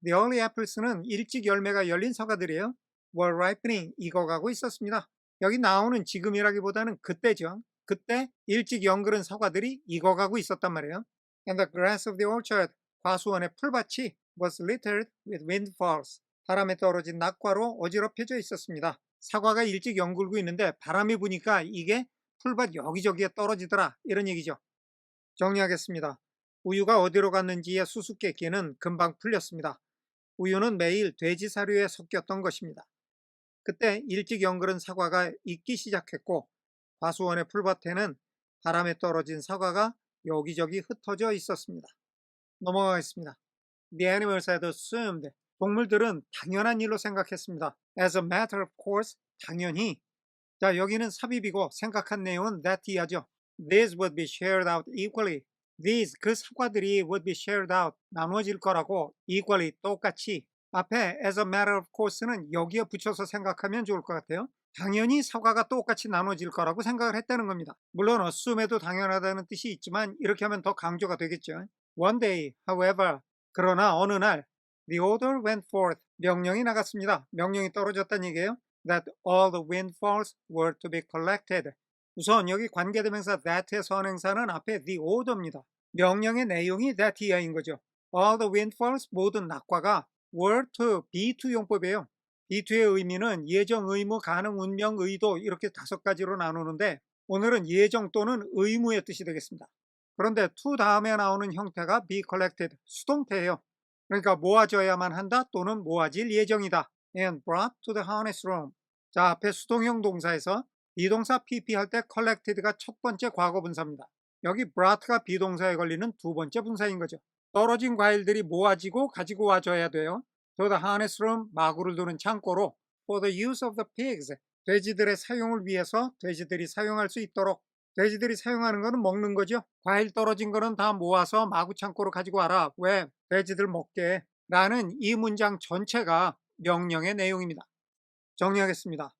The early apples는 일찍 열매가 열린 사과들이에요. were ripening, 익어가고 있었습니다. 여기 나오는 지금이라기보다는 그때죠. 그때 일찍 연그른 사과들이 익어가고 있었단 말이에요. And the grass of the orchard, 과수원의 풀밭이 was littered with windfalls. 바람에 떨어진 낙과로 어지럽혀져 있었습니다. 사과가 일찍 연글고 있는데 바람이 부니까 이게 풀밭 여기저기에 떨어지더라 이런 얘기죠. 정리하겠습니다. 우유가 어디로 갔는지의 수수께끼는 금방 풀렸습니다. 우유는 매일 돼지 사료에 섞였던 것입니다. 그때 일찍 연그른 사과가 익기 시작했고 과수원의 풀밭에는 바람에 떨어진 사과가 여기저기 흩어져 있었습니다. 넘어가겠습니다. The animals had assumed. 동물들은 당연한 일로 생각했습니다. As a matter of course, 당연히. 자, 여기는 삽입이고 생각한 내용은 that 이하죠. These would be shared out equally. These, 그 사과들이 would be shared out, 나눠질 거라고 equally, 똑같이. 앞에 as a matter of course는 여기에 붙여서 생각하면 좋을 것 같아요. 당연히 사과가 똑같이 나눠질 거라고 생각을 했다는 겁니다. 물론 assume에도 당연하다는 뜻이 있지만 이렇게 하면 더 강조가 되겠죠. One day, however, 그러나 어느 날 the order went forth, 명령이 나갔습니다. 명령이 떨어졌다는 얘기예요. That all the windfalls were to be collected. 우선 여기 관계대명사 that의 선행사는 앞에 the order입니다. 명령의 내용이 that 이하인 거죠. All the windfalls, 모든 낙과가 were to, be to 용법이에요. be to의 의미는 예정, 의무, 가능, 운명, 의도 이렇게 5가지로 나누는데 오늘은 예정 또는 의무의 뜻이 되겠습니다. 그런데 to 다음에 나오는 형태가 be collected, 수동태예요. 그러니까 모아져야만 한다 또는 모아질 예정이다. And brought to the harness room. 자, 앞에 수동형 동사에서 비동사 PP 할 때 collected가 첫 번째 과거 분사입니다. 여기 brought가 비동사에 걸리는 두 번째 분사인 거죠. 떨어진 과일들이 모아지고 가지고 와줘야 돼요. To the harness room, 마구를 두는 창고로 for the use of the pigs. 돼지들의 사용을 위해서 돼지들이 사용할 수 있도록. 돼지들이 사용하는 거는 먹는 거죠. 과일 떨어진 거는 다 모아서 마구 창고로 가지고 와라. 왜? 돼지들 먹게. 라는 이 문장 전체가 명령의 내용입니다. 정리하겠습니다.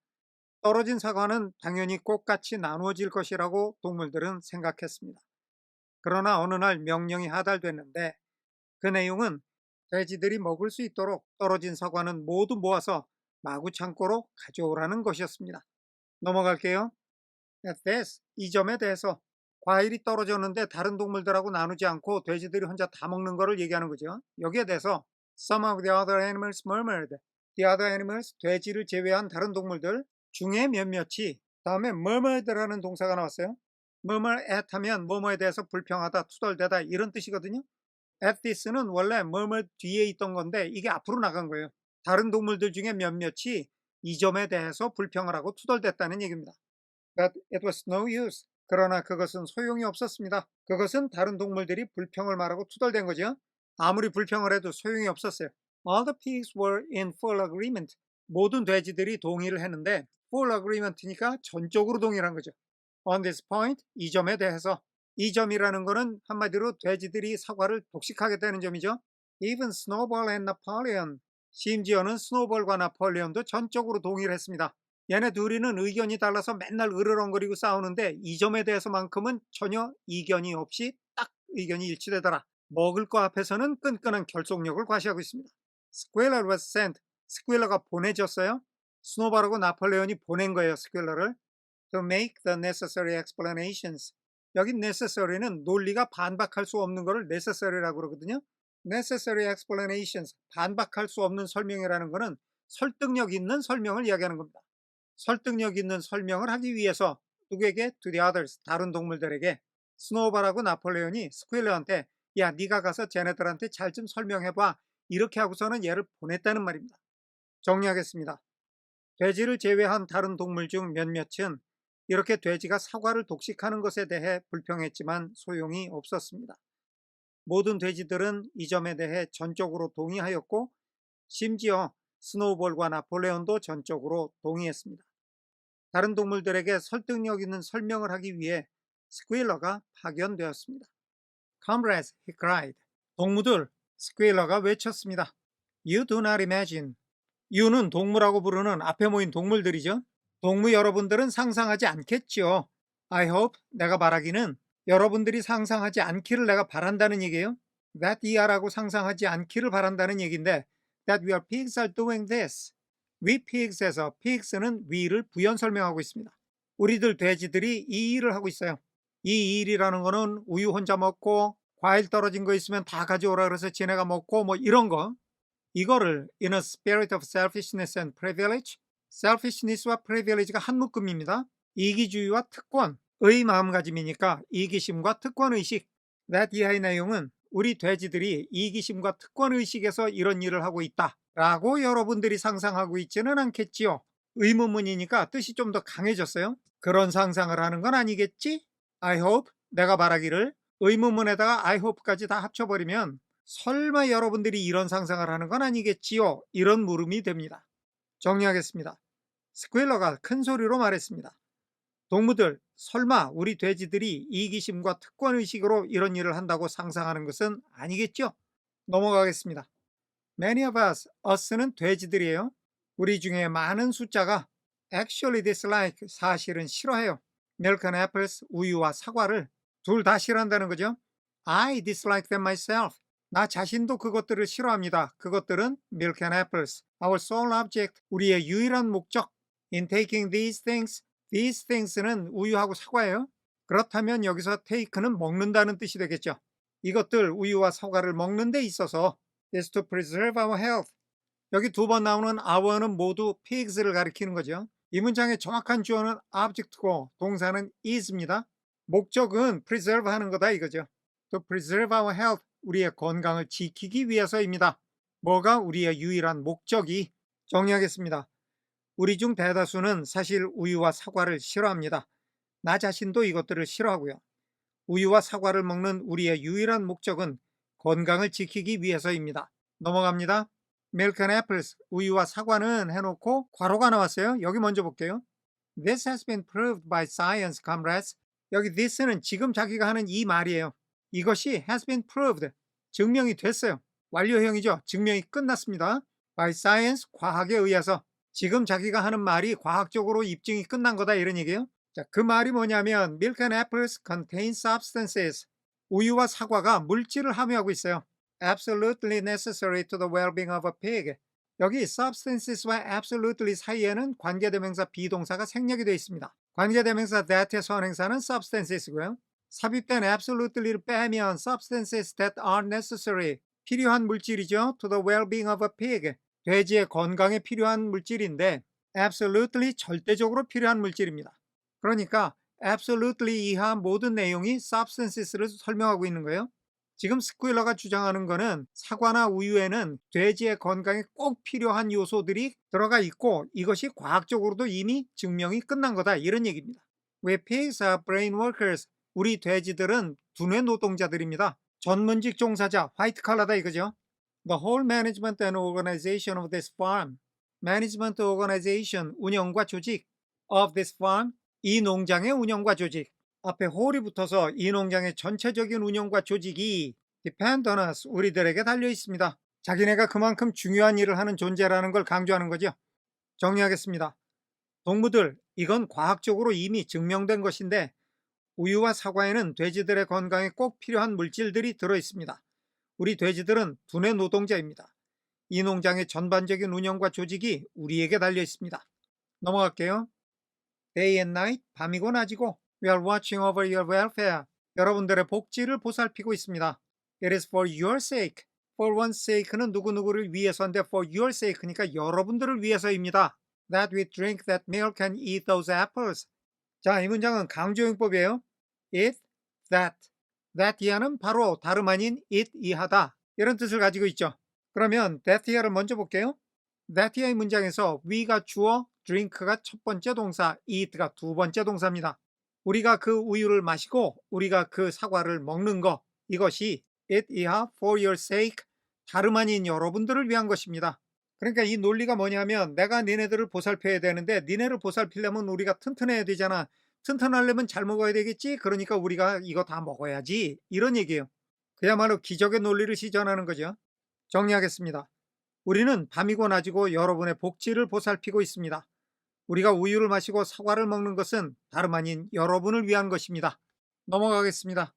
떨어진 사과는 당연히 꽃같이 나누어질 것이라고 동물들은 생각했습니다. 그러나 어느 날 명령이 하달됐는데 그 내용은 돼지들이 먹을 수 있도록 떨어진 사과는 모두 모아서 마구 창고로 가져오라는 것이었습니다. 넘어갈게요. At this, 이 점에 대해서 과일이 떨어졌는데 다른 동물들하고 나누지 않고 돼지들이 혼자 다 먹는 거를 얘기하는 거죠. 여기에 대해서 Some of the other animals murmured. The other animals, 돼지를 제외한 다른 동물들 중에 몇몇이 다음에 murmured라는 동사가 나왔어요. murmur at 하면 뭐뭐에 대해서 불평하다, 투덜대다 이런 뜻이거든요. At this는 원래 murmured 뒤에 있던 건데 이게 앞으로 나간 거예요. 다른 동물들 중에 몇몇이 이 점에 대해서 불평을 하고 투덜댔다는 얘기입니다. But it was no use. 그러나 그것은 소용이 없었습니다. 그것은 다른 동물들이 불평을 말하고 투덜댄 거죠. 아무리 불평을 해도 소용이 없었어요. All the pigs were in full agreement. 모든 돼지들이 동의를 했는데 full agreement니까 전적으로 동의한 거죠. On this point, 이 점에 대해서. 이 점이라는 거는 한마디로 돼지들이 사과를 독식하게 되는 점이죠. Even Snowball and Napoleon. 심지어는 스노볼과 나폴레온도 전적으로 동의를 했습니다. 얘네 둘이는 의견이 달라서 맨날 으르렁거리고 싸우는데 이 점에 대해서만큼은 전혀 이견이 없이 딱 의견이 일치되더라. 먹을 거 앞에서는 끈끈한 결속력을 과시하고 있습니다. Squealer was sent. 스퀘일러가 보내졌어요. 스노볼하고 나폴레온이 보낸 거예요. 스퀘일러를. To make the necessary explanations. 여기 necessary는 논리가 반박할 수 없는 것을 necessary라고 그러거든요. necessary explanations. 반박할 수 없는 설명이라는 것은 설득력 있는 설명을 이야기하는 겁니다. 설득력 있는 설명을 하기 위해서 누구에게? To the others, 다른 동물들에게. 스노우볼하고 나폴레온이 스퀘일러한테 야, 네가 가서 쟤네들한테 잘 좀 설명해봐. 이렇게 하고서는 얘를 보냈다는 말입니다. 정리하겠습니다. 돼지를 제외한 다른 동물 중 몇몇은 이렇게 돼지가 사과를 독식하는 것에 대해 불평했지만 소용이 없었습니다. 모든 돼지들은 이 점에 대해 전적으로 동의하였고 심지어 스노우볼과 나폴레온도 전적으로 동의했습니다. 다른 동물들에게 설득력 있는 설명을 하기 위해 스퀘일러가 파견되었습니다. Comrades, he cried. 동무들, 스퀘일러가 외쳤습니다. You do not imagine. You는 동물하고 부르는 앞에 모인 동물들이죠. 동무 여러분들은 상상하지 않겠죠. I hope, 내가 바라기는 여러분들이 상상하지 않기를 내가 바란다는 얘기예요. That year라고 상상하지 않기를 바란다는 얘기인데 That we are pigs are doing this. We pigs에서 pigs는 we를 부연 설명하고 있습니다. 우리들 돼지들이 이 일을 하고 있어요. 이 일이라는 거는 우유 혼자 먹고 과일 떨어진 거 있으면 다 가져오라 그래서 지네가 먹고 뭐 이런 거. 이거를 in a spirit of selfishness and privilege. selfishness와 privilege가 한 묶음입니다. 이기주의와 특권의 마음가짐이니까 이기심과 특권의식. that 이하의 내용은 우리 돼지들이 이기심과 특권의식에서 이런 일을 하고 있다 라고 여러분들이 상상하고 있지는 않겠지요. 의문문이니까 뜻이 좀 더 강해졌어요. 그런 상상을 하는 건 아니겠지? I hope, 내가 바라기를. 의문문에다가 I hope까지 다 합쳐버리면 설마 여러분들이 이런 상상을 하는 건 아니겠지요? 이런 물음이 됩니다. 정리하겠습니다. 스퀘일러가 큰 소리로 말했습니다. 동무들, 설마 우리 돼지들이 이기심과 특권의식으로 이런 일을 한다고 상상하는 것은 아니겠죠? 넘어가겠습니다. Many of us, us는 돼지들이에요. 우리 중에 많은 숫자가 actually dislike, 사실은 싫어해요. Milk and apples, 우유와 사과를 둘 다 싫어한다는 거죠. I dislike them myself. 나 자신도 그것들을 싫어합니다. 그것들은 milk and apples, our sole object, 우리의 유일한 목적. In taking these things는 우유하고 사과예요. 그렇다면 여기서 take는 먹는다는 뜻이 되겠죠. 이것들 우유와 사과를 먹는 데 있어서 is to preserve our health. 여기 두 번 나오는 our는 모두 pigs를 가리키는 거죠. 이 문장의 정확한 주어는 object고 동사는 is입니다. 목적은 preserve 하는 거다 이거죠. To preserve our health, 우리의 건강을 지키기 위해서입니다. 뭐가 우리의 유일한 목적이? 정리하겠습니다. 우리 중 대다수는 사실 우유와 사과를 싫어합니다. 나 자신도 이것들을 싫어하고요. 우유와 사과를 먹는 우리의 유일한 목적은 건강을 지키기 위해서입니다. 넘어갑니다. Milk and apples, 우유와 사과는 해놓고 괄호가 나왔어요. 여기 먼저 볼게요. This has been proved by science, comrades. 여기 this는 지금 자기가 하는 이 말이에요. 이것이 has been proved, 증명이 됐어요. 완료형이죠. 증명이 끝났습니다. By science, 과학에 의해서. 지금 자기가 하는 말이 과학적으로 입증이 끝난 거다 이런 얘기예요. 자, 그 말이 뭐냐면 Milk and apples contain substances. 우유와 사과가 물질을 함유하고 있어요. Absolutely necessary to the well-being of a pig. 여기 substances와 absolutely 사이에는 관계대명사 비동사가 생략이 되어 있습니다. 관계대명사 that의 선행사는 substances고요. 삽입된 absolutely를 빼면 substances that are necessary, 필요한 물질이죠. To the well-being of a pig, 돼지의 건강에 필요한 물질인데 absolutely 절대적으로 필요한 물질입니다. 그러니까 absolutely 이하 모든 내용이 substances를 설명하고 있는 거예요. 지금 스퀴러가 주장하는 거는 사과나 우유에는 돼지의 건강에 꼭 필요한 요소들이 들어가 있고 이것이 과학적으로도 이미 증명이 끝난 거다 이런 얘기입니다. We pigs are brain workers. 우리 돼지들은 두뇌 노동자들입니다. 전문직 종사자, 화이트 칼라다 이거죠. The whole management and organization of this farm. Management organization, 운영과 조직. Of this farm, 이 농장의 운영과 조직. 앞에 whole이 붙어서 이 농장의 전체적인 운영과 조직이 depend on us, 우리들에게 달려 있습니다. 자기네가 그만큼 중요한 일을 하는 존재라는 걸 강조하는 거죠. 정리하겠습니다. 동무들, 이건 과학적으로 이미 증명된 것인데 우유와 사과에는 돼지들의 건강에 꼭 필요한 물질들이 들어있습니다. 우리 돼지들은 두뇌 노동자입니다. 이 농장의 전반적인 운영과 조직이 우리에게 달려 있습니다. 넘어갈게요. Day and night, 밤이고 낮이고 We are watching over your welfare. 여러분들의 복지를 보살피고 있습니다. It is for your sake. For one's sake는 누구누구를 위해서인데 for your sake니까 여러분들을 위해서입니다. That we drink that milk and eat those apples. 자, 이 문장은 강조용법이에요. It, that. That 이하는 바로 다름 아닌 it 이하다. 이런 뜻을 가지고 있죠. 그러면 that 이하를 먼저 볼게요. that 이하의 문장에서 we가 주어, drink가 첫 번째 동사, eat가 두 번째 동사입니다. 우리가 그 우유를 마시고 우리가 그 사과를 먹는 것, 이것이 it 이하 for your sake, 다름 아닌 여러분들을 위한 것입니다. 그러니까 이 논리가 뭐냐면 내가 니네들을 보살펴야 되는데 니네를 보살피려면 우리가 튼튼해야 되잖아. 튼튼하려면 잘 먹어야 되겠지? 그러니까 우리가 이거 다 먹어야지. 이런 얘기예요. 그야말로 기적의 논리를 시전하는 거죠. 정리하겠습니다. 우리는 밤이고 낮이고 여러분의 복지를 보살피고 있습니다. 우리가 우유를 마시고 사과를 먹는 것은 다름 아닌 여러분을 위한 것입니다. 넘어가겠습니다.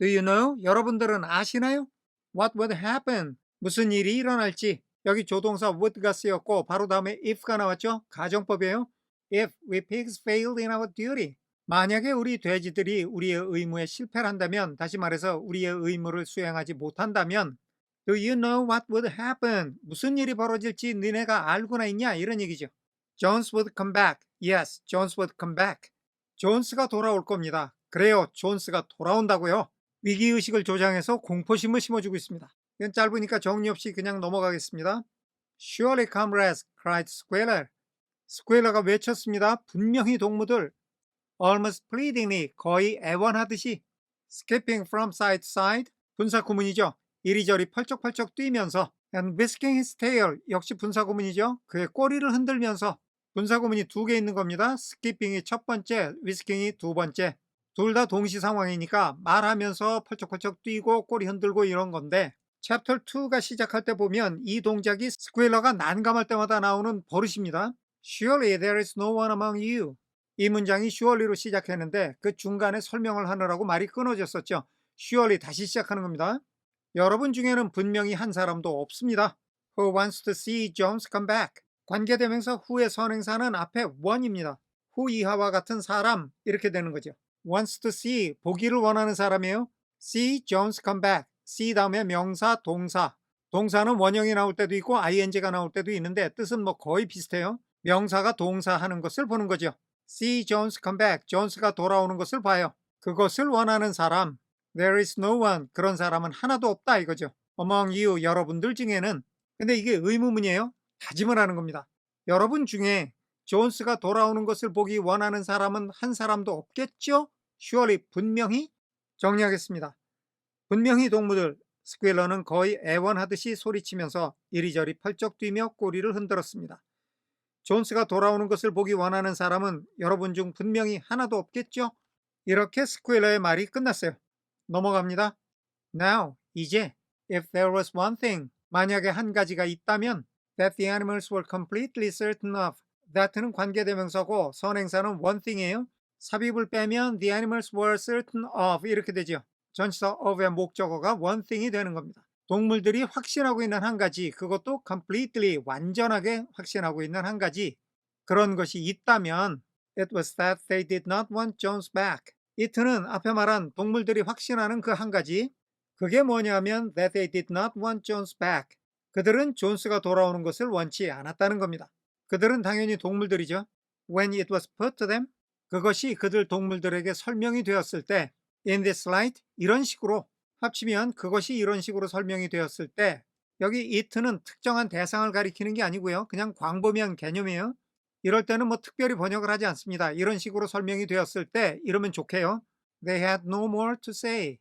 Do you know? 여러분들은 아시나요? What would happen? 무슨 일이 일어날지. 여기 조동사 would가 쓰였고 바로 다음에 if가 나왔죠? 가정법이에요. If we pigs failed in our duty. 만약에 우리 돼지들이 우리의 의무에 실패를 한다면, 다시 말해서 우리의 의무를 수행하지 못한다면 Do you know what would happen? 무슨 일이 벌어질지 너네가 알고나 있냐? 이런 얘기죠. Jones would come back. Yes, Jones would come back. 존스가 돌아올 겁니다. 그래요, 존스가 돌아온다고요. 위기의식을 조장해서 공포심을 심어주고 있습니다. 이건 짧으니까 정리 없이 그냥 넘어가겠습니다. Surely, comrades, cried Squealer. 스퀘일러가 외쳤습니다. 분명히 동무들. Almost pleadingly, 거의 애원하듯이. Skipping from side to side, 분사구문이죠. 이리저리 펄쩍펄쩍 뛰면서. And whisking his tail, 역시 분사구문이죠. 그의 꼬리를 흔들면서. 분사구문이 두 개 있는 겁니다. skipping이 첫 번째, whisking이 두 번째. 둘 다 동시 상황이니까 말하면서 펄쩍펄쩍 뛰고 꼬리 흔들고 이런 건데 챕터 2가 시작할 때 보면 이 동작이 스퀘일러가 난감할 때마다 나오는 버릇입니다. Surely there is no one among you. 이 문장이 surely로 시작했는데 그 중간에 설명을 하느라고 말이 끊어졌었죠. Surely 다시 시작하는 겁니다. 여러분 중에는 분명히 한 사람도 없습니다. Who wants to see Jones come back? 관계대명사 who의 선행사는 앞에 one입니다. who 이하와 같은 사람 이렇게 되는 거죠. wants to see, 보기를 원하는 사람이에요. see Jones come back. see 다음에 명사, 동사. 동사는 원형이 나올 때도 있고 ing가 나올 때도 있는데 뜻은 뭐 거의 비슷해요. 명사가 동사하는 것을 보는 거죠. see Jones come back. 존스가 돌아오는 것을 봐요. 그것을 원하는 사람. There is no one. 그런 사람은 하나도 없다 이거죠. Among you. 여러분들 중에는. 근데 이게 의무문이에요. 다짐을 하는 겁니다. 여러분 중에 존스가 돌아오는 것을 보기 원하는 사람은 한 사람도 없겠죠? Surely. 분명히. 정리하겠습니다. 분명히 동무들. 스퀘일러는 거의 애원하듯이 소리치면서 이리저리 펄쩍 뛰며 꼬리를 흔들었습니다. 존스가 돌아오는 것을 보기 원하는 사람은 여러분 중 분명히 하나도 없겠죠? 이렇게 스퀘일러의 말이 끝났어요. 넘어갑니다. Now, 이제 if there was one thing, 만약에 한 가지가 있다면 that the animals were completely certain of. that는 관계대명사고 선행사는 one thing이에요. 삽입을 빼면 the animals were certain of 이렇게 되죠. 전치사 of의 목적어가 one thing이 되는 겁니다. 동물들이 확신하고 있는 한 가지, 그것도 completely, 완전하게 확신하고 있는 한 가지, 그런 것이 있다면 it was that they did not want Jones back. it는 앞에 말한 동물들이 확신하는 그 한 가지, 그게 뭐냐면 that they did not want Jones back. 그들은 존스가 돌아오는 것을 원치 않았다는 겁니다. 그들은 당연히 동물들이죠. When it was put to them, 그것이 그들 동물들에게 설명이 되었을 때, in this light, 이런 식으로 합치면 그것이 이런 식으로 설명이 되었을 때, 여기 it는 특정한 대상을 가리키는 게 아니고요. 그냥 광범위한 개념이에요. 이럴 때는 뭐 특별히 번역을 하지 않습니다. 이런 식으로 설명이 되었을 때 이러면 좋게요. They had no more to say.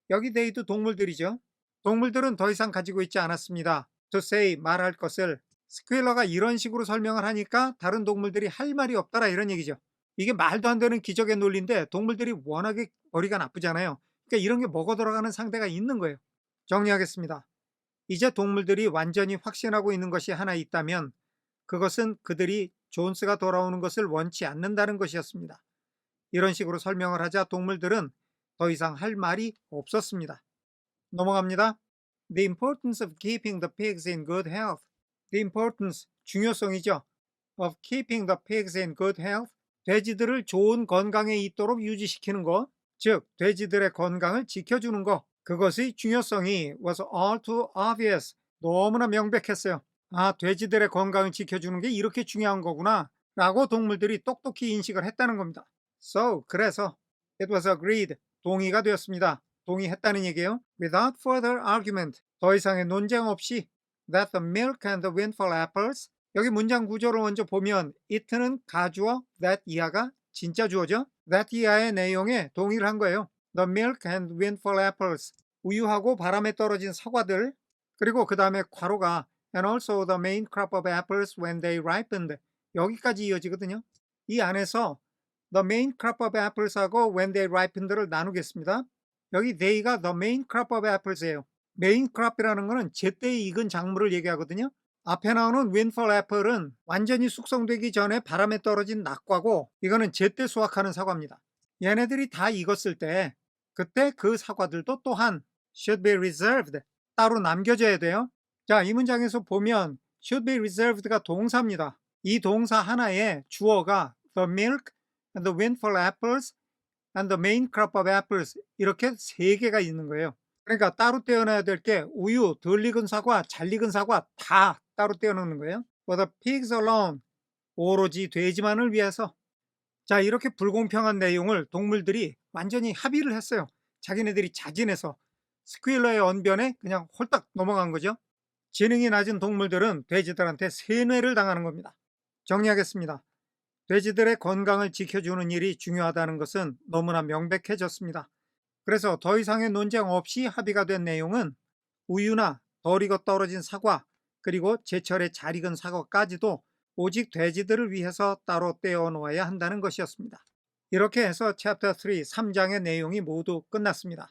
여기 they도 동물들이죠. 동물들은 더 이상 가지고 있지 않았습니다. To say, 말할 것을. 스퀘일러가 이런 식으로 설명을 하니까 다른 동물들이 할 말이 없더라 이런 얘기죠. 이게 말도 안 되는 기적의 논리인데 동물들이 워낙에 머리가 나쁘잖아요. 그러니까 이런 게 먹어 들어가는 상대가 있는 거예요. 정리하겠습니다. 이제 동물들이 완전히 확신하고 있는 것이 하나 있다면 그것은 그들이 존스가 돌아오는 것을 원치 않는다는 것이었습니다. 이런 식으로 설명을 하자 동물들은 더 이상 할 말이 없었습니다. 넘어갑니다. The importance of keeping the pigs in good health. The importance, 중요성이죠. Of keeping the pigs in good health. 돼지들을 좋은 건강에 있도록 유지시키는 것, 즉 돼지들의 건강을 지켜주는 것, 그것의 중요성이 was all too obvious. 너무나 명백했어요. 아, 돼지들의 건강을 지켜주는 게 이렇게 중요한 거구나 라고 동물들이 똑똑히 인식을 했다는 겁니다. So, 그래서 it was agreed. 동의가 되었습니다. 동의했다는 얘기예요. Without further argument. 더 이상의 논쟁 없이 that the milk and the windfall apples. 여기 문장 구조를 먼저 보면 it는 가주어, that 이하가 진짜 주어죠. that 이하의 내용에 동의를 한 거예요. The milk and windfall apples. 우유하고 바람에 떨어진 사과들. 그리고 그 다음에 괄호가 and also the main crop of apples when they ripened. 여기까지 이어지거든요. 이 안에서 the main crop of apples하고 when they ripened를 나누겠습니다. 여기 they가 the main crop of apples예요. main crop이라는 거는 제때 익은 작물을 얘기하거든요. 앞에 나오는 windfall apple은 완전히 숙성되기 전에 바람에 떨어진 낙과고 이거는 제때 수확하는 사과입니다. 얘네들이 다 익었을 때 그때 그 사과들도 또한 should be reserved. 따로 남겨져야 돼요. 자, 이 문장에서 보면 should be reserved가 동사입니다. 이 동사 하나에 주어가 the milk and the windfall apples and the main crop of apples 이렇게 세 개가 있는 거예요. 그러니까 따로 떼어놔야 될 게 우유, 덜 익은 사과, 잘 익은 사과 다 따로 떼어놓는 거예요. For the pigs alone, 오로지 돼지만을 위해서. 자, 이렇게 불공평한 내용을 동물들이 완전히 합의를 했어요. 자기네들이 자진해서 스퀘일러의 언변에 그냥 홀딱 넘어간 거죠. 지능이 낮은 동물들은 돼지들한테 세뇌를 당하는 겁니다. 정리하겠습니다. 돼지들의 건강을 지켜주는 일이 중요하다는 것은 너무나 명백해졌습니다. 그래서 더 이상의 논쟁 없이 합의가 된 내용은 우유나 덜 익어 떨어진 사과 그리고 제철에 잘 익은 사과까지도 오직 돼지들을 위해서 따로 떼어 놓아야 한다는 것이었습니다. 이렇게 해서 챕터 3, 3장의 내용이 모두 끝났습니다.